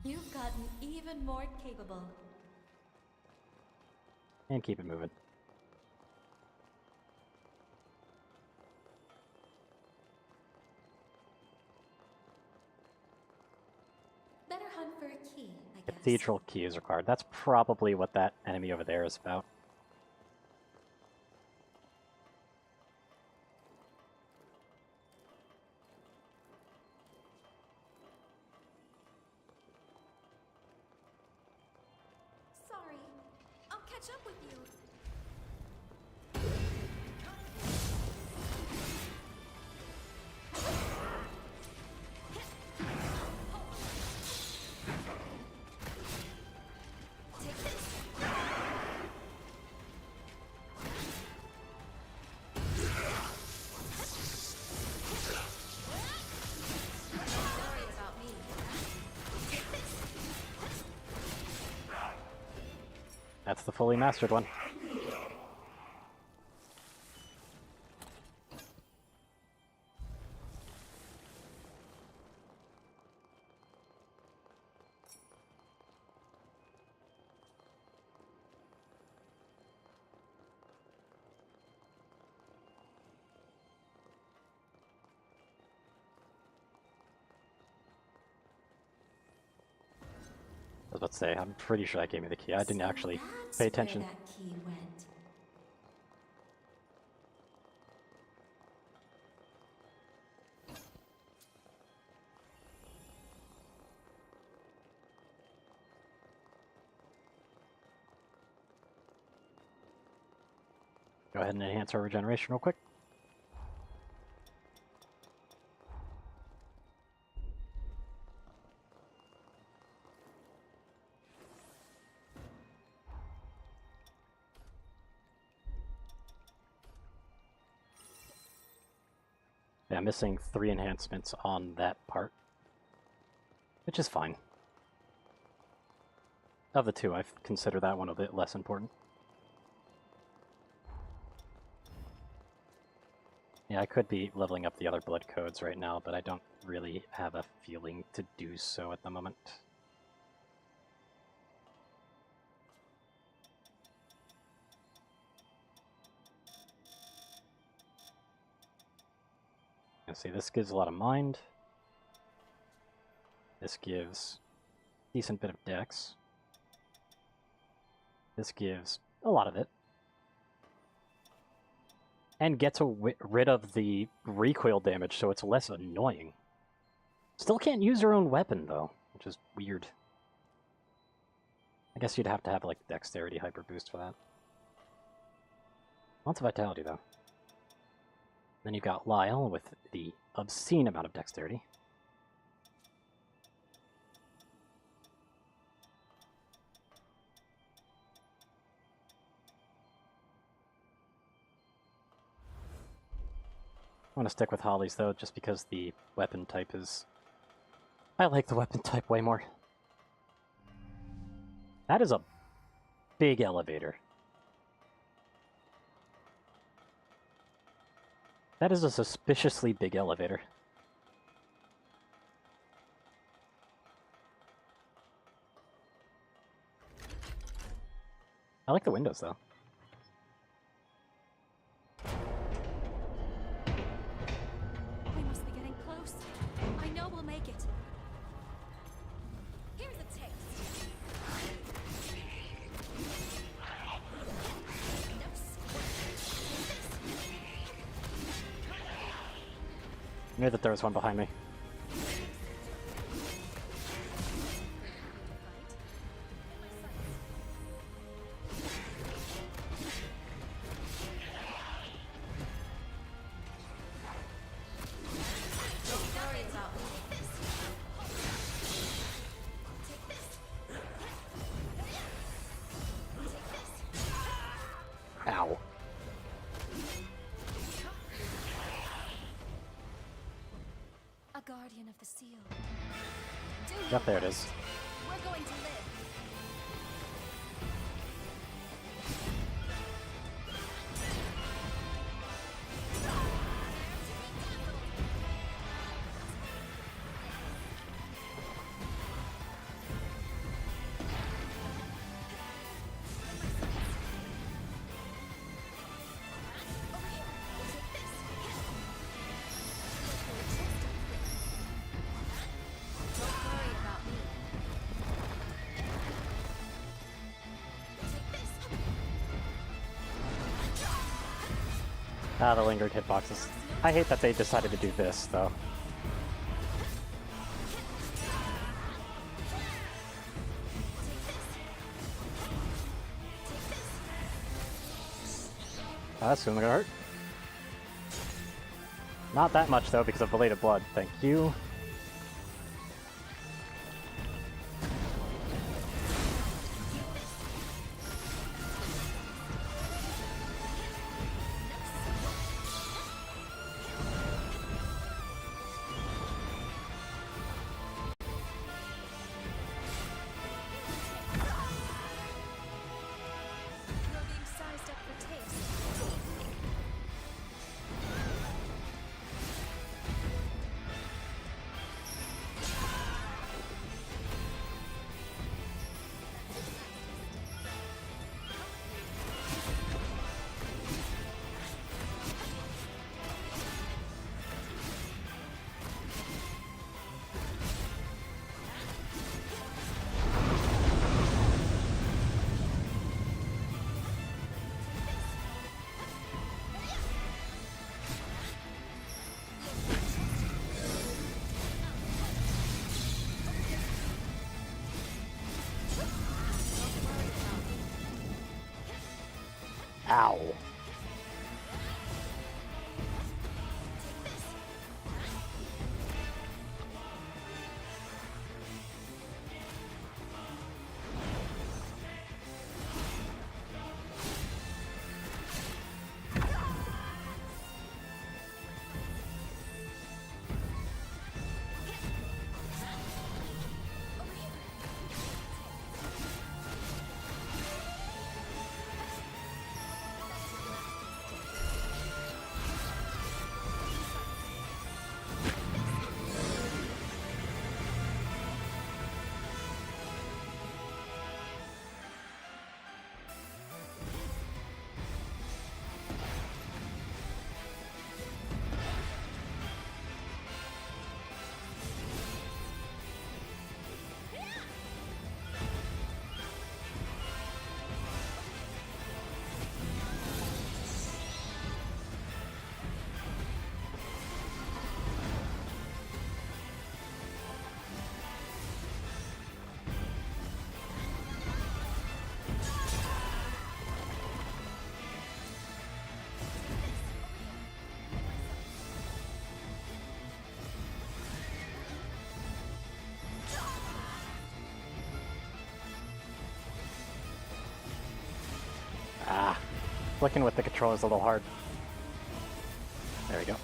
You've gotten even more capable. And keep it moving. Better hunt for a key, I guess. Cathedral key is required. That's probably what that enemy over there is about. Sorry. I'll catch up with you. Take this. Sorry about me. Take this. That's the fully mastered one. I was about to say, I'm pretty sure that gave me the key. I didn't actually That's pay where attention. that key went. Go ahead and enhance our regeneration real quick. Yeah, I'm missing 3 enhancements on that part, which is fine. Of the 2, I consider that one a bit less important. Yeah, I could be leveling up the other blood codes right now, but I don't really have a feeling to do so at the moment. See, this gives a lot of mind. This gives a decent bit of dex. This gives a lot of it. And gets rid of the recoil damage, so it's less annoying. Still can't use your own weapon, though, which is weird. I guess you'd have to have, like, dexterity hyper boost for that. Lots of vitality, though. Then you've got Lyle with the obscene amount of dexterity. I want to stick with Holly's though, just because the weapon type is... I like the weapon type way more. That is a big elevator. That is a suspiciously big elevator. I like the windows though. We must be getting close. I know we'll make it. Here's a taste. I knew that there was one behind me. Ow. A guardian of the seal. Yep, there it is. We're going to live. Ah, the lingered hitboxes. I hate that they decided to do this, though. Oh, that's gonna hurt. Not that much, though, because of Belated Blood. Thank you. You're being sized up for taste. Ow. Ah. Flicking with the controller is a little hard. There we go.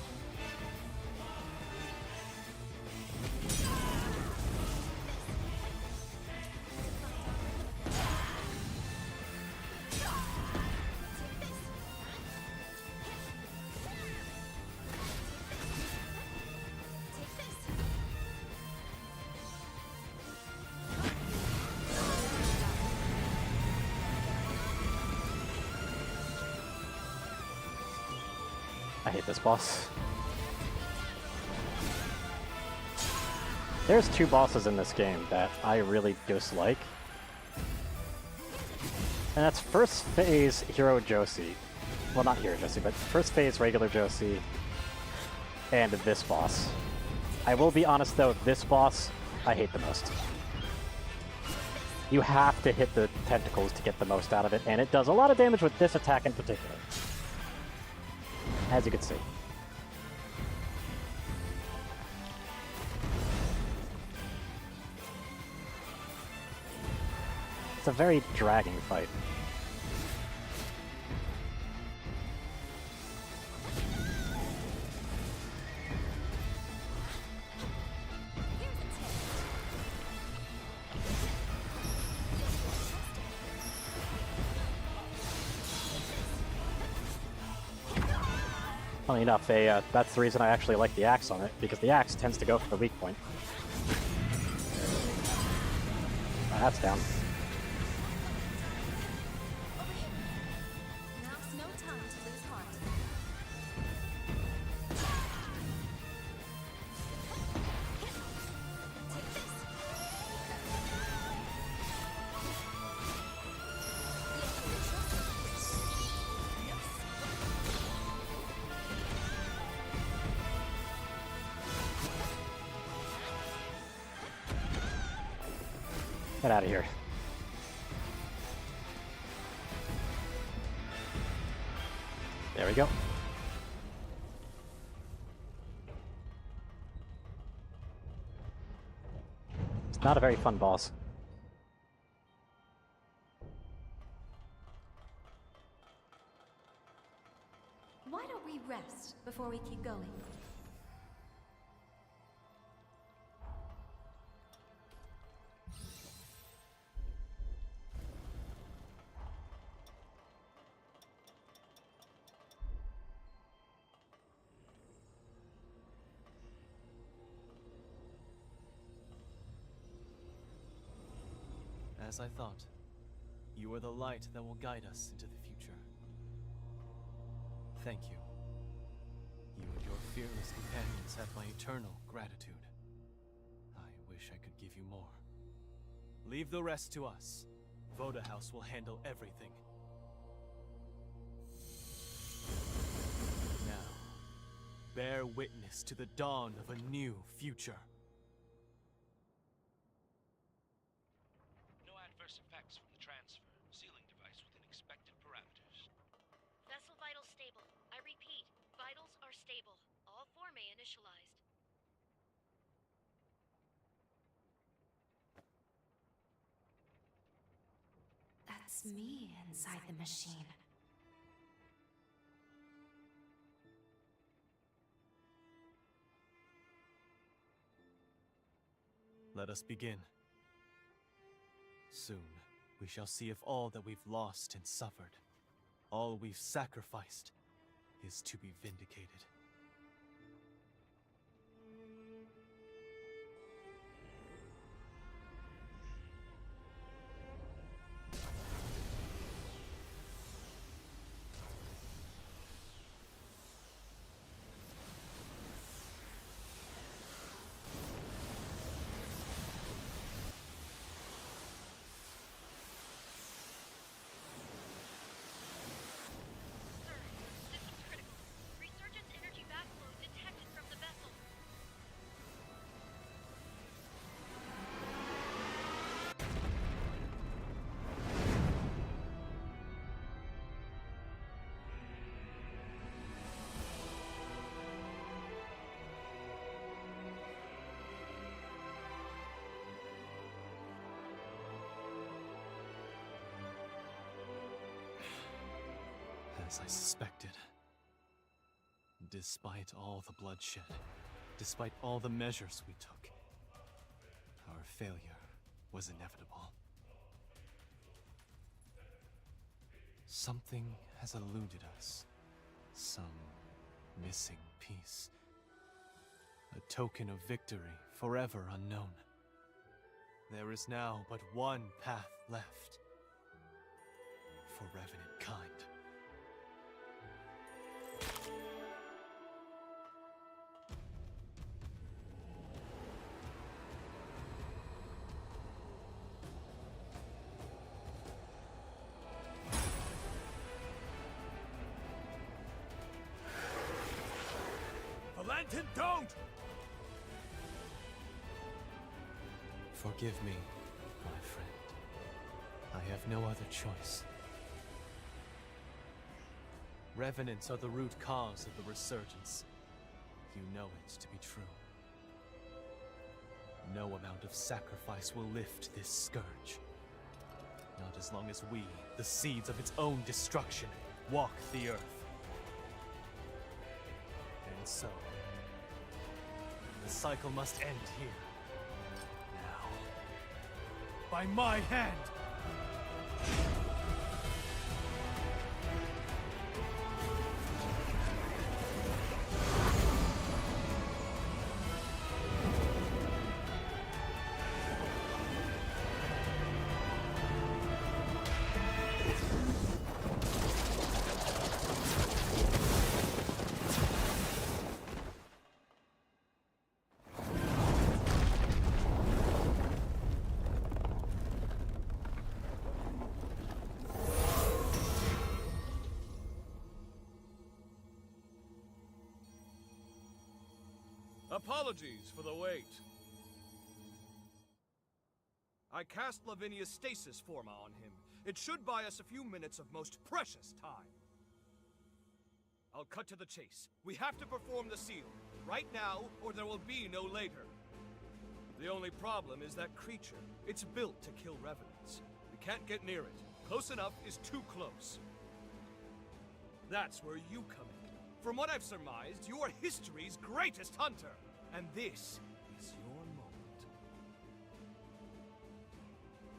I hate this boss. There's two bosses in this game that I really dislike. And that's first phase Hero Josie. Well, not Hero Josie, but first phase regular Josie. And this boss. I will be honest though, this boss I hate the most. You have to hit the tentacles to get the most out of it, and it does a lot of damage with this attack in particular. As you can see. It's a very dragging fight. Funny enough, that's the reason I actually like the axe on it, because the axe tends to go for the weak point. That's down. Now's no time to lose heart. Take this. Get out of here. There we go. It's not a very fun boss. Why don't we rest before we keep going? As I thought, you are the light that will guide us into the future. Thank you. You and your fearless companions have my eternal gratitude. I wish I could give you more. Leave the rest to us. Voda House will handle everything. Now, bear witness to the dawn of a new future. No adverse effects from the transfer. Sealing device within expected parameters. Vessel vitals stable. I repeat, vitals are stable. All four may initialized. That's me inside the machine. Let us begin. Soon, we shall see if all that we've lost and suffered, all we've sacrificed, is to be vindicated. Systems critical. Resurgence energy backflow detected from the vessel. As I suspected. Despite all the bloodshed, despite all the measures we took, our failure was inevitable. Something has eluded us. Some missing piece. A token of victory forever unknown. There is now but one path left. For Revenant kind. Valentin, don't! Forgive me, my friend. I have no other choice. Revenants are the root cause of the resurgence. You know it to be true. No amount of sacrifice will lift this scourge. Not as long as we, the seeds of its own destruction, walk the earth. And so, the cycle must end here. Now. By my hand! Apologies for the wait. I cast Lavinia's stasis forma on him. It should buy us a few minutes of most precious time. I'll cut to the chase. We have to perform the seal. Right now, or there will be no later. The only problem is that creature. It's built to kill revenants. We can't get near it. Close enough is too close. That's where you come in. From what I've surmised, you're history's greatest hunter. And this is your moment.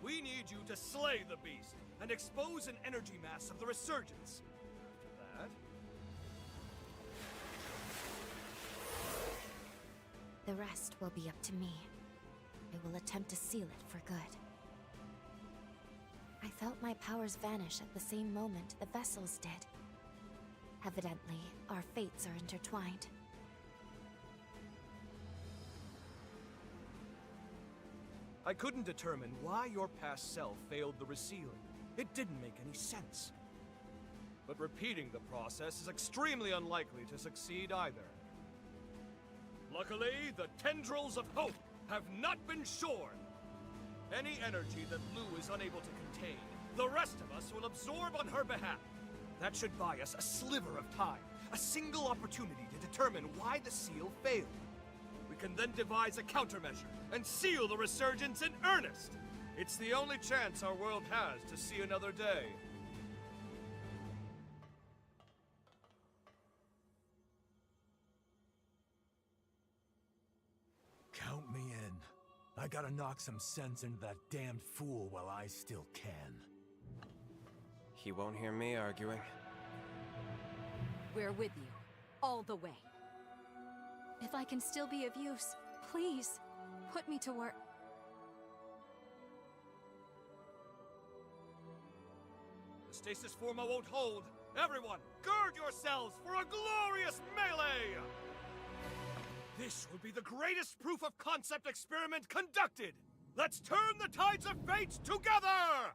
We need you to slay the beast and expose an energy mass of the resurgence. After that... The rest will be up to me. I will attempt to seal it for good. I felt my powers vanish at the same moment the vessels did. Evidently, our fates are intertwined. I couldn't determine why your past self failed the resealing. It didn't make any sense. But repeating the process is extremely unlikely to succeed either. Luckily, the tendrils of hope have not been shorn. Any energy that Lou is unable to contain, the rest of us will absorb on her behalf. That should buy us a sliver of time, a single opportunity to determine why the seal failed. We can then devise a countermeasure and seal the resurgence in earnest. It's the only chance our world has to see another day. Count me in. I gotta knock some sense into that damned fool while I still can. He won't hear me arguing. We're with you, all the way. If I can still be of use, please, put me to work. The stasis forma won't hold. Everyone, gird yourselves for a glorious melee! This will be the greatest proof of concept experiment conducted! Let's turn the tides of fate together!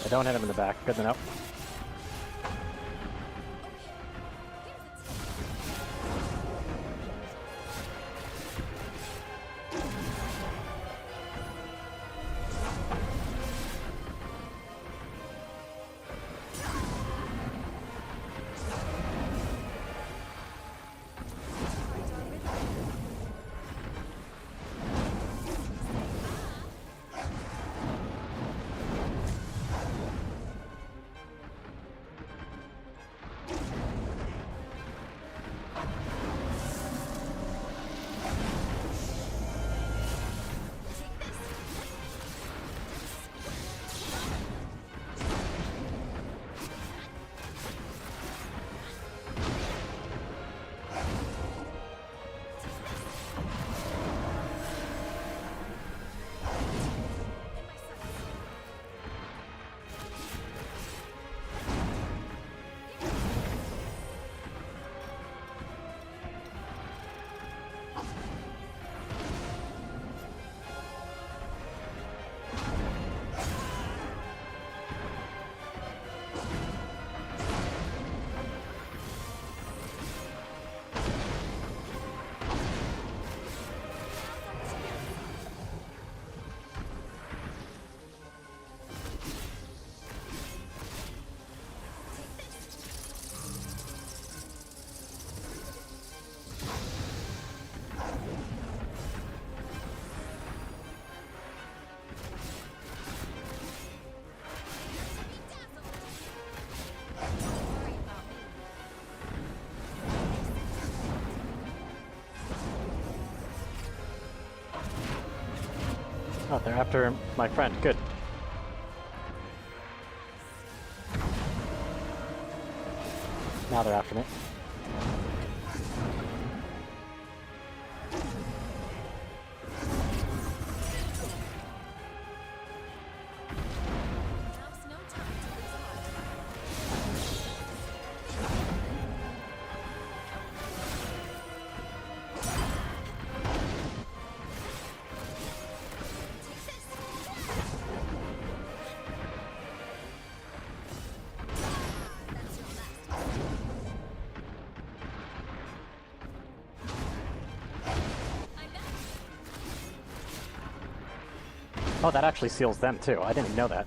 I don't hit him in the back. Good to know. Oh, they're after my friend. Good. Now they're after me. Oh, that actually seals them too. I didn't even know that.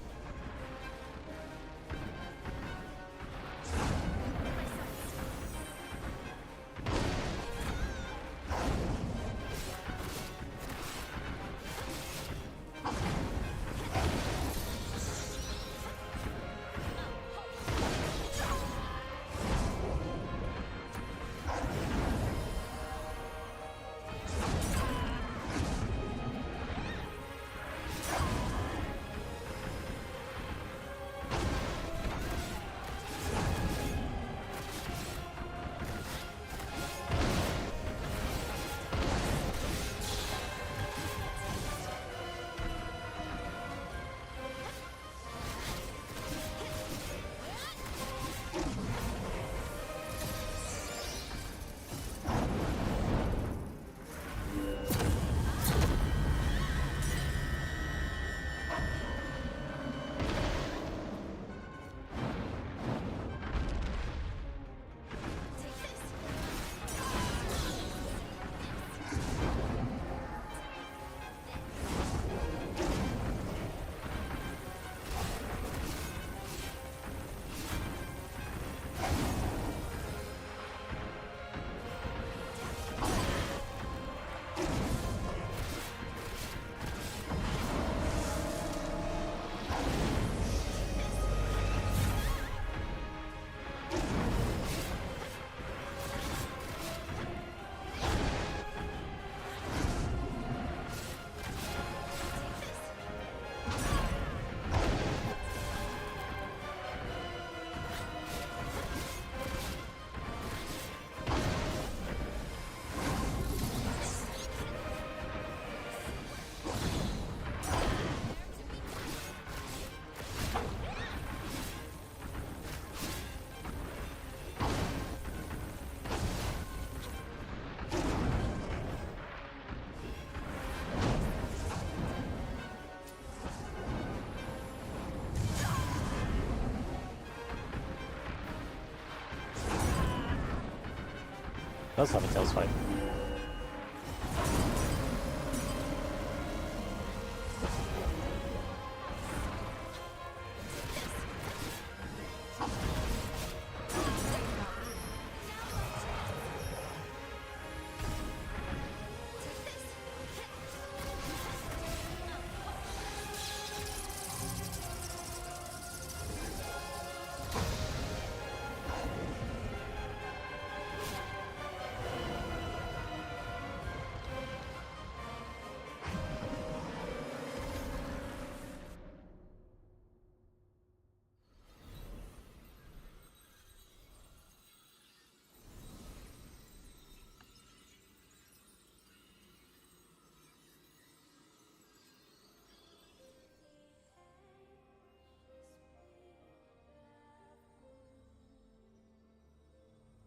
Does have a Tails fight.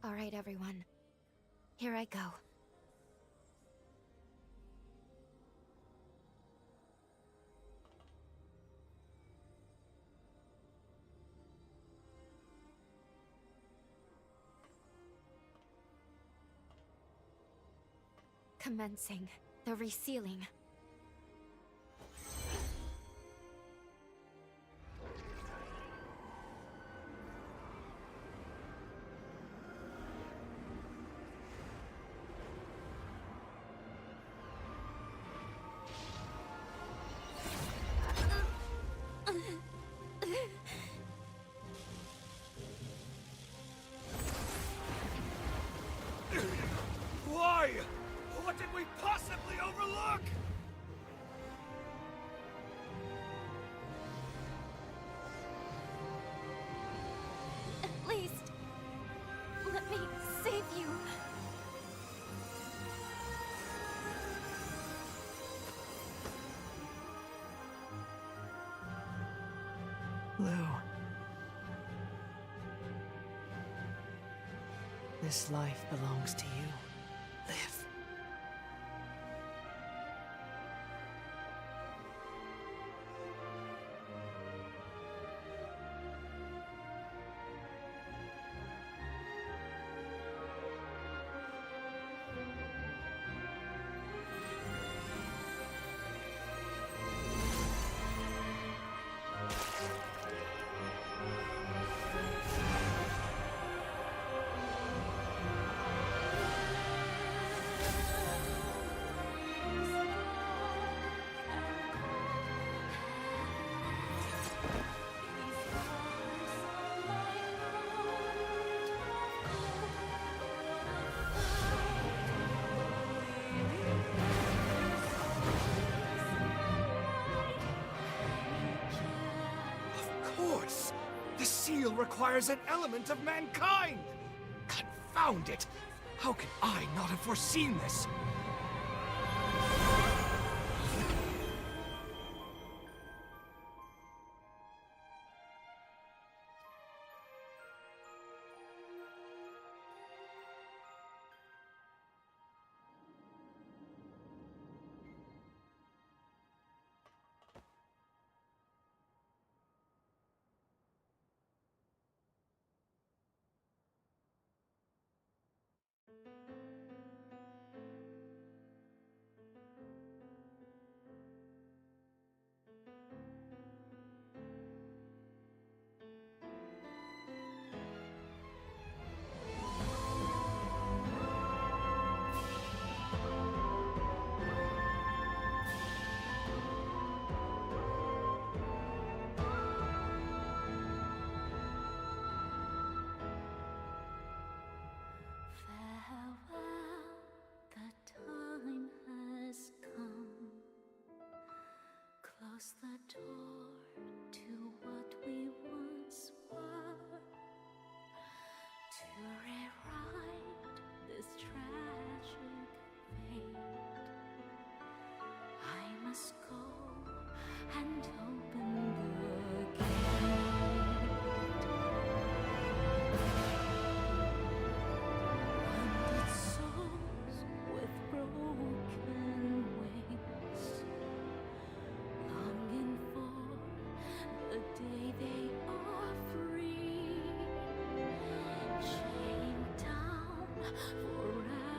All right, everyone. Here I go. Commencing the resealing. Why? What did we possibly overlook? At least, let me save you. Lou. This life belongs to you. Live. Of course! The seal requires an element of mankind! Confound it! How can I not have foreseen this? Close the door to what we once were, to rewrite this tragic fate. I must go and open the gate. Wounded souls with broken wings, longing for the day they are free, chained down forever.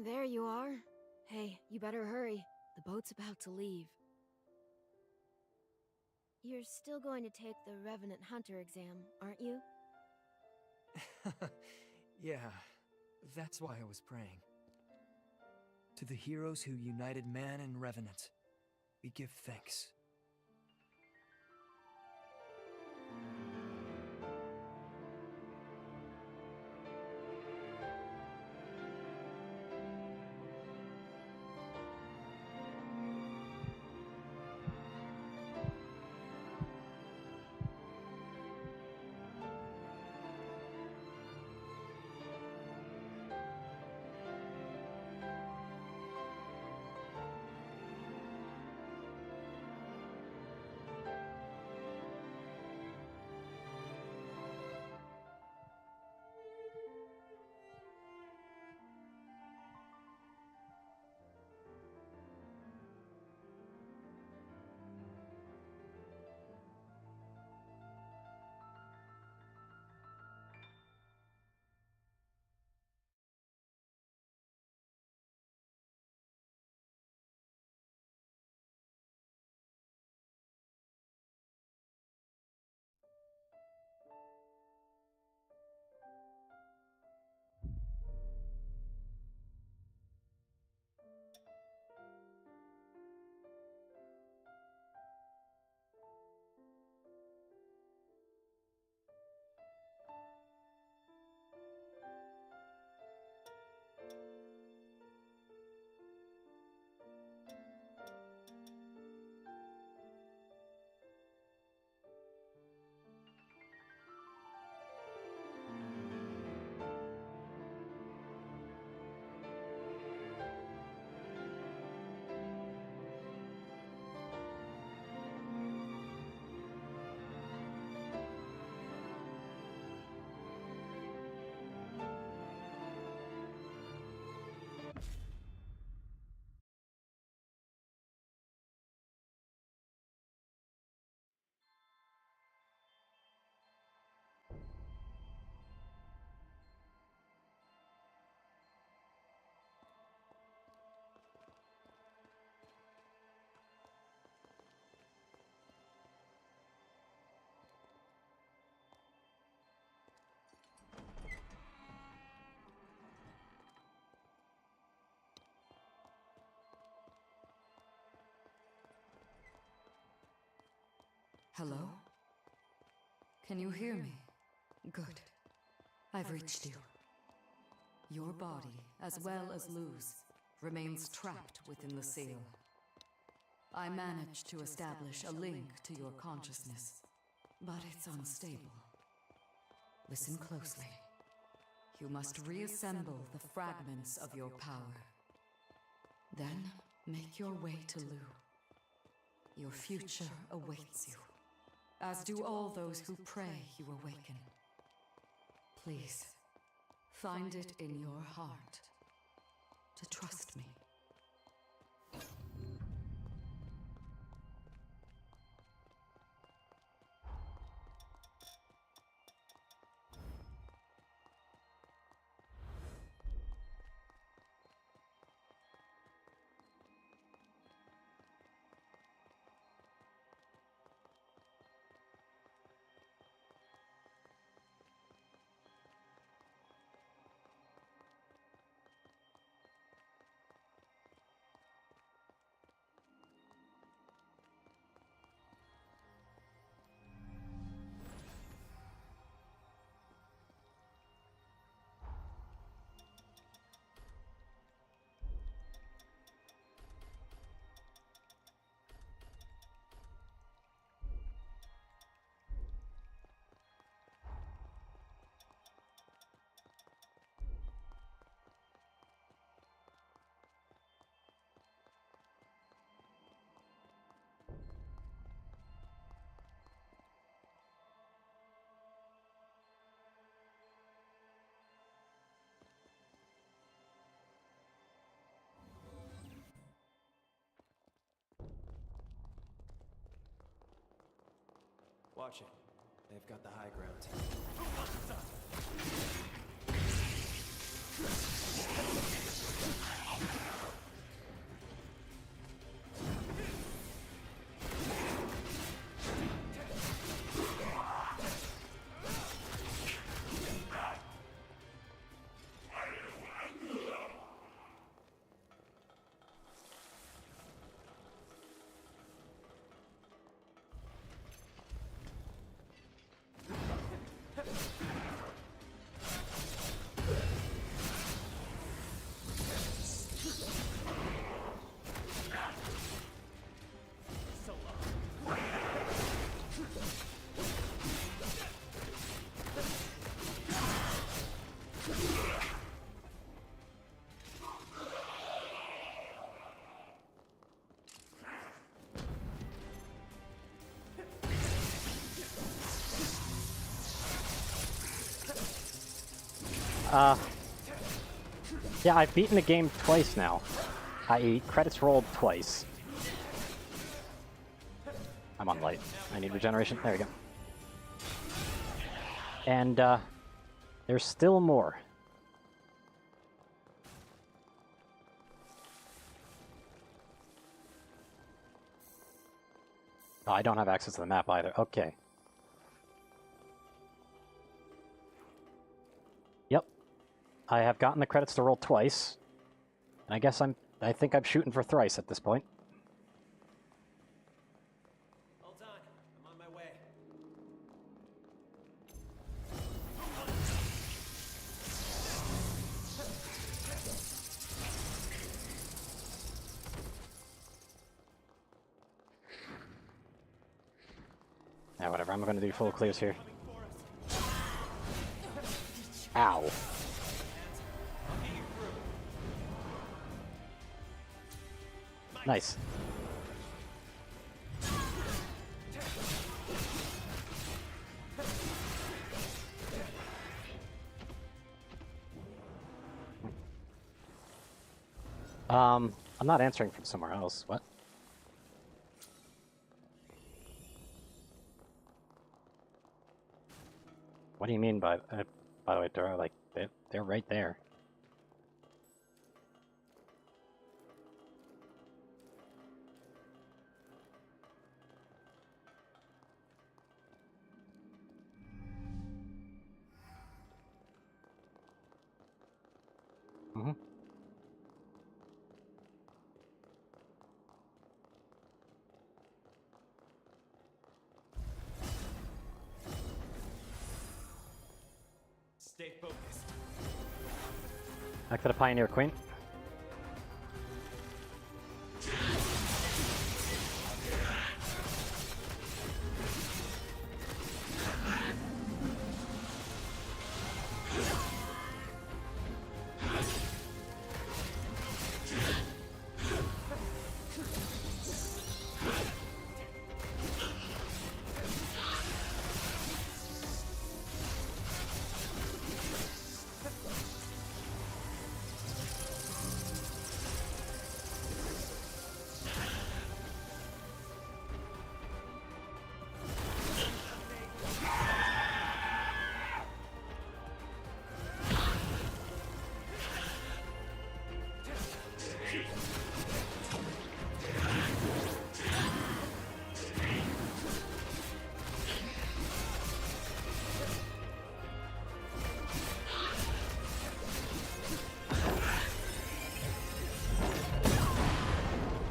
There you are. Hey, you better hurry. The boat's about to leave. You're still going to take the Revenant Hunter exam, aren't you? Yeah, that's why I was praying. To the heroes who united man and Revenant, we give thanks. Hello? Can you hear me? Good. I've reached you. Your body, as well as Lou's, remains trapped within the seal. I managed to establish a link to your consciousness, but it's unstable. Listen closely. You must reassemble the fragments of your power. Then, make your way to Lou. Your future awaits you, as do all those who pray you awaken. Please, find it in your heart to trust me. Watch it. They've got the high ground. Yeah, I've beaten the game twice now. I.e., credits rolled twice. I'm on light. I need regeneration. There we go. And, there's still more. Oh, I don't have access to the map either. Okay. Yep. I have gotten the credits to roll twice. And I guess I think I'm shooting for thrice at this point. Hold on. I'm on my way. Yeah, whatever. I'm gonna do full clears here. Ow. Nice. I'm not answering from somewhere else. What? What do you mean by the way, Dora? Like, they're right there. Mm-hmm. Stay focused. Back to the Pioneer Queen.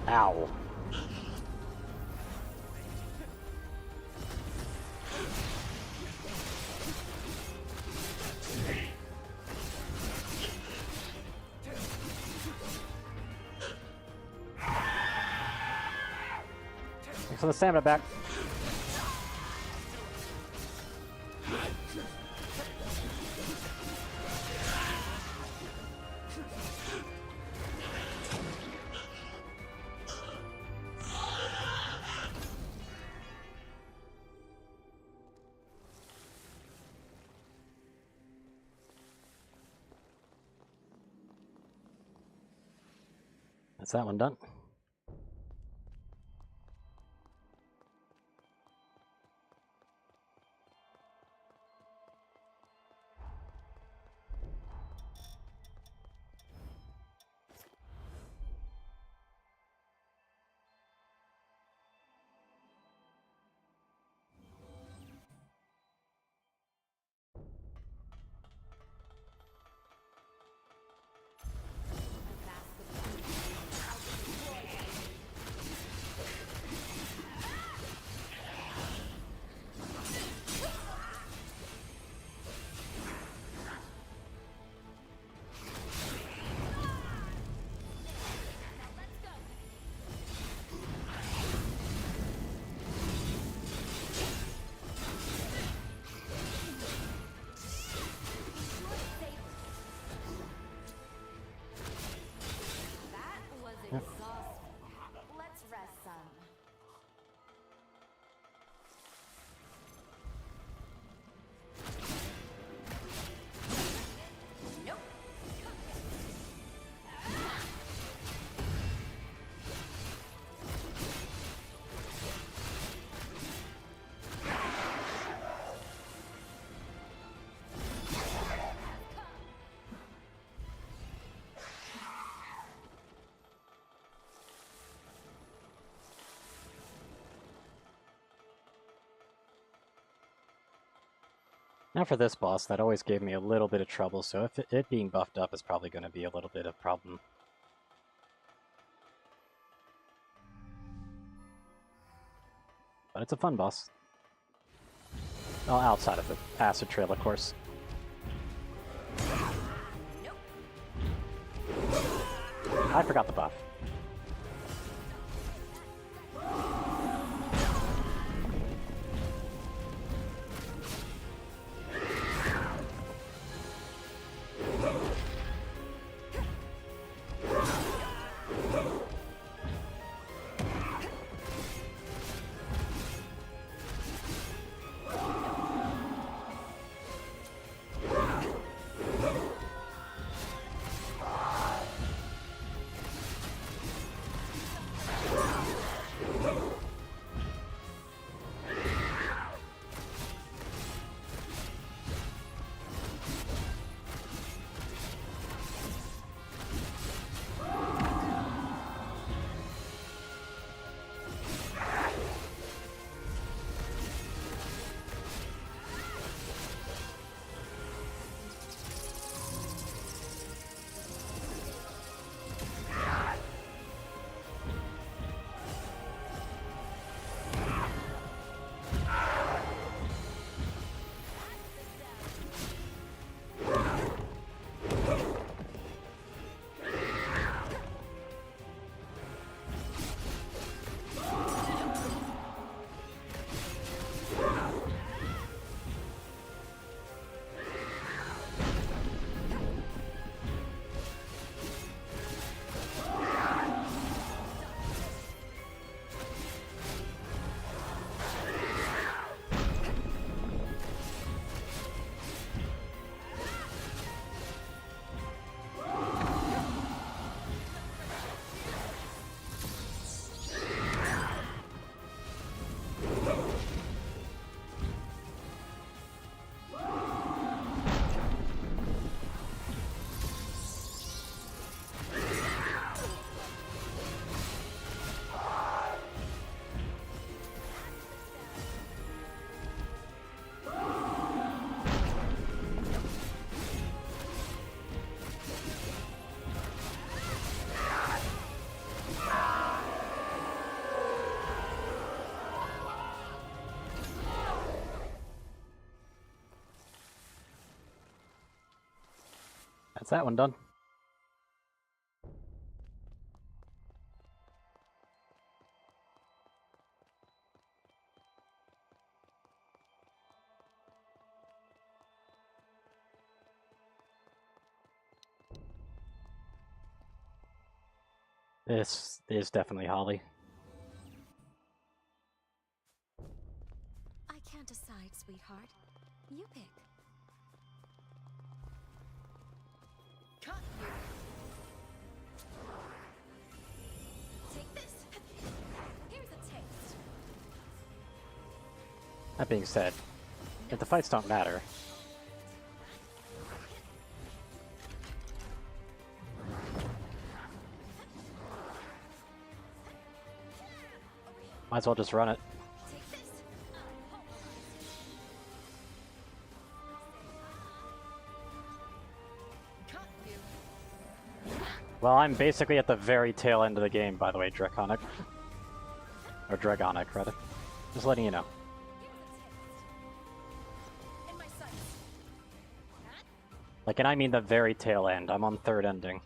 Ow. Thanks for the stamina back. That's that one done. Now for this boss, that always gave me a little bit of trouble, so if it being buffed up is probably going to be a little bit of a problem. But it's a fun boss. Well, outside of the acid trail, of course. I forgot the buff. That's that one done. This is definitely Holly. I can't decide, sweetheart. You pick. Cut you. Take this. Here's a taste. That being said, if the fights don't matter, might as well just run it. Well, I'm basically at the very tail end of the game, by the way, Draconic. Or Dragonic, rather. Just letting you know. Like, and I mean the very tail end. I'm on third ending.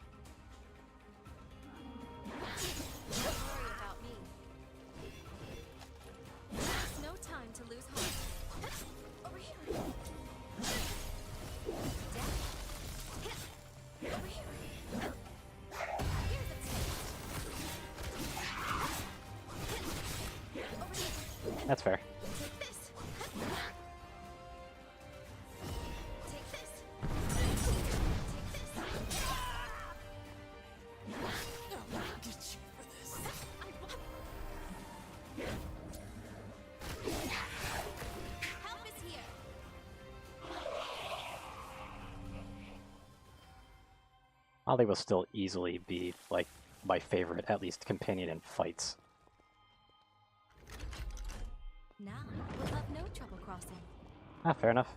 No time to lose heart. Over here. Over here. That's fair. Holly will still easily be, like, my favorite, at least, companion in fights. Now we'll have no trouble crossing. Ah, fair enough.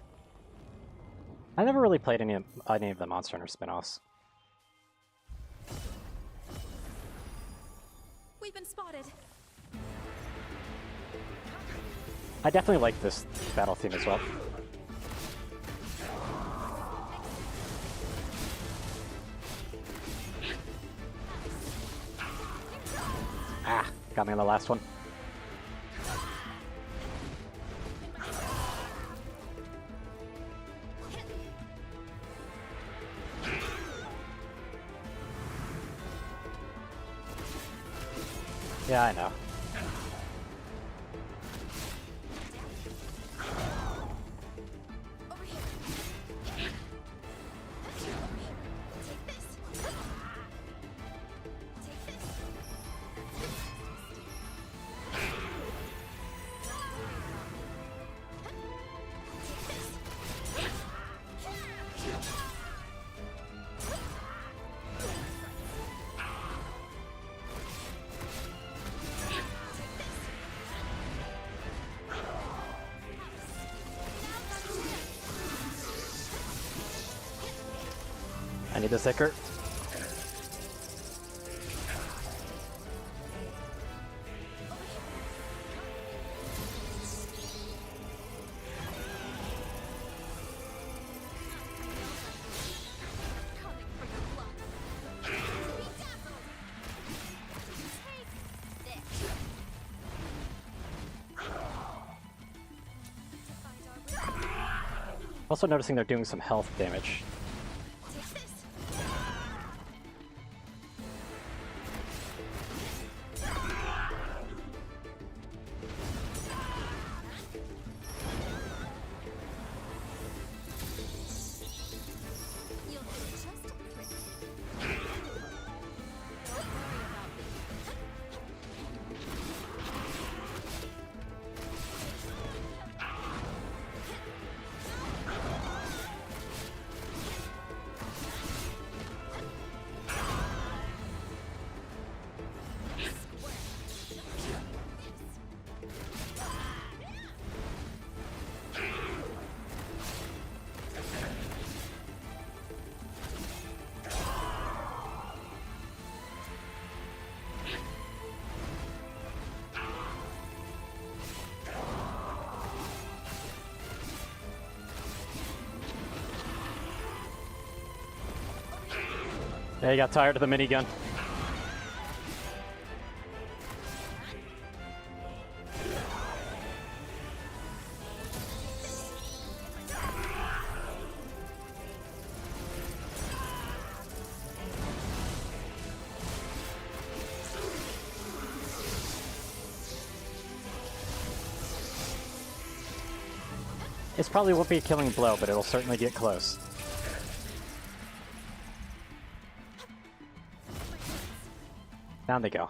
I never really played any of the Monster Hunter spin-offs. We've been spotted. I definitely like this battle theme as well. Ah, got me on the last one. Yeah, I know. I need the Sicker. Also noticing they're doing some health damage. Yeah, he got tired of the minigun. This probably won't be a killing blow, but it'll certainly get close. Down they go.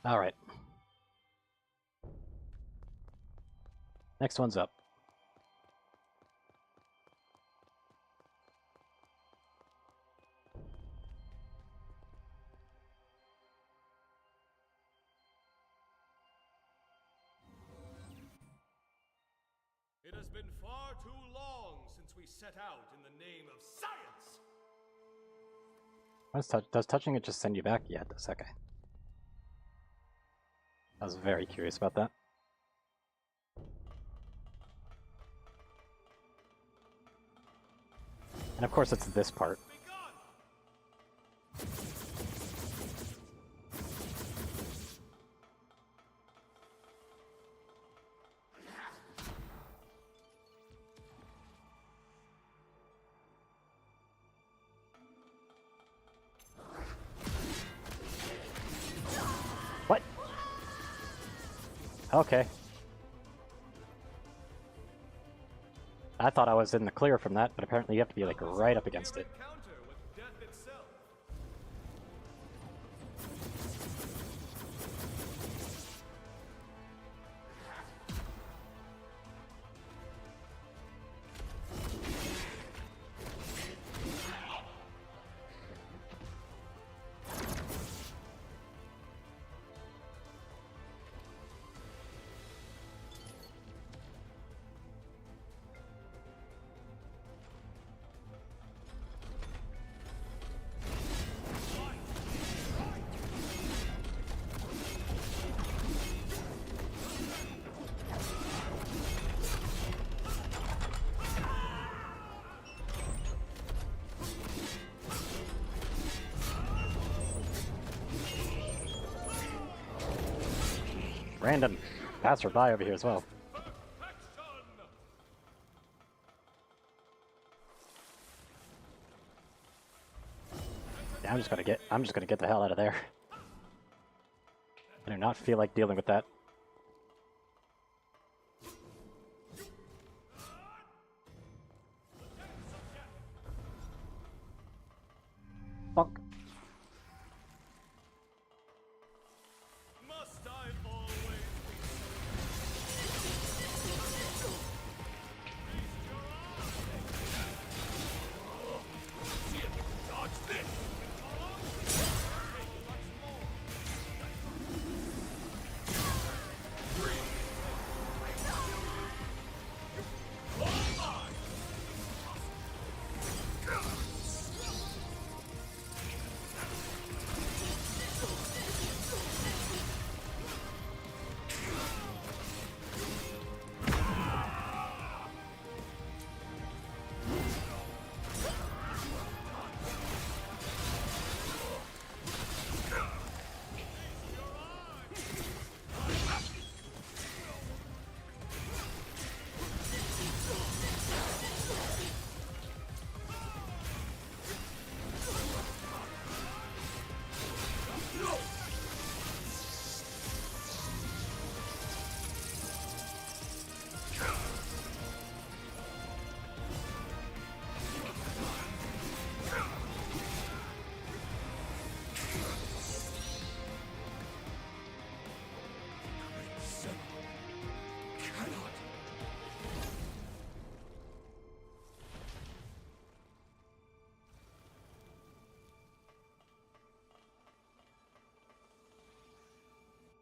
All right. Next one's up. It has been far too long since we set out in the name of science! Does touching it just send you back? Yeah, it does. Okay. I was very curious about that. And of course it's this part. What? Okay. I thought I was in the clear from that, but apparently you have to be like right up against it. random passerby over here as well. Yeah, I'm just gonna get the hell out of there. I do not feel like dealing with that. Fuck. Must I always dodge this?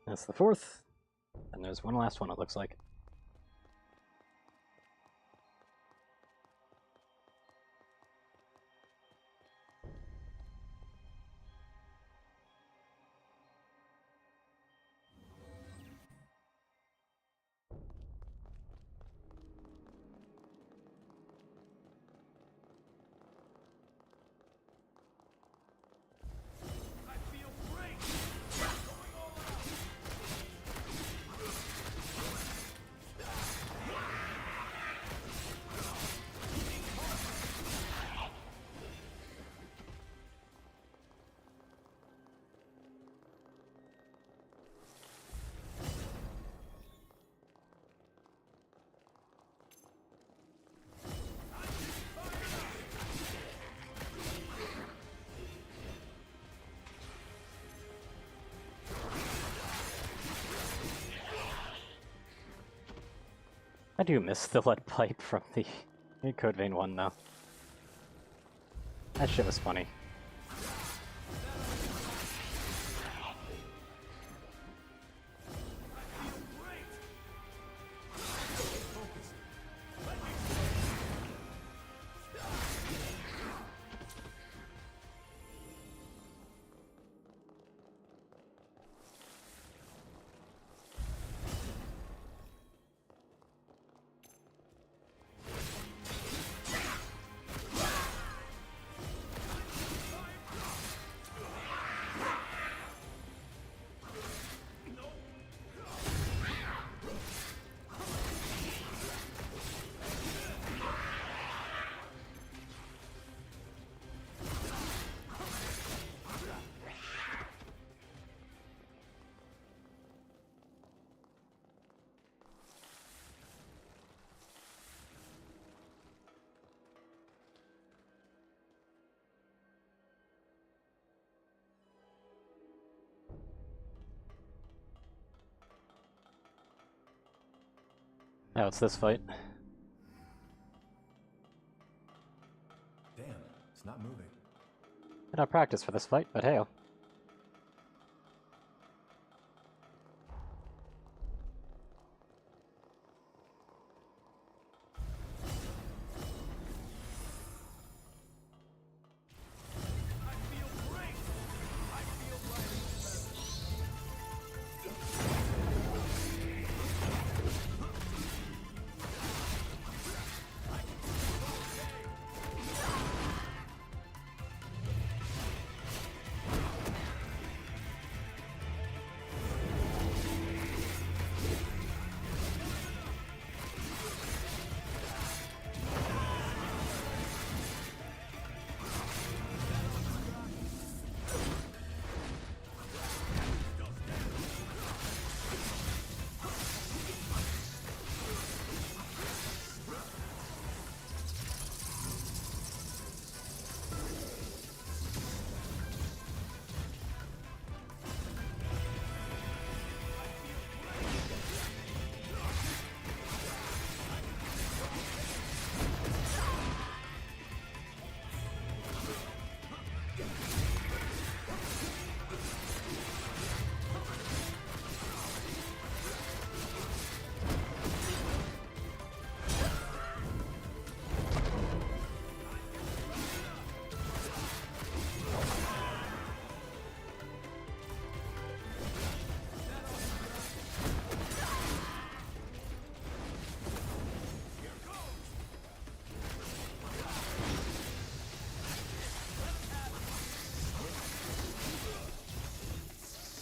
That's the fourth. And there's one last one, it looks like. I do miss the lead pipe from the Code Vein 1 though. That shit was funny. Now it's this fight. Damn, it's not moving. I don't practice for this fight, but hey.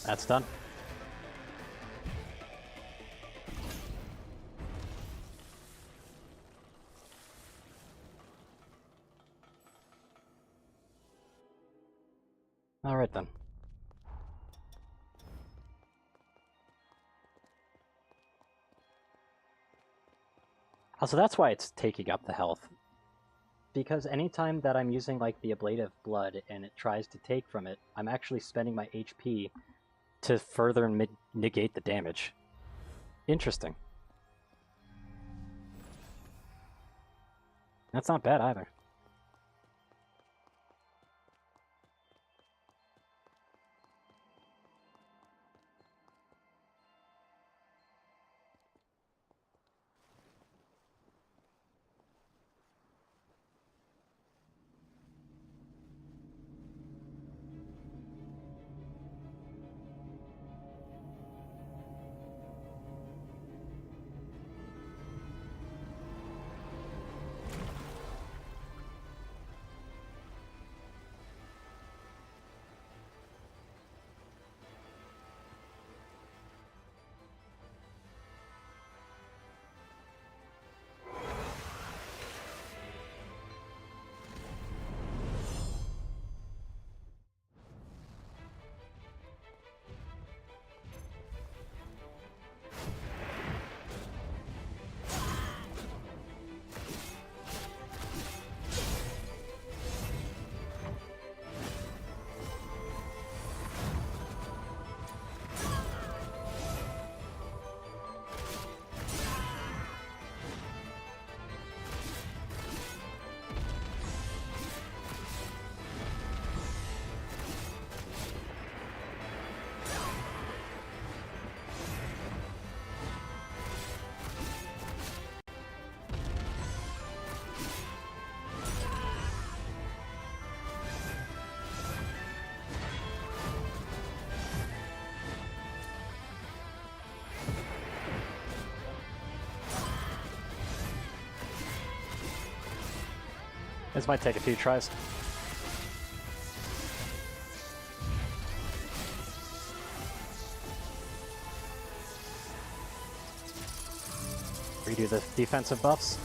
That's done. Alright then. Also, that's why it's taking up the health. Because anytime that I'm using like the ablative blood and it tries to take from it, I'm actually spending my HP to further negate the damage. Interesting. That's not bad either. This might take a few tries. Redo the defensive buffs.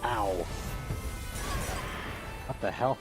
Ow. What the hell?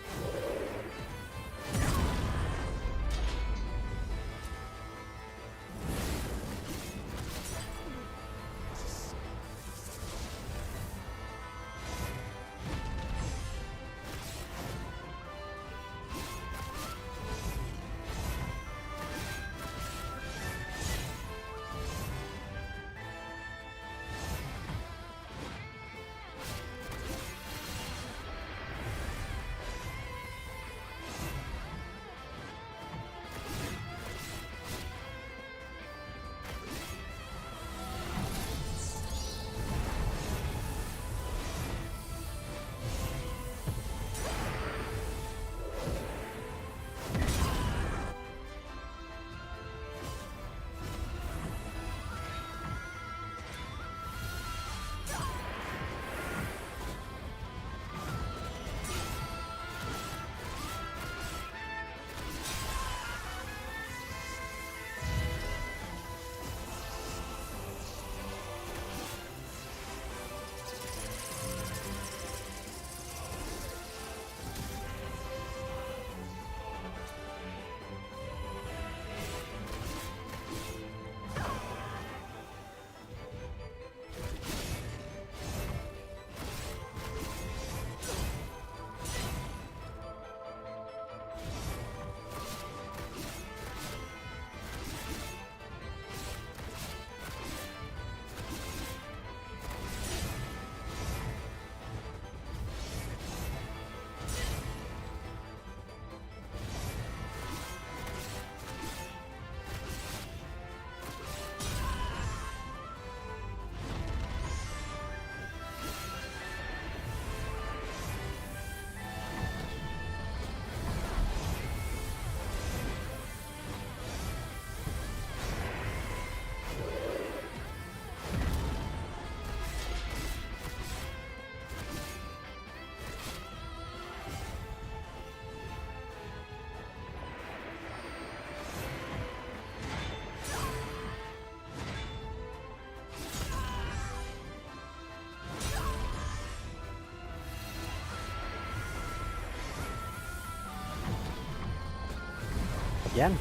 Again?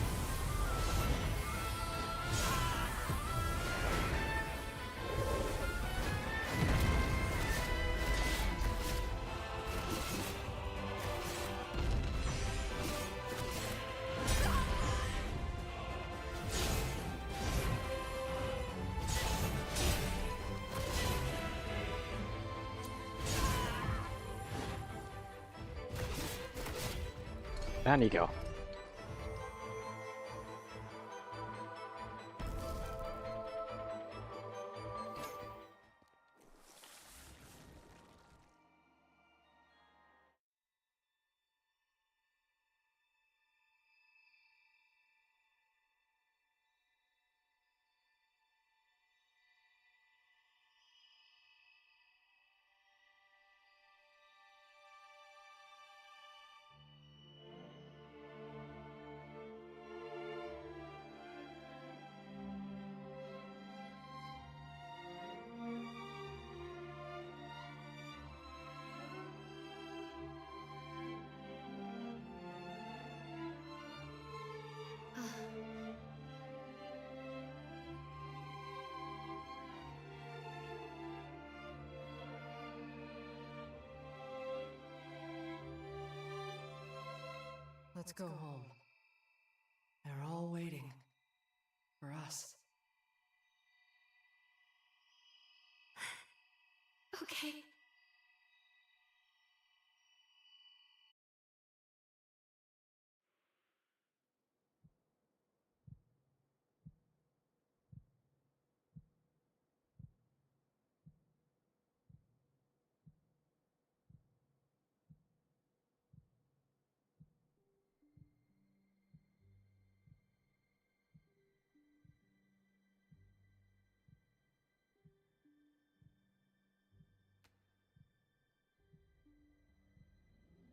And you go. Let's go home. They're all waiting for us. Okay.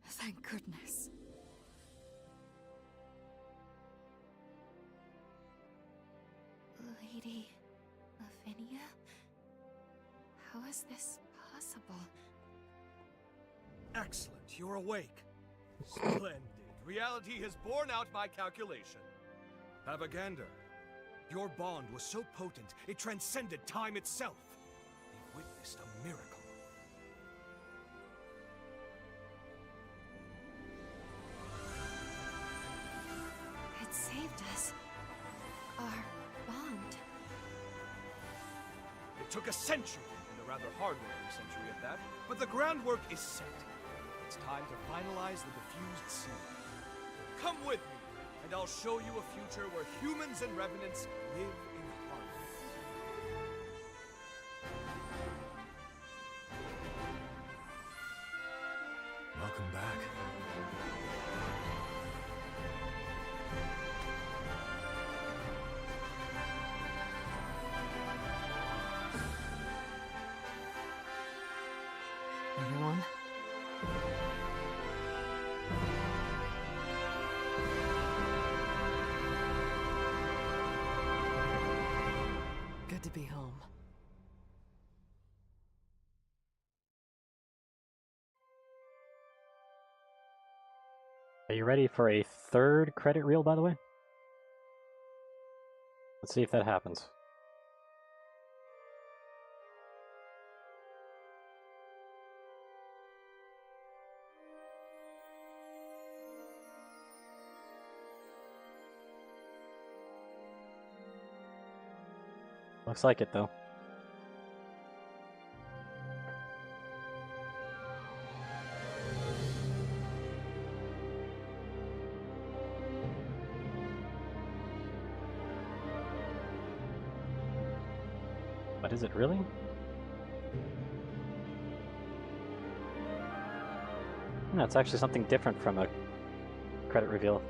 Thank goodness. Lady Lavinia? How is this possible? Excellent, you're awake. Splendid. Reality has borne out my calculation. Have a gander. Your bond was so potent, it transcended time itself. We've witnessed a miracle. It saved us. Our bond. It took a century, and a rather hard-working century at that, but the groundwork is set. It's time to finalize the diffused seal. Come with me, and I'll show you a future where humans and revenants live in harmony. Welcome back. Everyone? Good to be home. Are you ready for a third credit reel, by the way? Let's see if that happens. Looks like it, though. But is it really? No, it's actually something different from a credit reveal.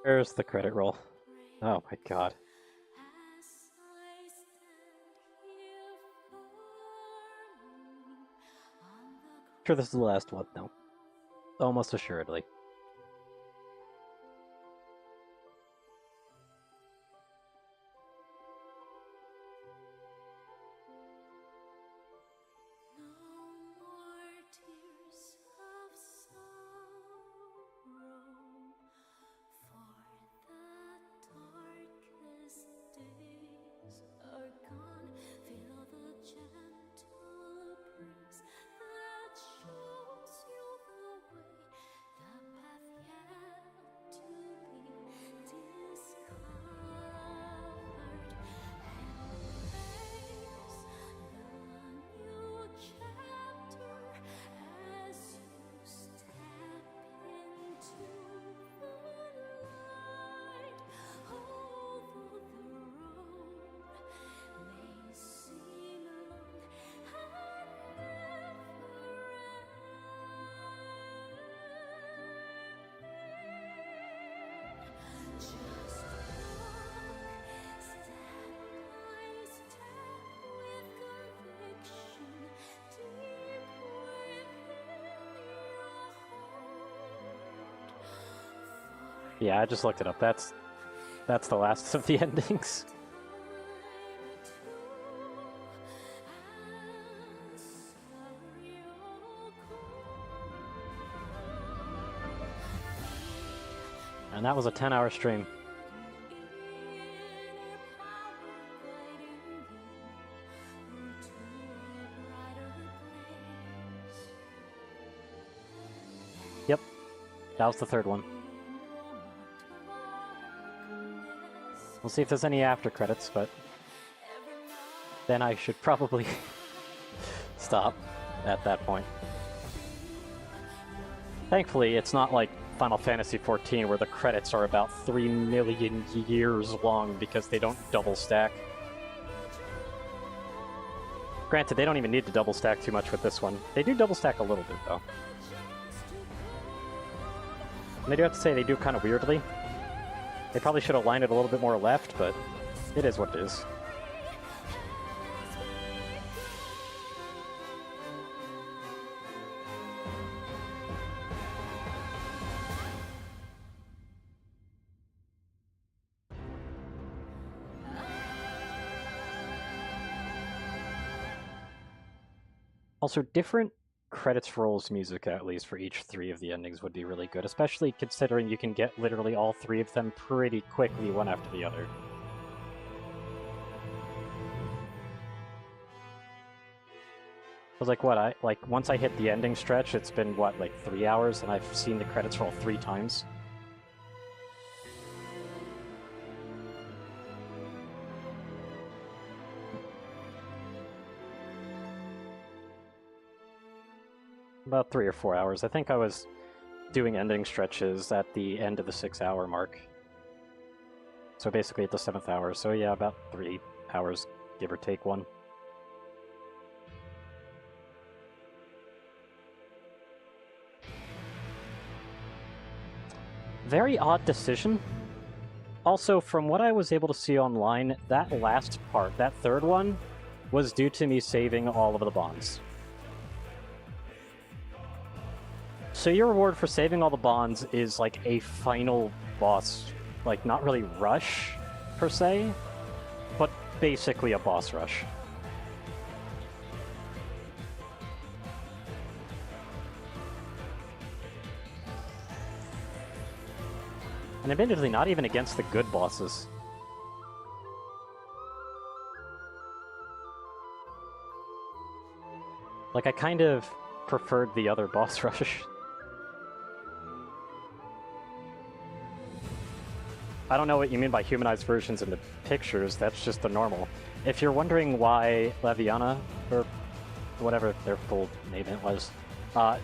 There's the credit roll. Oh my god. Sure, this is the last one, though. Almost assuredly. Yeah, I just looked it up. That's the last of the endings. And that was a 10-hour stream. Yep, that was the third one. We'll see if there's any after credits, but then I should probably stop at that point. Thankfully, it's not like Final Fantasy XIV where the credits are about 3 million years long because they don't double stack. Granted, they don't even need to double stack too much with this one. They do double stack a little bit, though. And I do have to say, they do kind of weirdly. They probably should have lined it a little bit more left, but it is what it is. Also, different credits rolls music, at least for each 3 of the endings, would be really good, especially considering you can get literally all 3 of them pretty quickly, one after the other. I was like, what, once I hit the ending stretch, it's been, what, like 3 hours, and I've seen the credits roll 3 times? About 3 or 4 hours. I think I was doing ending stretches at the end of the 6-hour mark. So basically at the 7th hour. So yeah, about 3 hours, give or take 1. Very odd decision. Also, from what I was able to see online, that last part, that third one, was due to me saving all of the bonds. So your reward for saving all the bonds is like a final boss, like not really rush, per se, but basically a boss rush. And admittedly, not even against the good bosses. Like, I kind of preferred the other boss rush. I don't know what you mean by humanized versions in the pictures, that's just the normal. If you're wondering why Leviana, or whatever their full name it was,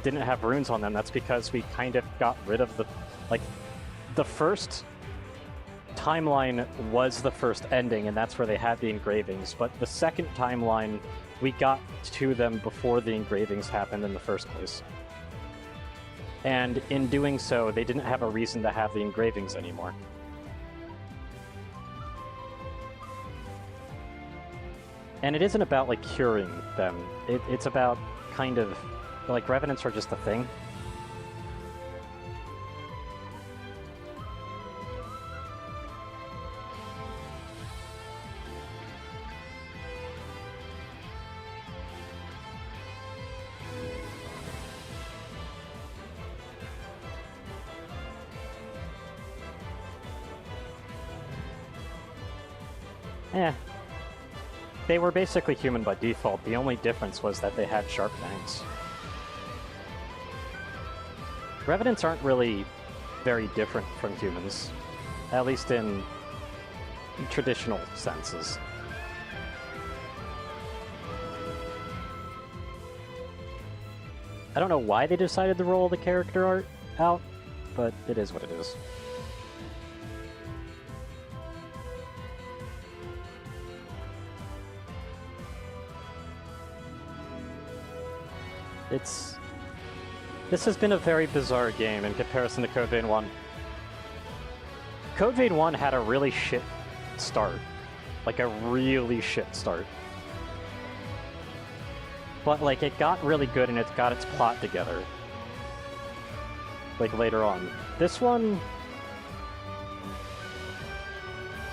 didn't have runes on them, that's because we kind of got rid of the... Like, the first timeline was the first ending, and that's where they had the engravings, but the second timeline, we got to them before the engravings happened in the first place. And in doing so, they didn't have a reason to have the engravings anymore. And it isn't about, like, curing them. It's about kind of, like, Revenants are just a thing. They were basically human by default. The only difference was that they had sharp fangs. Revenants aren't really very different from humans, at least in traditional senses. I don't know why they decided to roll the character art out, but it is what it is. This has been a very bizarre game in comparison to Code Vein 1. Code Vein 1 had a really shit start. Like, a really shit start. But, like, it got really good and it got its plot together. Like, later on. This one...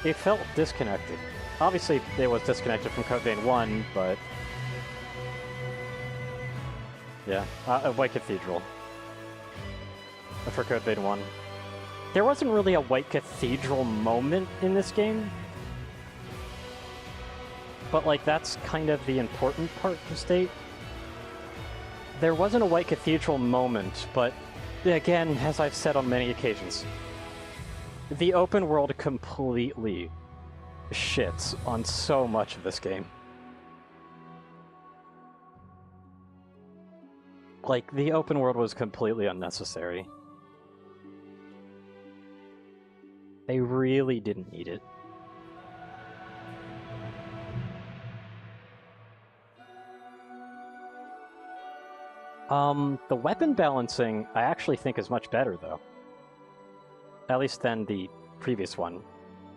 it felt disconnected. Obviously, it was disconnected from Code Vein 1, but... yeah, White Cathedral. For Code Vein 1. There wasn't really a White Cathedral moment in this game. But, like, that's kind of the important part to state. There wasn't a White Cathedral moment, but, again, as I've said on many occasions, the open world completely shits on so much of this game. Like, the open world was completely unnecessary. They really didn't need it. The weapon balancing, I actually think is much better, though. At least than the previous one.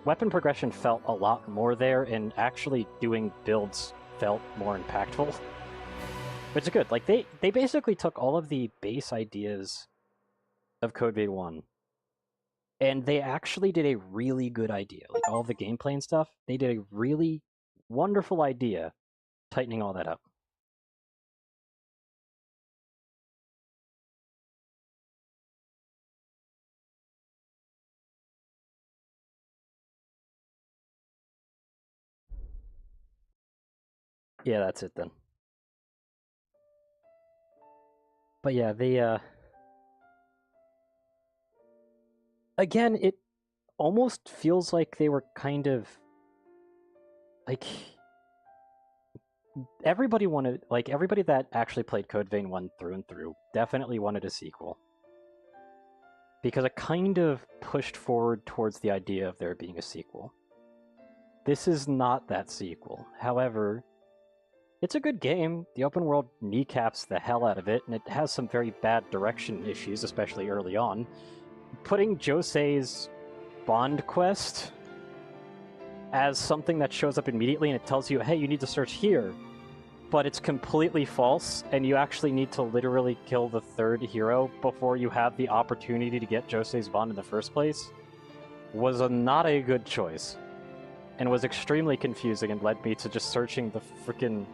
Weapon progression felt a lot more there, and actually doing builds felt more impactful. Which is good. Like, they basically took all of the base ideas of Code Vein 1, and they actually did a really good idea. Like, all the gameplay and stuff, they did a really wonderful idea tightening all that up. Yeah, that's it then. But yeah, they, again, it almost feels like they were kind of... like... everybody wanted... like, everybody that actually played Code Vein 1 through and through definitely wanted a sequel. Because it kind of pushed forward towards the idea of there being a sequel. This is not that sequel. However, it's a good game. The open world kneecaps the hell out of it, and it has some very bad direction issues, especially early on. Putting Josei's Bond quest as something that shows up immediately and it tells you, hey, you need to search here, but it's completely false, and you actually need to literally kill the third hero before you have the opportunity to get Josei's Bond in the first place, was not a good choice, and was extremely confusing and led me to just searching the frickin'...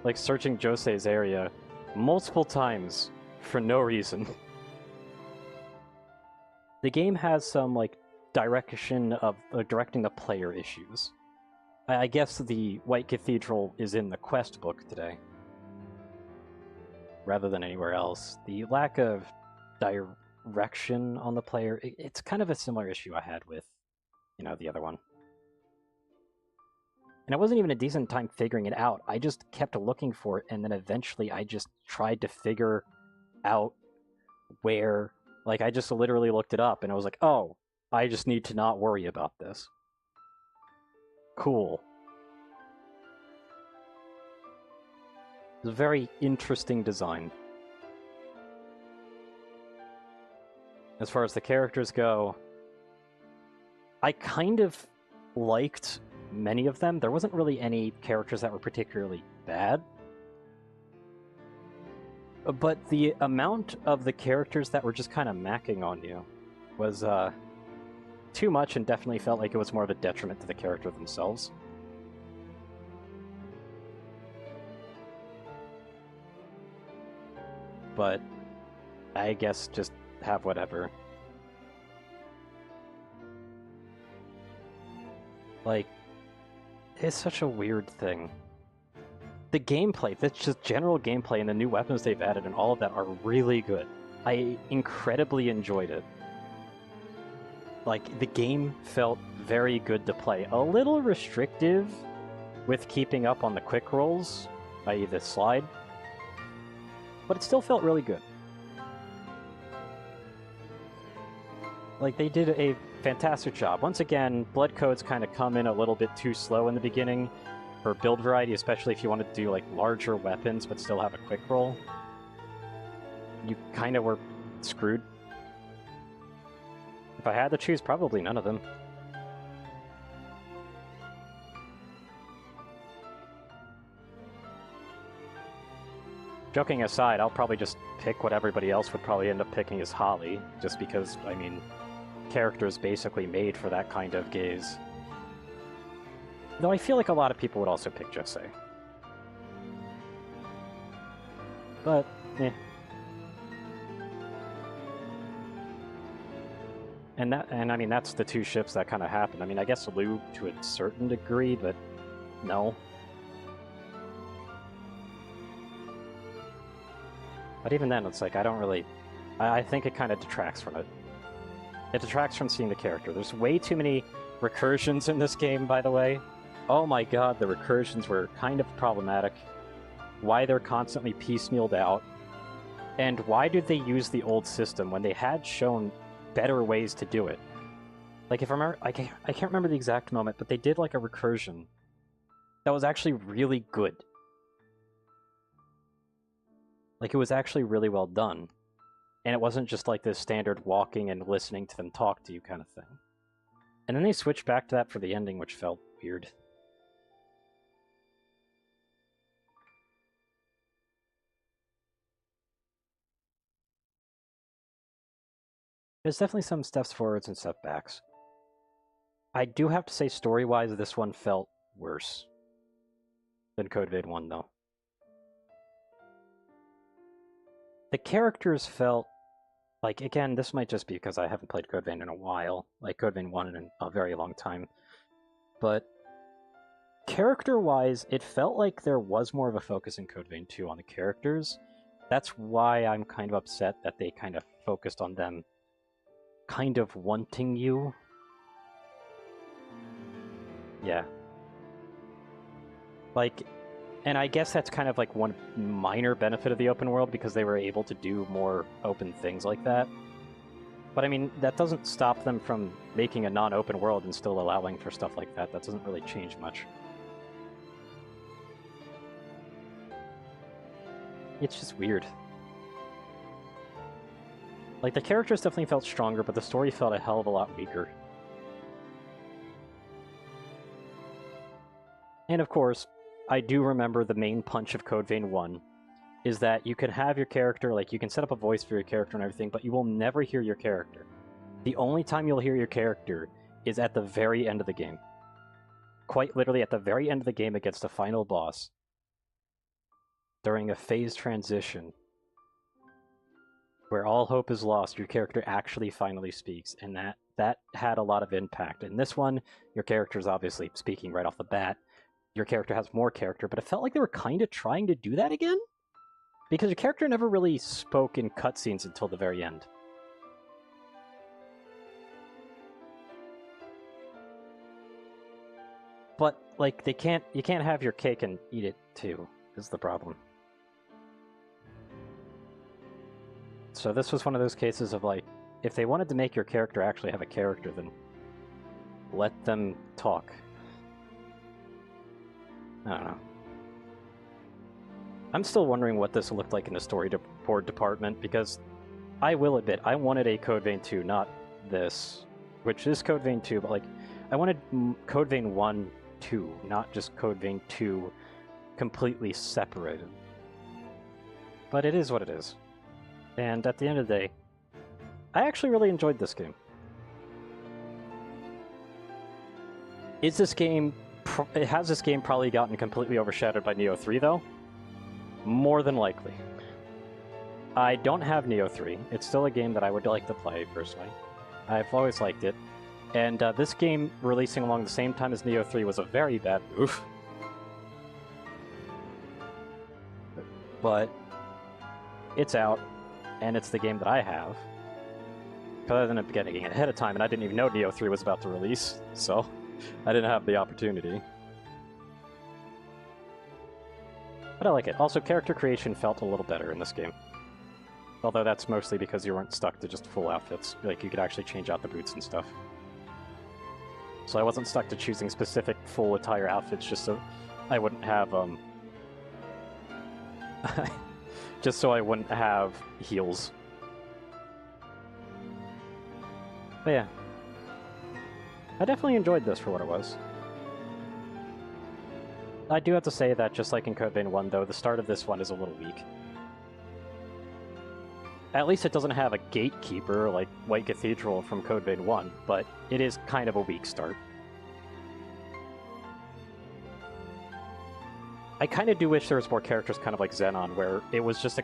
like, searching Josei's area multiple times for no reason. The game has some, like, directing the player issues. I guess the White Cathedral is in the quest book today, rather than anywhere else. The lack of direction on the player, it's kind of a similar issue I had with, you know, the other one. And it wasn't even a decent time figuring it out. I just kept looking for it, and then eventually I just tried to figure out where... like, I just literally looked it up, and I was like, oh, I just need to not worry about this. Cool. It's a very interesting design. as far as the characters go, I kind of liked many of them. There wasn't really any characters that were particularly bad. But the amount of the characters that were just kind of macking on you was too much, and definitely felt like it was more of a detriment to the character themselves. But I guess just have whatever. Like, it's such a weird thing. The gameplay, that's just general gameplay, and the new weapons they've added and all of that are really good. I incredibly enjoyed it. Like, the game felt very good to play. A little restrictive with keeping up on the quick rolls, i.e. the slide, but it still felt really good. Like, they did a fantastic job. Once again, blood codes kind of come in a little bit too slow in the beginning for build variety, especially if you wanted to do like larger weapons but still have a quick roll. You kind of were screwed. If I had to choose, probably none of them. Joking aside, I'll probably just pick what everybody else would probably end up picking as Holly, just because, I mean, character is basically made for that kind of gaze. Though I feel like a lot of people would also pick Jose. But, eh. And I mean, that's the two ships that kind of happened. I mean, I guess Lou to a certain degree, but no. But even then, it's like, I don't really... I think it kind of detracts from it. It detracts from seeing the character. There's way too many recursions in this game, by the way. Oh my god, the recursions were kind of problematic. Why they're constantly piecemealed out. And why did they use the old system when they had shown better ways to do it? Like, if I remember... I can't remember the exact moment, but they did like a recursion that was actually really good. Like, it was actually really well done. And it wasn't just like this standard walking and listening to them talk to you kind of thing. And then they switched back to that for the ending, which felt weird. There's definitely some steps forwards and step backs. I do have to say, story-wise, this one felt worse than Code Vein 1, though. The characters felt like, again, this might just be because I haven't played Code Vein in a while, like Code Vein 1 in a very long time, but character-wise, it felt like there was more of a focus in Code Vein 2 on the characters. That's why I'm kind of upset that they kind of focused on them kind of wanting you. Yeah. Like, and I guess that's kind of like one minor benefit of the open world, because they were able to do more open things like that. But I mean, that doesn't stop them from making a non-open world and still allowing for stuff like that. That doesn't really change much. It's just weird. Like, the characters definitely felt stronger, but the story felt a hell of a lot weaker. And of course, I do remember the main punch of Code Vein 1 is that you can have your character, like, you can set up a voice for your character and everything, but you will never hear your character. The only time you'll hear your character is at the very end of the game. Quite literally at the very end of the game against the final boss. During a phase transition, where all hope is lost, your character actually finally speaks, and that had a lot of impact. In this one, your character is obviously speaking right off the bat. Your character has more character, but it felt like they were kind of trying to do that again? Because your character never really spoke in cutscenes until the very end. But, like, you can't have your cake and eat it too, is the problem. So this was one of those cases of, like, if they wanted to make your character actually have a character, then let them talk. I don't know. I'm still wondering what this looked like in the storyboard department, because I will admit, I wanted a Code Vein 2, not this, which is Code Vein 2, but like, I wanted Code Vein 1, 2, not just Code Vein 2 completely separated. But it is what it is. And at the end of the day, I actually really enjoyed this game. Is this game... has this game probably gotten completely overshadowed by Neo 3, though? More than likely. I don't have Neo 3. It's still a game that I would like to play, personally. I've always liked it. And this game releasing along the same time as Neo 3 was a very bad move. But it's out, and it's the game that I have. Because I ended up getting it ahead of time, and I didn't even know Neo 3 was about to release, so I didn't have the opportunity. But I like it. Also, character creation felt a little better in this game. Although that's mostly because you weren't stuck to just full outfits. Like, you could actually change out the boots and stuff. So I wasn't stuck to choosing specific full attire outfits just so I wouldn't have, just so I wouldn't have heels. But yeah. I definitely enjoyed this for what it was. I do have to say that, just like in Code Vein 1, though, the start of this one is a little weak. At least it doesn't have a gatekeeper like White Cathedral from Code Vein 1, but it is kind of a weak start. I kind of do wish there was more characters kind of like Xenon, where it was just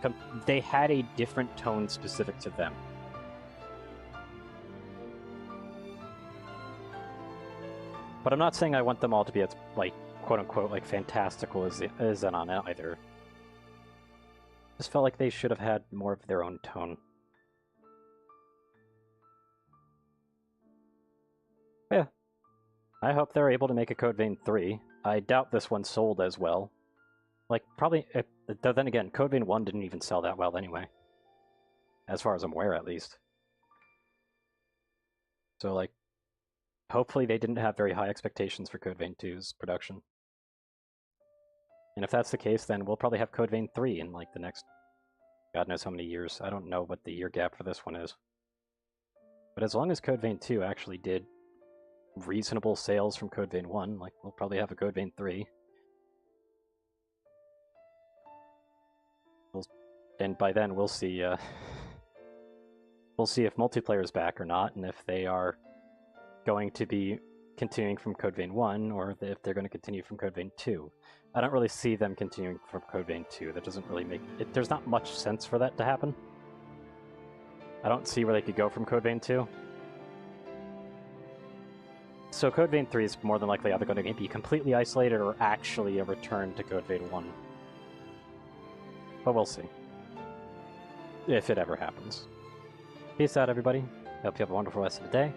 they had a different tone specific to them. But I'm not saying I want them all to be as, like, quote-unquote, like, fantastical as Xenon either. Just felt like they should have had more of their own tone. Yeah. I hope they're able to make a Code Vein 3. I doubt this one sold as well. Like, probably... then again, Code Vein 1 didn't even sell that well anyway. As far as I'm aware, at least. So, like, hopefully they didn't have very high expectations for Code Vein 2's production. And if that's the case, then we'll probably have Code Vein 3 in, like, the next... God knows how many years. I don't know what the year gap for this one is. But as long as Code Vein 2 actually did reasonable sales from Code Vein 1, like, we'll probably have a Code Vein 3. And by then, we'll see, we'll see if multiplayer is back or not, and if they are going to be continuing from Code Vein 1, or if they're going to continue from Code Vein 2. I don't really see them continuing from Code Vein 2. That doesn't really make... there's not much sense for that to happen. I don't see where they could go from Code Vein 2. So Code Vein 3 is more than likely either going to be completely isolated or actually a return to Code Vein 1. But we'll see. If it ever happens. Peace out, everybody. Hope you have a wonderful rest of the day.